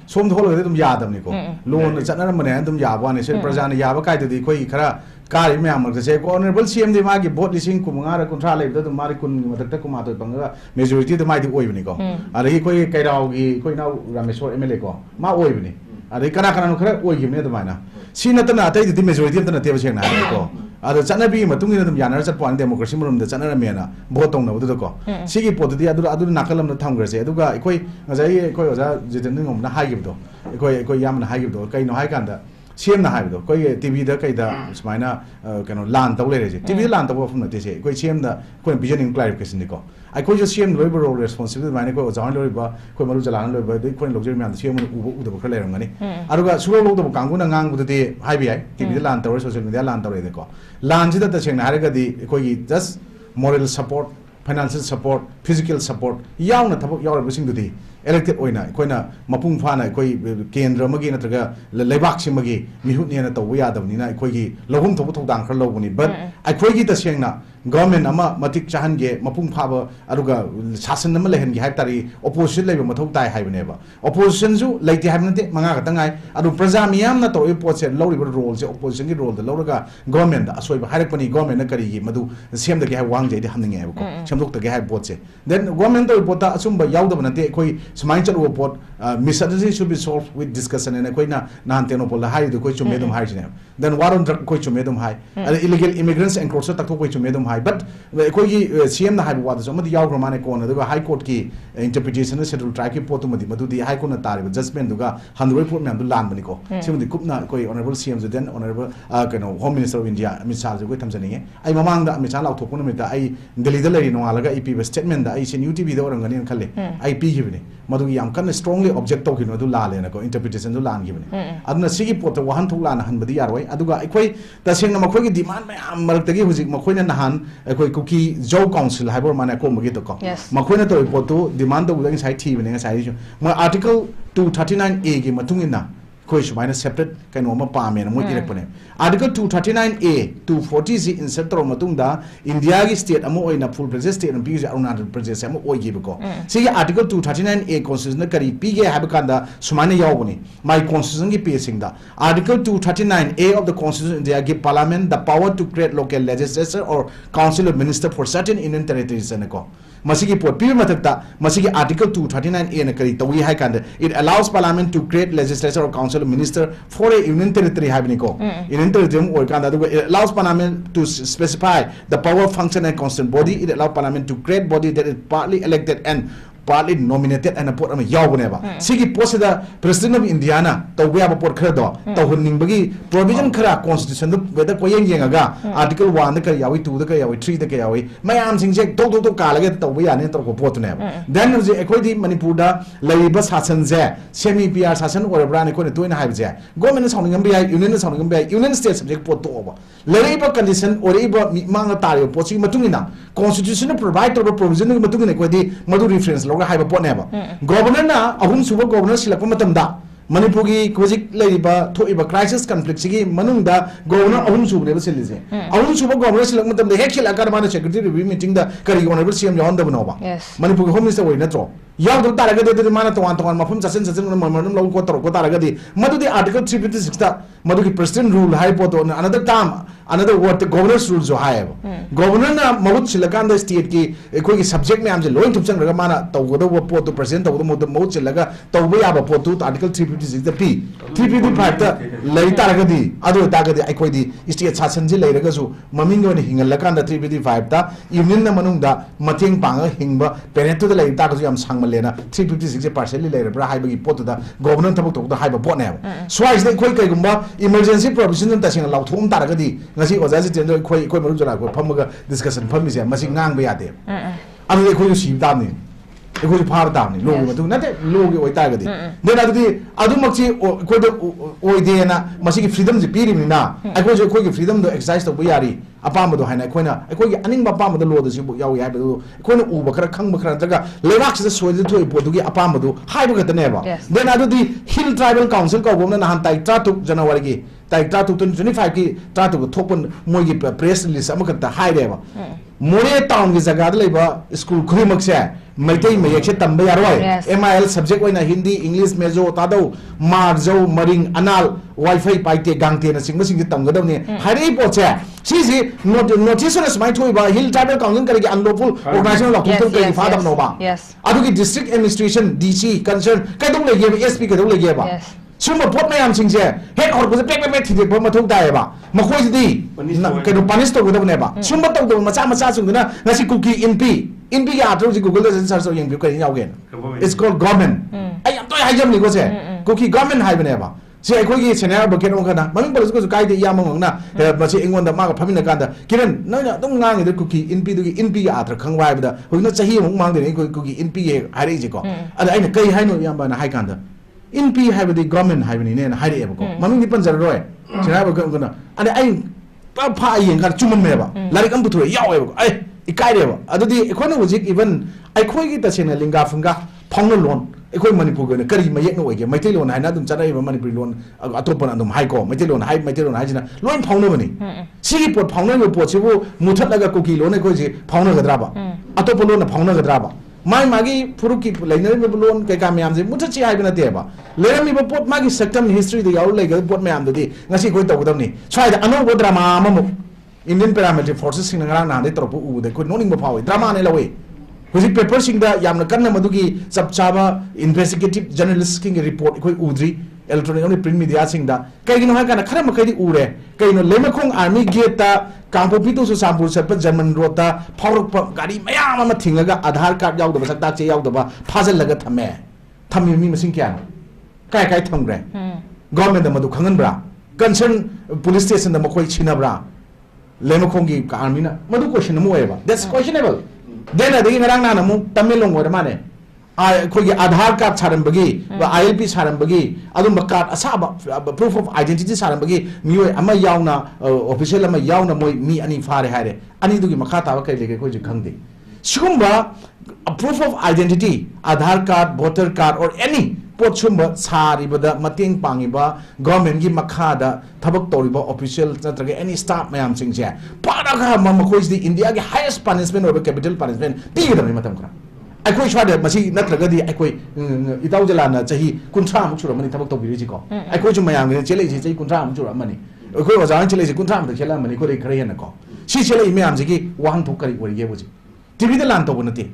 [SPEAKER 3] som thol le dum ya dam ni ko loan chatna mane dum ya ba ne se praja ne ya ba kai de koi khara kari me amal se ko honorable cm de ma gi vote lising ku manga ra kuntra le da mari kun matak ta ku ma to banga majority de mai di oi ni ko ari koi kai raw gi koi na rameshwar mla ko ma oi ni ari kana no khara oi gi ne da mai na sina ta na tai di majority ta na te ba cheng na ko ada chana bi matung ina dum yanar chat point democracy murum da chana me na vote tong na bu ko sigi pot di adu nakalam na thang gre se adu ga koi ngajai koi oja jiten ngom na hai gi do koi yam na hai gi do kai no hai kan da CM na hai do koi TV da kai da smaina kano lan taw le re TV lan taw fu na te se koi CM da koi vision clarification ni ko ai koi jo CM loi role responsibility mane koi oja loi ba koi maru jalan loi ba dei koi logjer me CM u do khale rang ni adu ga sulo lo do kang na ngang bu de hai bi ai TV da lan taw social media lan taw re ko lan ji da ta cheng na har ga di koi just moral support financial support physical support yaw na thapok yaw ra sing du di elected oina koina mapung phana koi kendra magi natraga leibak simagi mihut ne na taw ya dabni na koi gi logum thobu thodang khar lobuni but ai koi gi ta sengna government ama matik chahan ge mapung phaba aruga sasan nama lehen gi haitari opposition lebe mathau tai haibne ba opposition ju leite haibnate manga ka tangai adu praja miyam na to report se lori role se opposition gi role da loraga government da asoi ba hairak pani government na kari gi madu sem da gi hai wang jai de hamninge ba ko semdok da gi hai bot se then government to report ta asum ba yaw da banate koi smain chal report misunderstanding should be solved with discussion and koi na nan teno pol hai do koi chume dum hai jine then waron drug koi chume dum hai illegal immigrants and cross tak to koi chume dum hai but koi gi CM na hai wa da so madi yaw gromane ko na da high court ki interpretation na schedule track ki pot madi madu di high court na tari judgment duga hanroi port me am du lan bani ko simdi kupna koi honorable CM then honorable kano home minister of India misal jo koi thamjani ai mamang da misal au thokuna me ta ai Delhi da lari no alaga IP statement da ai se newtv da orang ngani khalle ai pi gi bani madu yam kan strongly object to kino du la le na ko interpretation du lan gi bani aduna sigi pot wahan thok la na han badi yaroi aduga ai ta seng na makoi gi demand me am marak tagi hujik makoi na nahan koi kuki joe council haibor mane ko magi to ko makoi na to pot to demand to ulang sai thi bani sai ju ma article 239A gi matung ina koi sumaina separate kaino ma pa me na mo direct pane article 239A 240C insert tro matung da India gi state amo oina full president state and pige Arunachal Pradesh amo oi gi ko si article 239A constitution na kari pige hab kanda sumaina yawbani my constitution gi pacing da article 239A of the constitution India give parliament the power to create local legislature or council of minister for certain Indian territories na ko masigi pot pi matakta masigi article 239A na kari tawi hai kanda it allows parliament to create legislature or council of minister for a union territory habni ko union territory or kanda it allows parliament to specify the power function and constant body it allows parliament to create body that is partly elected and partly nominated and a port am yawbane ba sigi posida president of Indiana to we have a port khara do to hunning bagi provision khara constitution whether ko yeng yenga article 1 da ka yawi 2 da ka yawi 3 da ka yawi mayam sing je to ka lage to we ane to ko port ne then je ekoi di manipur da laiba sasan je semi PR sasan or brand ko ne to ina haib je government sounding am bi union sounding am bi union state subject port to ba laiba condition or iba manga tari port si matungina constitution provide to provision matungina ko di madu reference loga haiba pot ne ba governor na ahum suba governor silakpa matam da manipur gi kojik laiba thoiba crisis conflict sigi manung da governor ahum suba le silise ahum suba governor silak matam da hekil akar mana secretary review meeting da kari honorable CM yon da bano ba manipur gi home minister wai na tro yaudam taragadi mana toan mafum sasin manum law ko tor ko taragadi madudi article 356 ta madudi president rule high poto another term another word the governor's rules jo high governor na mahut silakan the state ki koi ki subject me am je loin thupsang raga mana tawgoda wo poto president tawgoda mo mahut silaga tawba ya ba poto article 356 the p 355 ta lai taragadi adu taragadi ai koi di state sasan je lai raga su maming ne hingal lakan da 355 ta union na manung da mateng panga hingba parent to the lai ta ko yam sang lena 356 partially later bra haibagi pot da governor tabuk tok da haiba pot ne swais de khoi kai gumba emergency provision ta sing law thum taragadi ngasi oja ji tender khoi maru jara ko phamaga discussion phami se masi ngang ba yade adu khoi si da ni khoi phar da ni lo matu na te lo ge oi taragadi den adu makchi khoi da oi de na masi ki freedom ji piri ni na khoi ki freedom do exercise to bu yari apam do haina khoi ki aning ba pam do lo do si bu yaw yai do khoi na u ba khara khang ba khara daga lerak se so de thoi po du gi apam do hai ba ga ne ba den hill tribal council ko gomna na han tai tra tu january gi tai tra tu 25 ki tra tu thopon moi gi press release amaka ta hai de ba more town gi jaga de ba school khoi mak se maitai mayek se tamba yaroi MIL subject oina hindi english mejo tado marjo maring anal wifi paite gangte na singba sing tamga dawni hari po che si notice na smai thoi ba hill tribal council kari unlawful organization law thum kai fa dam no ba adu ki district administration DC concern kai dong lege SP kai dong lege ba sumba pot mayam sing je head or ko pe thide ba mathok dai ba makhoi di kai do punish to go ne ba sumba to do macha sung na ngasi cookie in P ya through Google the search so yang kai yaw gen it's called government ai am toy hajam ni ko se cookie government hai bane ba si ai khoi gi scenario ba ken ong kana maming police ko kai de ya mong na ba si ingon da ma ga phamina kan da kiran na na dong ngang de cookie in P ya thra khang wai ba da hoi na chahi mong mang de ni cookie in P ye hai ri ji ko ada ai na kai hai no yam ba na hai kan da in P hai ba di government hai ba ni ne na hai ri ba ko maming ni pan jar roi scenario ba kana ada ai pa pha yen kan chumam me ba larik am bu thro yaw ba ko ai ikai de ba adudi ekhona wujik even ai khoi gi ta sena linga funga phongna lon ekhoi manipur go na kari mayek no oige maitai lon haina dum chana ba manipur lon atopana dum hai ko maitai lon hai jina loin phongna bani sigi pot phongna go pot sibu muthat laga cookie lon ekhoi ji phongna gadra ba atopo lon phongna gadra ba mai magi furuki lainer me lon kai ka myam je muthat chi hai bana te ba leram mi pot magi sectum history de yaw lega pot myam de ngasi khoi taw dam ni swai da ano bo drama mamu Indian paramilitary forces sing ngarang na de tropu u de ko noning ba phawi drama ne lawe huji paper sing da yamna kan na madugi sab chaba investigative journalist king report ko udri electronic only print media sing da kai gino ha kana khara ma kai di ure kai no lemakong army gate ta kangpo pitu su sampur sat german road ta phawruk pa gari mayam ma thingaga aadhar card yaw da sakta che yaw da ba phajal laga thami mi masing kya kai thamgre government da madu khangan bra concern police station da makoi china bra Lemokongi army na madu question mo eba that's questionable then adi ngarang na mu tamilong wa mane ai khoi aadhar card charam bagi ba ILP charam bagi adum card asaba proof of identity charam bagi mioi ama yauna official ama yauna moi mi ani fare haire ani dugi makha ta ba kai lege khoi ji khangde sugumba proof of identity aadhar card voter card or any pot chumba sari bada mating pangiba government gi makhada thabak toriba official natraga any staff mayam singse paraga mamakoi di India gi highest punishment or capital punishment tigidam matam kra akoi shwada masi natraga di akoi itau jalana chahi kuntra muk sura mani thabak tobiri ji ko akoi chu mayam gi chele ji chahi kuntra muk sura mani akoi wazan chele ji kuntra muk chela mani ko re khare na ko si chele mayam ji gi wang thok kari wori ge buji tv de lan to bonati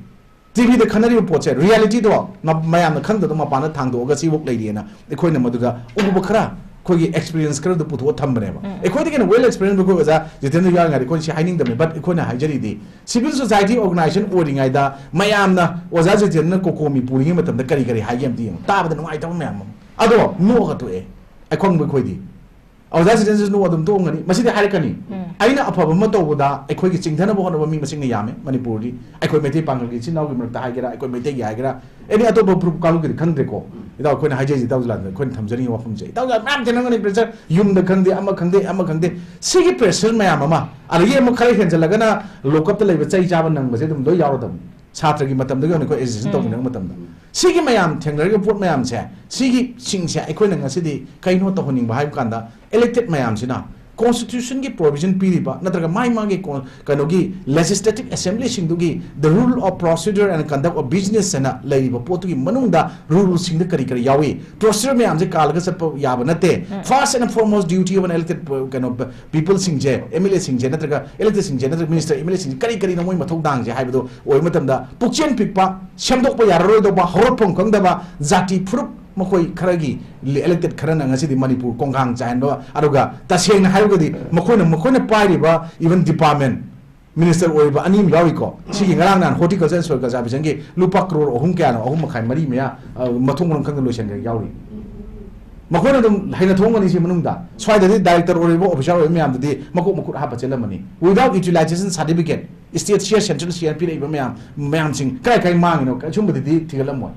[SPEAKER 3] TV the Canary report said reality do Mayam the Kanda Mapana Tango, Gasi Lady and Equina Maduga, Ubukra, Kogi experience the put what Tambaneva. Equating a well experienced because the Tender Young are hiding them, but Equina Hajari. Civil society organization ordering Ida, Mayamna was as it in Kokomi pulling him at the Karikari Hayam, Tab and White Mam. Ado, no to a. I can't be quiddy. Our residents know what I'm doing. Masida Harikani. I know a problem with that. I quit sing Tenable over me, Missing Yame, Manipuri. I could make a Panelist, now we Tiger, I could make Yagra. Any other proof country country call. Without Queen Hajay, Quentin Tamzani or from Jay. Mamma present, Yum the Kandi, Amakandi. See pressure, my mamma. Are you Makarians, Lagana, look up the labor, say Javan and was it do Yaradam. Satragi Matam, the Gonico is talking Matam. Sigi Mayam, Tangaria put Mayam, say, Sigi Sing Equina City, Kaino Tohoning, Bahai Kanda, elected Mayam Sina. constitution की provision पीरिबा नत्रगा माई मागे कनोगी legislative assembly सिंदुगी the rule of procedure and conduct of business सेना लेरिबा पोतुगी मनुंगदा rule Sind करी करी यावी procedure में आमजे कालगा सब याब नते first and foremost duty of an elected people सिंजे MLA सिंजे नत्रगा elected सिंजे नत्रगा minister MLA सिंजे करी करी नमोई मथोक दांगजे हाइबदो ओय मतमदा पुक्चेन पिकपा सेमदोकपा यारोयदोबा हरोपम खंगदबा जाति फुरुप मखोई खरगी इलेक्टेड खरना ngasi di manipur kongkhang chainba aruga tasengna haibgadi मखोइना पाइरिबा इवन डिपार्टमेंट मिनिस्टर ओइबा अनिम याविको सिगी ngarang nan horticulture सरकार जाबिसंगे लुपा करोड़ अहुम क्यानो अहुम मखाइ मरी मेया मथोंग मरम खंग लोइसन यावि मखोइना दम हाइना थोंगनि सि मनुंगदा स्वाइदि डाइरेक्टर ओइबा ऑफिसर ओइ मेयाम दि मखुट हापा चेलमनि without utilization certificate state share central share पिरेबा मेयाम सिंग काय मांगिनो सुमबदि थिगलमोय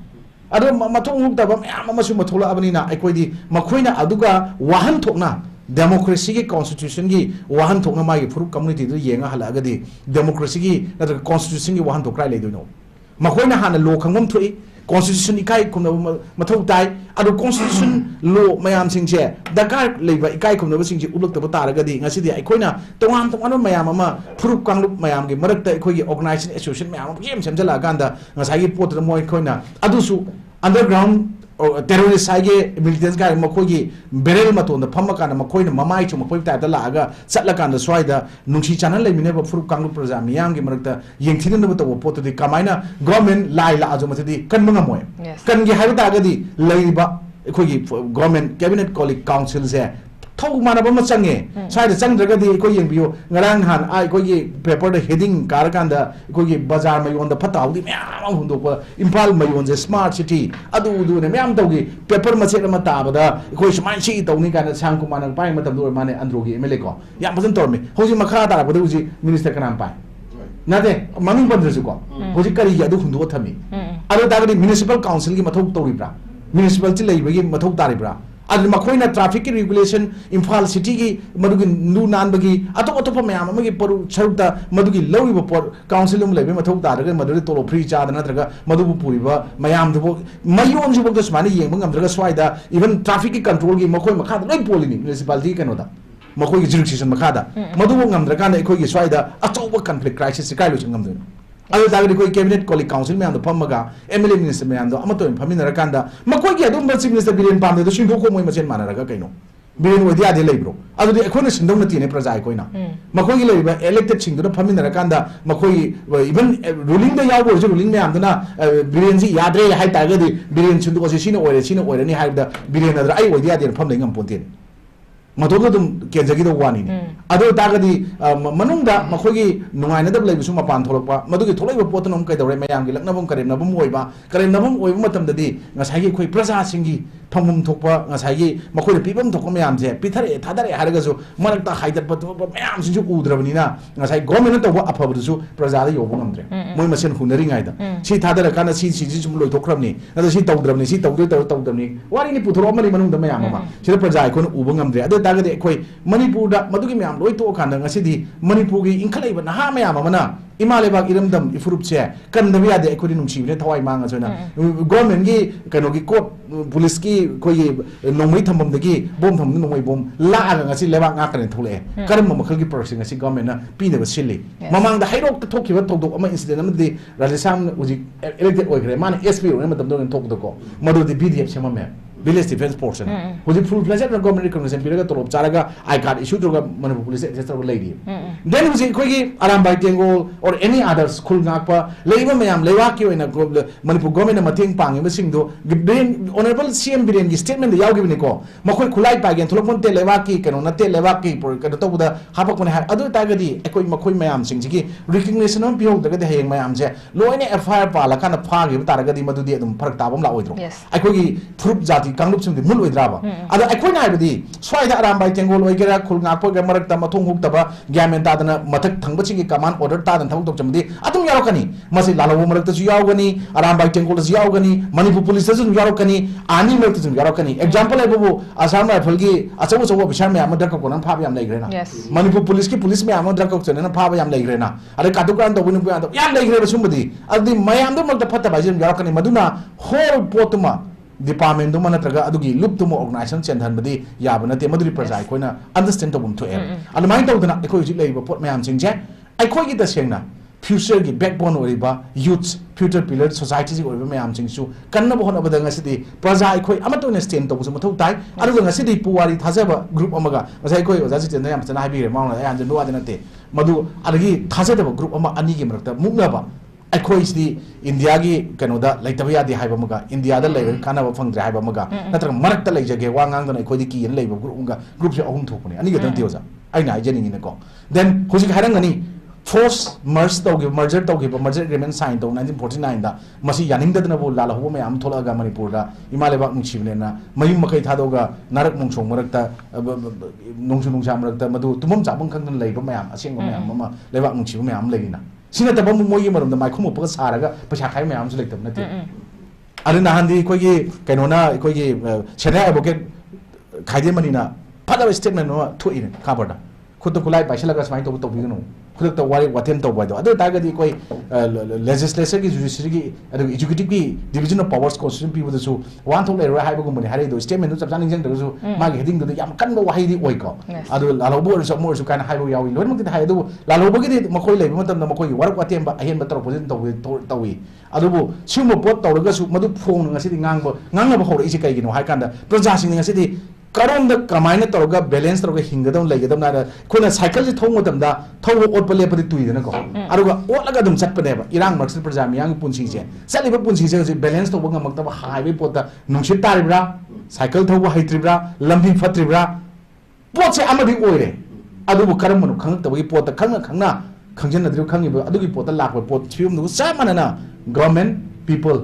[SPEAKER 3] अदो मथोंग हुक्तबा मैम अमसु मथोला अबनिना अखोइदि मखोइना अदुगा वाहन थोकना डेमोक्रेसी की कॉन्स्टिट्यूशन की वाहन थोकना मागी फुरुप कम्युनिटी दु येंगा हलागदि डेमोक्रेसी की नत्र कॉन्स्टिट्यूशन की वाहन थोकराय लेदुनो मखोइना हाना लो खंगम थोइ कॉन्स्टिट्यूशन इकाई कुमना मथौ ताई अदो कॉन्स्टिट्यूशन लो मयाम सिंजे दरकार लेबा इकाई कुमना सिंजे उलक्तबा तारगदि ngasi अखोइना तोंगान मयाम अमा फुरुप कांगलुप मयाम के मरक्ता अखोइगी ऑर्गेनाइजेशन एसोसिएशन मयाम जेम सेमजला गांदा ngasi पोत मोय खोइना अदुसु अंडरग्राउंड टेररिस्ट आगे मिलिटेंस का मखोगी बेरेल मतों फम कान मखोइन ममाई चो मखोइ टाइप लागा चटलकान स्वाइदा नुंसी चानल लेमिने फुरुप कांगलुप प्रजा मियाम के मरक्ता येंथिनब तो पोतदि कमाइना गवर्नमेंट लाई ला आजो मथदि कनमंगमोय कनगे हाइबा तागदि लेइबा अखोगी गवर्नमेंट कैबिनेट कॉलिक काउंसिल से थौ मानबा म चंगे साइड चंद्रगदि अखोय येंबियो ngarang han ai अखोगी पेपर द हेडिंग कारकांदा अखोगी बाजार मयोन द फताउदि म्याम हुंदोपा इम्फाल मयोन जे स्मार्ट सिटी अदु ने म्याम तौगी पेपर मसेट म ताबदा अखोय समाई सी तौनी काना सांग कुमार पाइ मतम दो माने अंद्रोगी एमएलए को या फजन तौरमे होजि मखा तारबदु होजि मिनिस्टर कनाम पाइ नादे ममिंग बंद्रसु को होजि करी अदु हुंदो थमी अदु दागदि म्युनिसिपल काउंसिल की मथौ तौरिब्रा म्युनिसिपलिटी लेबगी मथौ तारिब्रा अदु मखोइना ट्रैफिक की रेगुलेशन इम्फाल सिटी की मदुगी नु नानबगी अतो अतो मयाम अमगी परु छरुता मदुगी लौरिबो पर काउंसिल उम लेबे मथौ तारगा मदुरी तोलो फ्री चाद नत्रगा मदुबु पुरिबा मयाम दुबो मयोन जुबो दस माने येंग ngam स्वाइदा इवन ट्रैफिक की कंट्रोल की मखोइ मखादा लोइ पोलिनी म्युनिसिपालिटी कनोदा मखोइ की जुरिडिक्शन मखादा मदुबु ngam एखोइ स्वाइदा अचौबा कन्फ्लिक्ट क्राइसिस काय लोइ ngam अदु दागदि कोइ कैबिनेट कॉलिक काउंसिल में आंदो फमगा एमएलए मिनिस्टर में आंदो अमतो फमिनर कांदा मकोइ की अदुम चीफ मिनिस्टर बिरेन पामदे दो सिंधो को मोय मचेन मानरगा कइनो बिरेन ओदि आदे लेब्रो अदुदि एखोने सिंधौ नतिने प्रजा कोइना मकोइ की लेबा इलेक्टेड सिंधो फमिनर कांदा मकोइ इवन रूलिंग द यावो जो रूलिंग में आंदना बिरेन जी याद्रे हाइ तागदि बिरेन सिंधो को सिनो ओइरेनी हाइबदा बिरेन अदर आई ओदि आदे फमले ngam ponten मदोग दुम केजगी दो वानी अदो तागदी मनुंगदा मखोगी नुंगाइनदब लेबसु मपान थोलपा मदुगी थोलैबा पोतनम कैदौरे मयाम गी लक्नबम करेमनबम ओइबा मतमददी ngसाइगी खोइ प्रजा सिंगी फंगम थोकपा ngसाइगी मखोइ पिबम थोकम मयाम जे पिथरे थादरे हारगसु मरकता हाइदत पतो मयाम सिंजु उद्रबनिना ngसाइ गवर्नमेंट तोबा अफबदसु प्रजा दा योबो नमद्रे मोइ मसेन हुनरिङाइदा सि थादरे काना सि जुम लोइ थोखरबनि अदो सि तौद्रबनि सि तौद्रबनि वारिनि पुथरो मरि मनुंगदा मयाम मा सिदा प्रजा आइकोन उबो नमद्रे अदो तागदे अखोइ मणिपुर दा मदुगी म्याम लोइ तो खाना ngasi मणिपुर की इंखलैबा नहा म्याम मना इमालेबा इरमदम इफुरुप से कन्दबि यादे अखोइ नुंसिबने थवाइ मांगा जोना गवर्नमेंट की कनो की कोर्ट पुलिस की कोइ नोंमै थमम दगी बोम थम नोंमै बोम लागा ngasi लेबा ngakane थोले करम मखल की प्रोडक्शन ngasi गवर्नमेंट ना पिनेबा सिल्ली ममांग दा हाइरोक थोखिबा थोदोक अमा इंसिडेंट अमदि राजस्थान उजि इलेक्टेड ओइग्रे माने एसपी ओने मतम दो थोकदको मदुदि बीडीएफ सेममे विलेज डिफेंस फोर्स हुजी फुल फ्लेजेड गवर्नमेंट रिकॉग्निशन पिरगा तोलब चारगा आई कार्ड इशू तोगा मनपुर पुलिस एजेस्टर लेडी देन हुजी खोगी आराम बाइ टेंगोल और एनी अदर्स खुल नाकपा लेबा मयाम लेवा की ओइना मनपुर गवर्नमेंट मतेंग पांगे मसिंगदो बिरेन ऑनरेबल सीएम बिरेन की स्टेटमेंट यावगिबने को मखोइ खुलाई पागेन थोलपन ते लेवा की कनो नते लेवा की कनो तोबदा हापकने हा अदु तागदी एकोइ मखोइ मयाम सिंगजी रिकॉग्निशन हम पियो दगदे हेंग मयाम जे लोइने एफआईआर पाला काना फागे तारगदी मदुदी अदुम फरक ताबम लाओइद्रो एकोइ फ्रुप जाति कांगलुप सिंग मुल ओइद्राबा अदा एकोइना हाइबदी स्वाइदा आराम बाइ टेंगोल ओइगेरा खुलगापगा मरकता मथोंग हुक्तबा ग्यामेन तादना मथक थंगबसिंग कमान ऑर्डर तादन थंग तोचमदी अदुम यारकनी मसि लालवो मरकता जु यावगनी आराम बाइ टेंगोल जु यावगनी मणिपुर पुलिस जु यारकनी आनी मरकता जु यारकनी एग्जांपल आइबो आसाम राइफल की अचौ अचौ बिचार में आमद्र कोन फाब याम लेग्रेना मणिपुर पुलिस की पुलिस में आमद्र को चने फाब याम लेग्रेना अरे काटुकान तो बुनु याम लेग्रे सुमदी अदि मयाम दो मरकता फत्ता बाइ जु यारकनी मदुना whole पोतमा department do manatraga adugi loop to mo organization chen han badi ya bana te maduri praja ko na understand to bum to em almai to dana ko ji lei ba pot mayam sing je ai ko gi da sengna future gi backbone ori ba youth future pillar society ji ori ba mayam sing su kanna bo hona badanga sidi praja ai ko amato ne stand to bu mathau tai adu nga sidi puwari thajaba group amaga masai ko oja ji chen yam chana habi re maung la yan no adana te madu adagi thajaba group ama ani gi marakta mukna ba ai si India gi kanoda laitaba ya di haiba maga India da lai kana ba phang dra haiba maga natra marak ta lai jage wa ngang da ai di ki yen lai ba group se ahum thok ani ga dan tioza ai na je ni ne ko then hoji harang ani force merge merger merger agreement sign to 1949 da masi yaning da na bo la ho me am thola ga manipur da imale ba mung chibne na mayum makai tha do ga narak mung chong marak ta nongsu nongsa marak ta madu tumam cha bang khang dan lai ba mayam aseng ba mayam ma lai ba mung chib mayam lai na sina ta ba mo yi maram da mai khomo pa saraga pasha khai mayam su lai tam na te ari na handi ko gi kainona ko gi chena advocate khaide mani na phada statement no thu in khabar da khud to kulai paisa laga smai to bi no khud to wari waten to boy do adu ta ga di koi legislature ki judiciary ki adu executive ki division of powers constitution people su wan thok le ra hai ba gum ni hari do statement no chap jang jang da su ma gi heading do yam kan ba wahi di oi ko adu la lo bo su mo su kan hai ba yawi lo mak di hai do la lo bo gi di ma khoi le ma tam na ma khoi war watem ba ahen ba tor position to wi adu bu su mo pot to ga su madu phong nga si di ngang ba ho ri si kai gi no hai kan da praja sing nga si di karom da kamaina toroga balance toroga hingadam lagadam na khuna cycle ji thong modam da thong ot pale padi tuidana ko aruga otlaga dum chat pade ba irang marxil prajami yang punsi je sali ba punsi je balance to banga makta ba highway pota nungshit taribra cycle thoba haitribra lambi fatribra pot se amadi oire adu bu karam manu khang ta ba pota khangna khangjen na dru khangi ba adu gi pota lak ba pot chium nu sa manana government people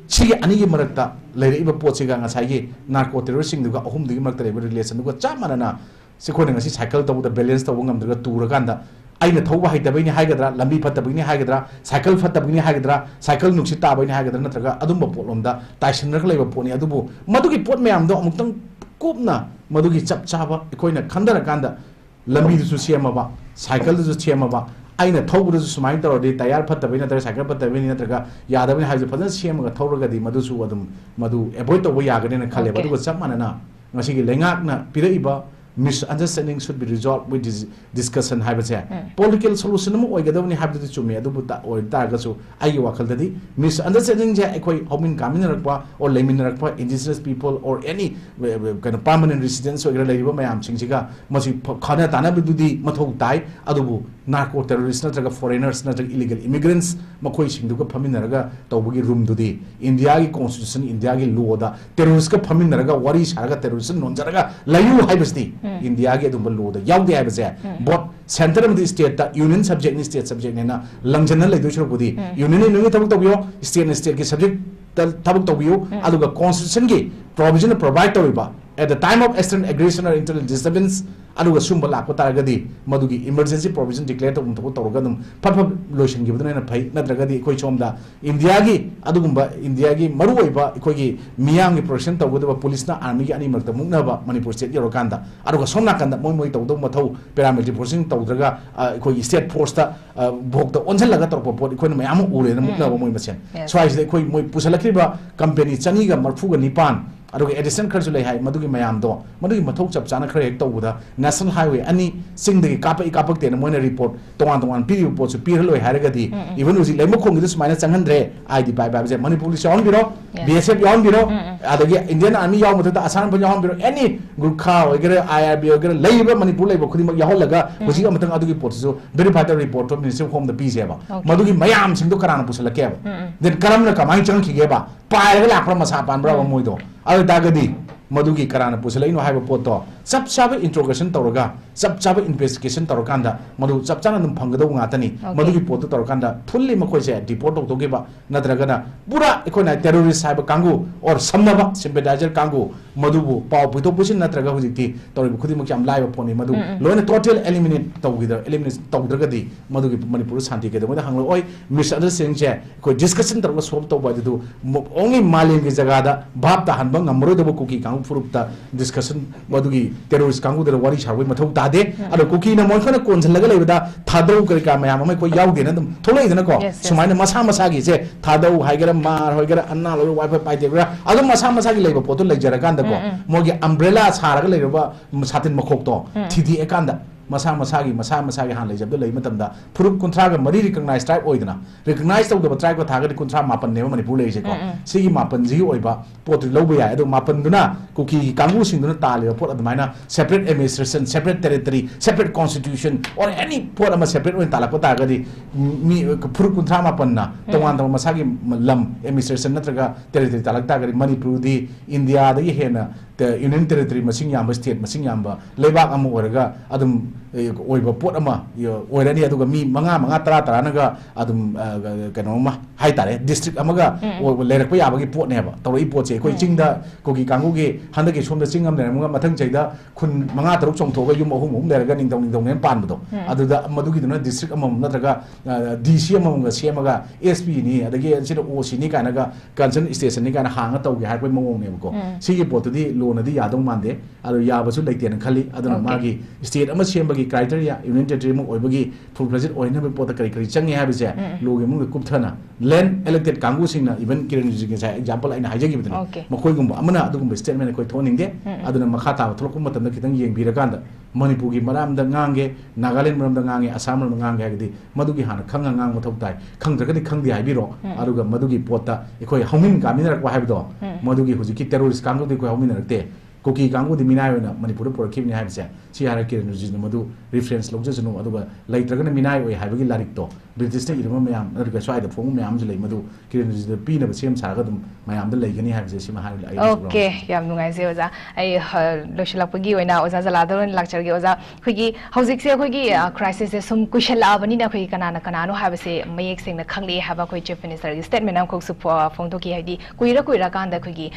[SPEAKER 3] सी अनी मरक्ता लेरे pot से narco terrorist अहम relation चा मानना सिखोने cycle तब balance तब गमद्रगा तुरकान अगर थोब हईतबनी हाइगद्रा लंबी फतबनी हाइगद्रा साइकिल फतबनी हाइगद्रा साइकिल नुक्सी ताबनी हाइगद्रा नत्रगा अदुम पोटलोम ताइसनरग लेब पोनी अदुबु मदुगी पोट मैम अमुक्तंग कूपना मदुगी चप चाबा अखोइना खंदरकान लंबीदुसु सेमबा साइकिलदुसु सेमबा अगर थोबदुसु सुमाइन तौरदि टायर फतबनी नत्र साइकिल फतबनी नत्रगा यादबनी हाइजु फजन सेमगा थौरगदि मदुसु अदुम मदु एवॉइड तौब यागनेना खलेबा अदुगा चप मानना ngasi lengakna piraiba misunderstanding should be resolved with this discussion haibase political solution mo oigadawni habdu chumi adubu ta oi targasu ai wakal dadi misunderstanding je ekoi homin kamin rakpa or lemin rakpa indigenous people or any kind of permanent residents oigra leiba mayam singsiga masi khana tana bidudi mathau tai adubu narco terrorists natraga foreigners natraga illegal immigrants makoi singduga phaminaraga tawbugi room dudi india gi constitution india gi law da terrorists ka phaminaraga wari saraga terrorist nonjaraga layu haibasti India ge dum law da yaw de haibase both center of the state da union subject ni state subject ne na langjana leidu chro budi union ni ngi tabuk tabiyo state ki subject tabuk tabiyo aduga constitution gi provision provide tawiba at the time of external aggression or internal disturbance aduga sumba lakpa taragadi madugi emergency provision declare to umtho torogadum phat lotion gi budana phai nadragadi koi chomda india gi adugumba india gi maru oiba koi gi miyam gi protection tawgudaba police na army gi ani makta muknaba manipur state yorokanda aduga somna kanda moi tawdo mathau paramilitary forcing tawdraga koi gi state force ta bhokta onjal laga torpo pot koi na mayam ure na muknaba moi masen so ai koi moi pusalakriba company chani ga marfu ga nipan aduga edison kharju lei hai madugi mayam do madugi mathau chap chana khare hek tawuda national highway ani singdagi kapak te na moina report tongan piri report su pir loi haragadi even uji leimo khongi dus maina changhandre id bai bai je manipur police on biro bsf on biro adagi indian army yaw mata asan ban yaw biro any gurkha ogere irb ogere leiba manipur leiba khudi mak yaholaga uji amatang adugi report su verified report of ministry of home the peace ba madugi mayam singdo karana pusalake ba then karamna kamai chang khige ba pairaga lakra masa pan bra moido adu dagadi madugi karana pusalaino haiba poto chap chaba interrogation tawraga chap chaba investigation tawrakanda madu chap chana dum phangadaw ngatani madugi poto tawrakanda fully makoi se deport tawgeba nadragana pura ekona terrorist haiba kangu or samnaba sympathizer kangu madubu paw puto pusin natraga hujikti tawri khudi mak yam live phone madu loina total eliminate tawdragadi madugi manipur shanti ke da hanglo oi misunderstanding je ko discussion targa solve tawba du only malim ki jaga da bhab ta hanba ngamro da ko ki kang furupta discussion madugi terrorist kangu da wari sharwai mathau tade ado kuki na mon khana konjal laga lebada thadau kari ka mayam mai koi yaw de na dum tholai dana ko sumaina masa masa gi se thadau haigara mar hoigara anna lo wifi pai de bra ado masa masa gi leba potu legjara kan da ko mogi umbrella saraga leba satin makhok to thidi ekanda masa masagi han lejab lei matam da furup kuntra ga mari recognize tribe oidna recognize tawda tribe ko thaga kuntra mapan ne manipur lei se ko sigi mapan ji oiba potri lobu ya ado mapan duna kuki kangu sing duna ta le pot admaina separate administration separate territory separate constitution or any pot ama separate oin tala ko ta ga di mi furup kuntra mapan na tawang tawang masagi lam administration natraga territory talak ta ga manipur di india da hi hena the union territory masing yamba state masing yamba lebak amu oraga adum oiba pot ama oirani aduga mi manga tara naga adum kano ma hai tare district amaga lerak pa yabagi pot ne ba tawai pot che koi chingda kogi kangu ge handa ge somda chingam ne mga mathang chaida khun manga taruk chongthoga yum ahum leraga ningdong ne pan bado aduda madugi duna district amam natraga dc amam ga semaga sp ni adagi sida oc ni kanaga concern station ni kana hanga tawge hai koi mongong ne ko sigi pot di nadi yadong mande ado yabasu leiten khali aduna magi state ama sembagi criteria union territory mo oibagi full president oina be pota kari changi ha bise loge mu kupthana land elected kangu singna even kiran ji sa example aina hajagi bitna makoi gumba amana adugum statement koi thoning de aduna makha ta tholokum matam da kitang yeng birakanda manipur gi maram da ngange nagaland maram da ngange assam maram da ngange hagdi madugi hana khanga ngang mathau tai khangdragadi khangdi haibiro aduga madugi pota ekoi haumin gamina rakwa haibdo madugi hujiki terrorist kangu de koi haumin rakte koki kangu di minai na manipur por khibni haibse si hara kiran ji na madu reference logja janu aduga laitraga minai oi haibagi larik to british ne irma mayam aduga swai da phong mayam ji lei madu kiran ji da pi na sem saraga dum mayam da leigani haibse sima hai ai
[SPEAKER 1] okay yam nungai se oza ai loshilapagi oina oza zaladon lecture gi oza khigi hojik se khigi crisis se sum kushal abani na khigi kana no haibse mayek sing na khangli haba khoi chief minister gi statement am khok su phong to ki haidi kuira kan da khigi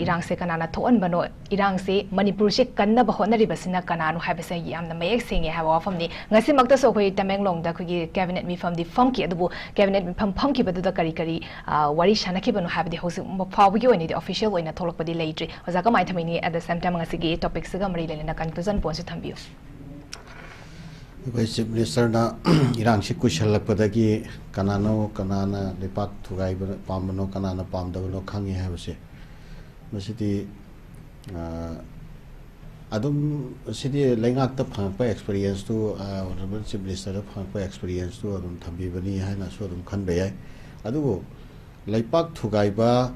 [SPEAKER 1] irang se kana na thoan bano irang se manipur se kanna ba hona ribasina kana no haibse yamna mayek sing ya hawa famni ngasi makta so khoi tamenglong da khigi cabinet mi fam di fam ki adu cabinet mi fam ki badu da kari wari shana ki banu habdi hosi fawu gi oni di official oina tholok padi leitri oza ka mai thamini at the same time ngasi gi topic se ga mari lena conclusion point se thambiu
[SPEAKER 4] bai chief minister na irang si kushal padagi kanano kanana lepak thugai pamno kanana pamdabno khangi ha base masidi adum sidi lengak ta phangpa experience to honorable chief minister ta phangpa experience to adum thambi bani haina so adum khan be ai adu leipak thugai ba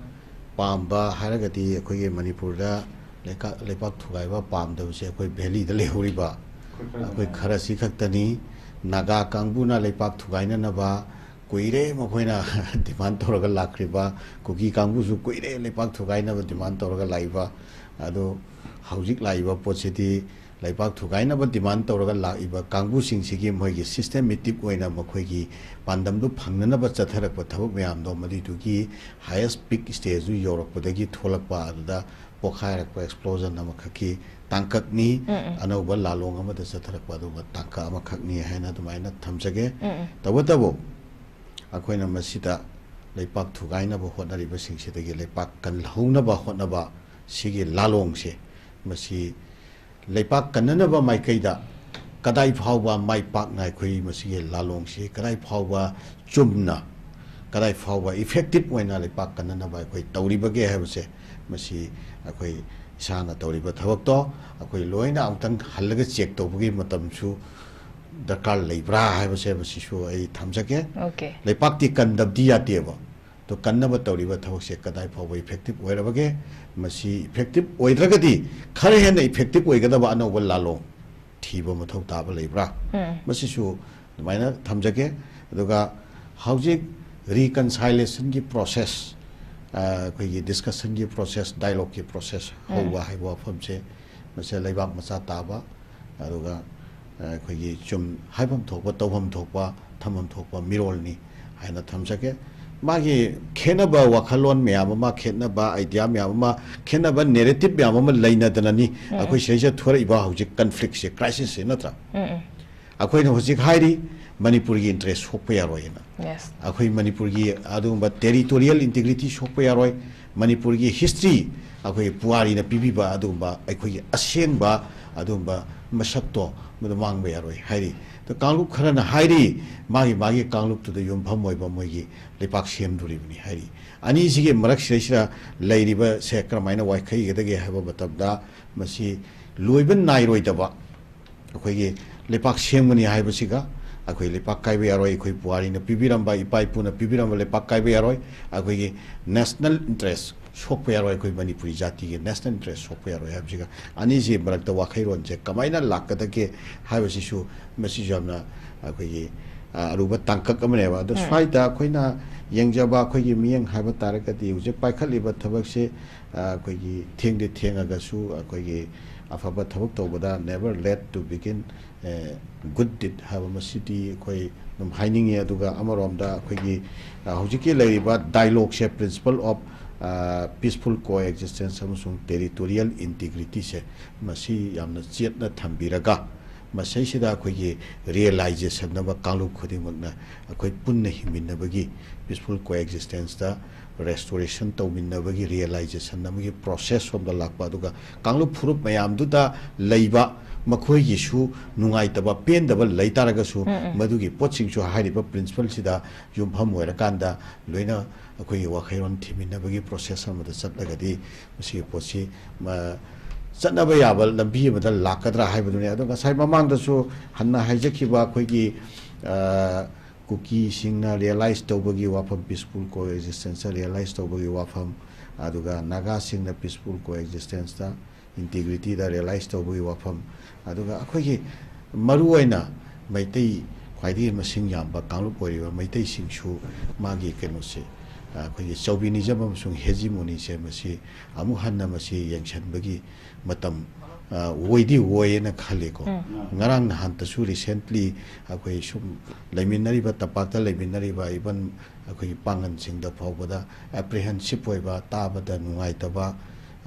[SPEAKER 4] pamba haragati akoi manipur da leipak thugai ba pam da se akoi valley da lehuri ba akoi khara si khaktani naga kangbuna leipak thugai na ba kuire mokoina demand toraga lakri ba kuki kangbu su kuire leipak thugai na ba demand toraga laiba ado haujik laiba positi leipak thugai na ba demand toraga laiba kangbu sing sigi moigi systematic oina mokoigi pandam du phangna na ba chatharak ba thabuk myam do madi tu ki highest peak stage du yorak podagi tholak pa da pokhairak pa explosion na makhaki tangkak ni anoba lalong ama da chatharak pa du tangka ama khakni haina dumaina thamjage tabo akoina masida leipak thugai na ba hodari ba sing sidagi leipak kan launa ba hodna ba sigi lalong se masi leipak kanana ba mai kaida kadai phawba mai pak nai khoi masi lalong se kadai phawba chumna kadai phawba effective oina leipak kanana ba khoi tauri ba ge ha se masi akoi isana tauri ba thabak to akoi loina amtang halaga check to bugi matam su dakar leibra ha ba se masi su ai thamjake
[SPEAKER 1] okay
[SPEAKER 4] leipak ti kan dabdi ya te ba to kanna ba tauri ba thabak se kadai phawba effective oira ba ge masi effective oidragadi khare hen effective oigada ba ano ba lalo thiba mathau ta ba leibra masi su maina thamjake aduga housing reconciliation ki process koi discussion ki process dialogue ki process howa haiwa famse mase leibak macha ta ba aduga koi chum haibam thokba tawham thokba thamam thokba mirol ni haina thamjake magi khenaba wakhalon myama khenaba idea myama khenaba narrative myama laina danani akoi seja thora iba hojik conflict se crisis se natra akoi no hojik hairi manipur gi interest hokpa yaroi na
[SPEAKER 1] yes
[SPEAKER 4] akoi manipur gi adumba territorial integrity hokpa yaroi manipur gi history akoi puari na pibi ba adumba akoi aseng ba adumba masakto muda mangba yaroi hairi to kangluk kharana hairi magi kangluk to the yum phamoi ba moigi lepak sem duri bani hairi ani sige marak shira leiriba sekramaina wai khai gedage haba batabda masi loiban nairoi daba akhoi lepak semgani haiba siga akhoi lepak kaibe yaroi akhoi puari na pibiramba ipai puna pibiramba lepak kaibe yaroi akhoi national interest sokpa yaroi akhoi manipuri jati ge national interest sokpa yaroi habsiga ani je marakta wakhairon je kamaina lakata ke haiba sisu masi jamna akhoi aruba tangkak amane ba do swaida akhoi yengjaba akhoi gi miyeng haiba tarakati uje paikhaliba thabak se akhoi gi thengde thengaga su akhoi gi afaba thabak tobada never let to begin good deed have a city koi num hiding ya duga amaromda koi gi hojiki leiba dialogue she principle of peaceful coexistence amasung territorial integrity se masi yamna chetna thambiraga masai sida koi gi realization na ba kalu khodi magna koi punna himinna bagi peaceful coexistence da restoration tawminna bagi realization na bagi process from the lakpa duga kanglu phurup mayam du da leiba makhoi gi su nungai taba pen daba leitaraga su madugi poching su hairiba principle sida yumpham oirakanda loina akoi wakhairon thiminna bagi process amada chatlagadi masi pochi ma chanaba yabal lambi amada lakadra haibadune ado ngasai mamang da su hanna haijakhiba akoi gi kuki singna realize tawbagi wafam peaceful coexistence realize tawbagi wafam aduga naga singna peaceful coexistence da integrity da realize tawbagi wafam aduga akhoi maru oina maitai khwaidi masing yamba kanglup oiriba maitai singsu magi kenose akhoi chawbini jaba masung hegemony se masi amu hanna masi yangshan bagi matam woidi woyena khale ko ngarang han ta su recently akhoi sum laiminari ba tapakta laiminari ba even akhoi pangan singda phawbada apprehensive oiba tabada nungai taba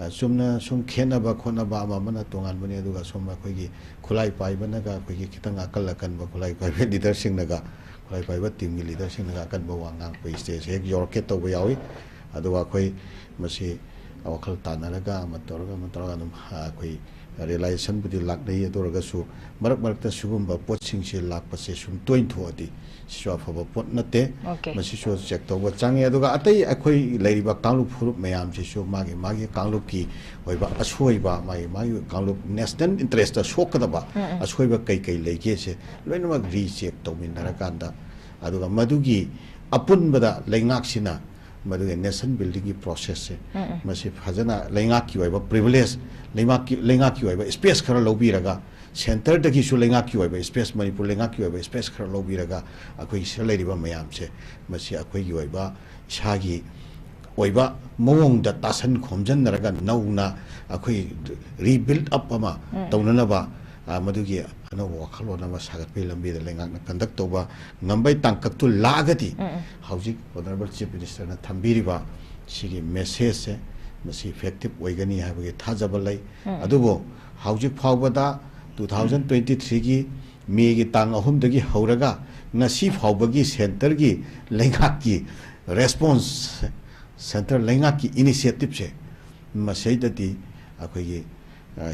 [SPEAKER 4] sumna sum khena ba khona ba amana tongan bani aduga sum akhoi gi khulai pai banaga akhoi gi kitang akal akan ba khulai pai leader sing naga khulai pai ba team leader sing naga akan ba wangang pai stage ek yorket to ba yawi aduga akhoi masi awakal tanaraga amatorga num akhoi realization budi lakdai adorga su marak ta sugumba potsing se lakpa se sum toin thodi swa phaba pot nate masi so check to ba changi aduga atai akhoi leiriba kanglu phurup mayam se so magi kanglu ki oiba ashoiba magi kanglu national interest ta sokada ba ashoiba kai leike se loina mag recheck to minara kanda aduga madugi apun bada leingak sina maduga nation building process se masi phajana leingak ki oiba privilege leingak ki oiba space khara lobiraga center dagi su leingak ki oiba space manipur leingak ki oiba space khara lobiraga akhoi seleriba mayam se masi akhoi gi oiba shagi oiba mawong da tasan khomjan naraga nauna akhoi rebuild up ama taunana ba madugi ana wakhalo na ma sagat pe lambi da leingak na conduct toba ngambai tangkak tu lagati housing honorable chief minister na thambiriba sigi message se masi effective oigani habage thajaba lai adubo housing phawbada 2023 gi me gi tang ahum dagi hauraga ngasi phawbagi center gi leingak ki response center leingak ki initiative se masai dati akhoi gi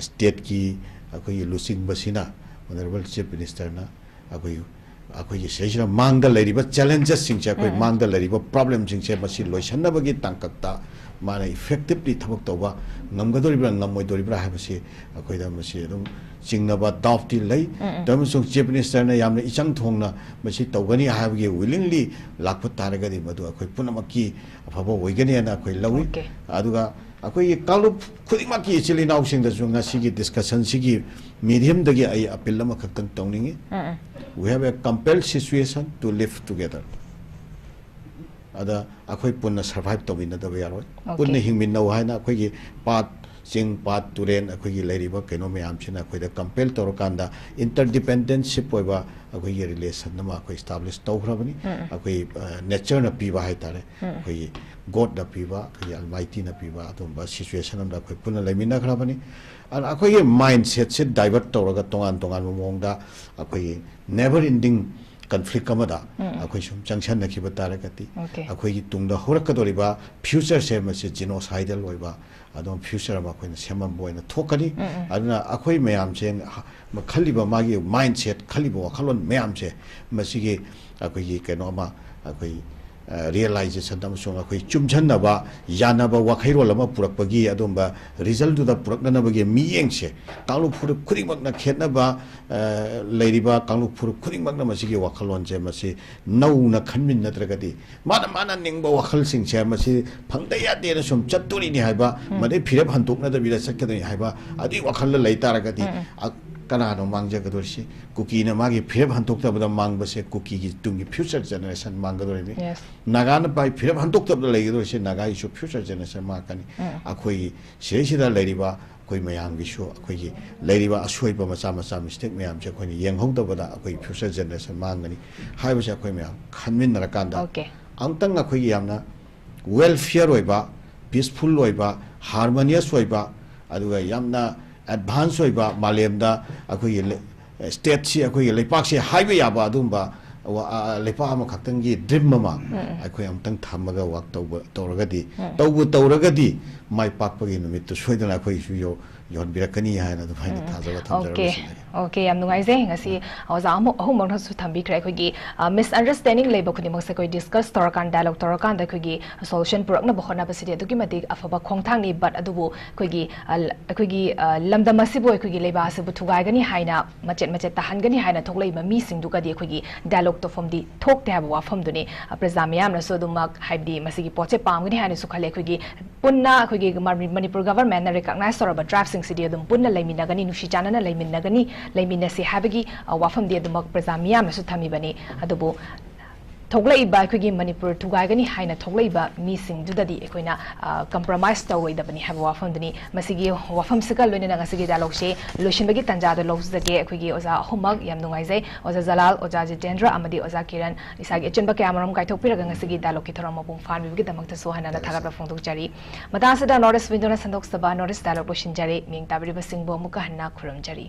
[SPEAKER 4] state ki akhoi losing basina honorable chief minister na akhoi sejra mangda leriba challenges sing che akhoi mangda leriba problem sing che masi loisanna bagi tangkakta mana effectively thabak toba ngamgadoribra ngamoidoribra habasi akhoi da masi dum singnaba dafti lei dam sung chief minister na yamna ichang thongna masi tawgani habagi willingly lakpa taragadi madu akhoi punamaki afaba oigani na akhoi lawi aduga akhoi kalu khudimaki chili naw sing da junga sigi discussion sigi medium dagi ai appeal lama khaktang tawningi we have a compelled situation to live together ada akhoi punna survive tawina da yaroi punna hingmin naw haina akhoi gi pat sing pat turen akhoi gi leiriba keno me amchina akhoi da compel torokanda interdependentship oiba akhoi gi relation nama akhoi establish tawhrabani akhoi nature na piba haitare akhoi god da piba akhoi almighty na piba atomba situation amda akhoi punna lemina khrabani akhoi gi mindset se divert toraga tongan mongda akhoi never ending conflict amada akhoi sum junction na khiba taragati akhoi gi tungda horakadoriba future se masi genocidal oiba adom future ma akhoi na semam boina thokani aduna akhoi mayam che khaliba magi mindset khaliba wakhalon mayam che masi gi akhoi gi keno ma akhoi realization dam song akhoi chumchanaba yanaba wakhairo lama purakpagi adomba result du da purakna bagi miyeng che kanglu phur khuring na khetna ba leiriba kanglu phur khuring na masi gi wakhalon che masi nau na khanmin natragadi mana ningba wakhal sing che masi phangda ya de na sum chaturi ni haiba made phirep hantuk na da bira sakka haiba adi wakhal la leitaragadi kanano mangja gadorsi kuki na magi phirep hantok ta bada mang base kuki gi tungi future generation mang gadori naga na bai phirep hantok ta bada lei gadorsi naga isu future generation ma kani akhoi sida leiriba koi mayam gi shu akhoi gi leiriba asoi ba macha mistake mayam che khoi yeng hong ta bada akhoi future generation mang gani hai ba akhoi mayam khanmin na kanda angtang akhoi gi yamna welfare oiba peaceful oiba harmonious oiba aduga yamna advance oiba malemda akhoi state si akhoi lepak si haiba yaba adumba lepa ama khaktang gi dream mama akhoi amtang thamaga work tawragadi mai pakpagi numit to soidana akhoi su yo yon birakani haina du faina thajawa thamjara
[SPEAKER 1] okay am nungai je ngasi awaza ahum bang su thambi krai khoi gi misunderstanding leba khuni mak se koi discuss torakan dialogue torakan da khoi gi solution purak na bkhona basidi aduki mati afaba khongthang ni but adubu khoi gi lamda masibo khoi gi leba se buthugai gani haina macet tahan gani haina thoklei ma mi sing du ka di khoi gi dialogue to form di thok te ha wa form du ni prajamyam na so dumak haibdi masigi poche pam gani haina su khale khoi gi punna khoi gi manipur government na recognize soraba draft sidi adum punna laimina gani nushi chana na laimina gani laimina se habagi wafam de adum prajamia ma su thami bani adubu thoglai ba khigi manipur thugai gani haina thoglai ba mi sing dudadi ekoina compromise tawai da bani have wafam dani masigi wafam sikal loina na ngasigi dialogue she lotion bagi tanja da lojage khigi oza homak yam nungai jai oza jalal oza JEETENDRA amadi oza KIRAN isagi echenba kamaram kai thokpiraga ngasigi dialogue ki thoram mabung fan bigi damak ta so hana na thaga phongdok jari mata sada north window na sandok saba north dialogue lotion jari ming tabri basing bo muka hanna khuram jari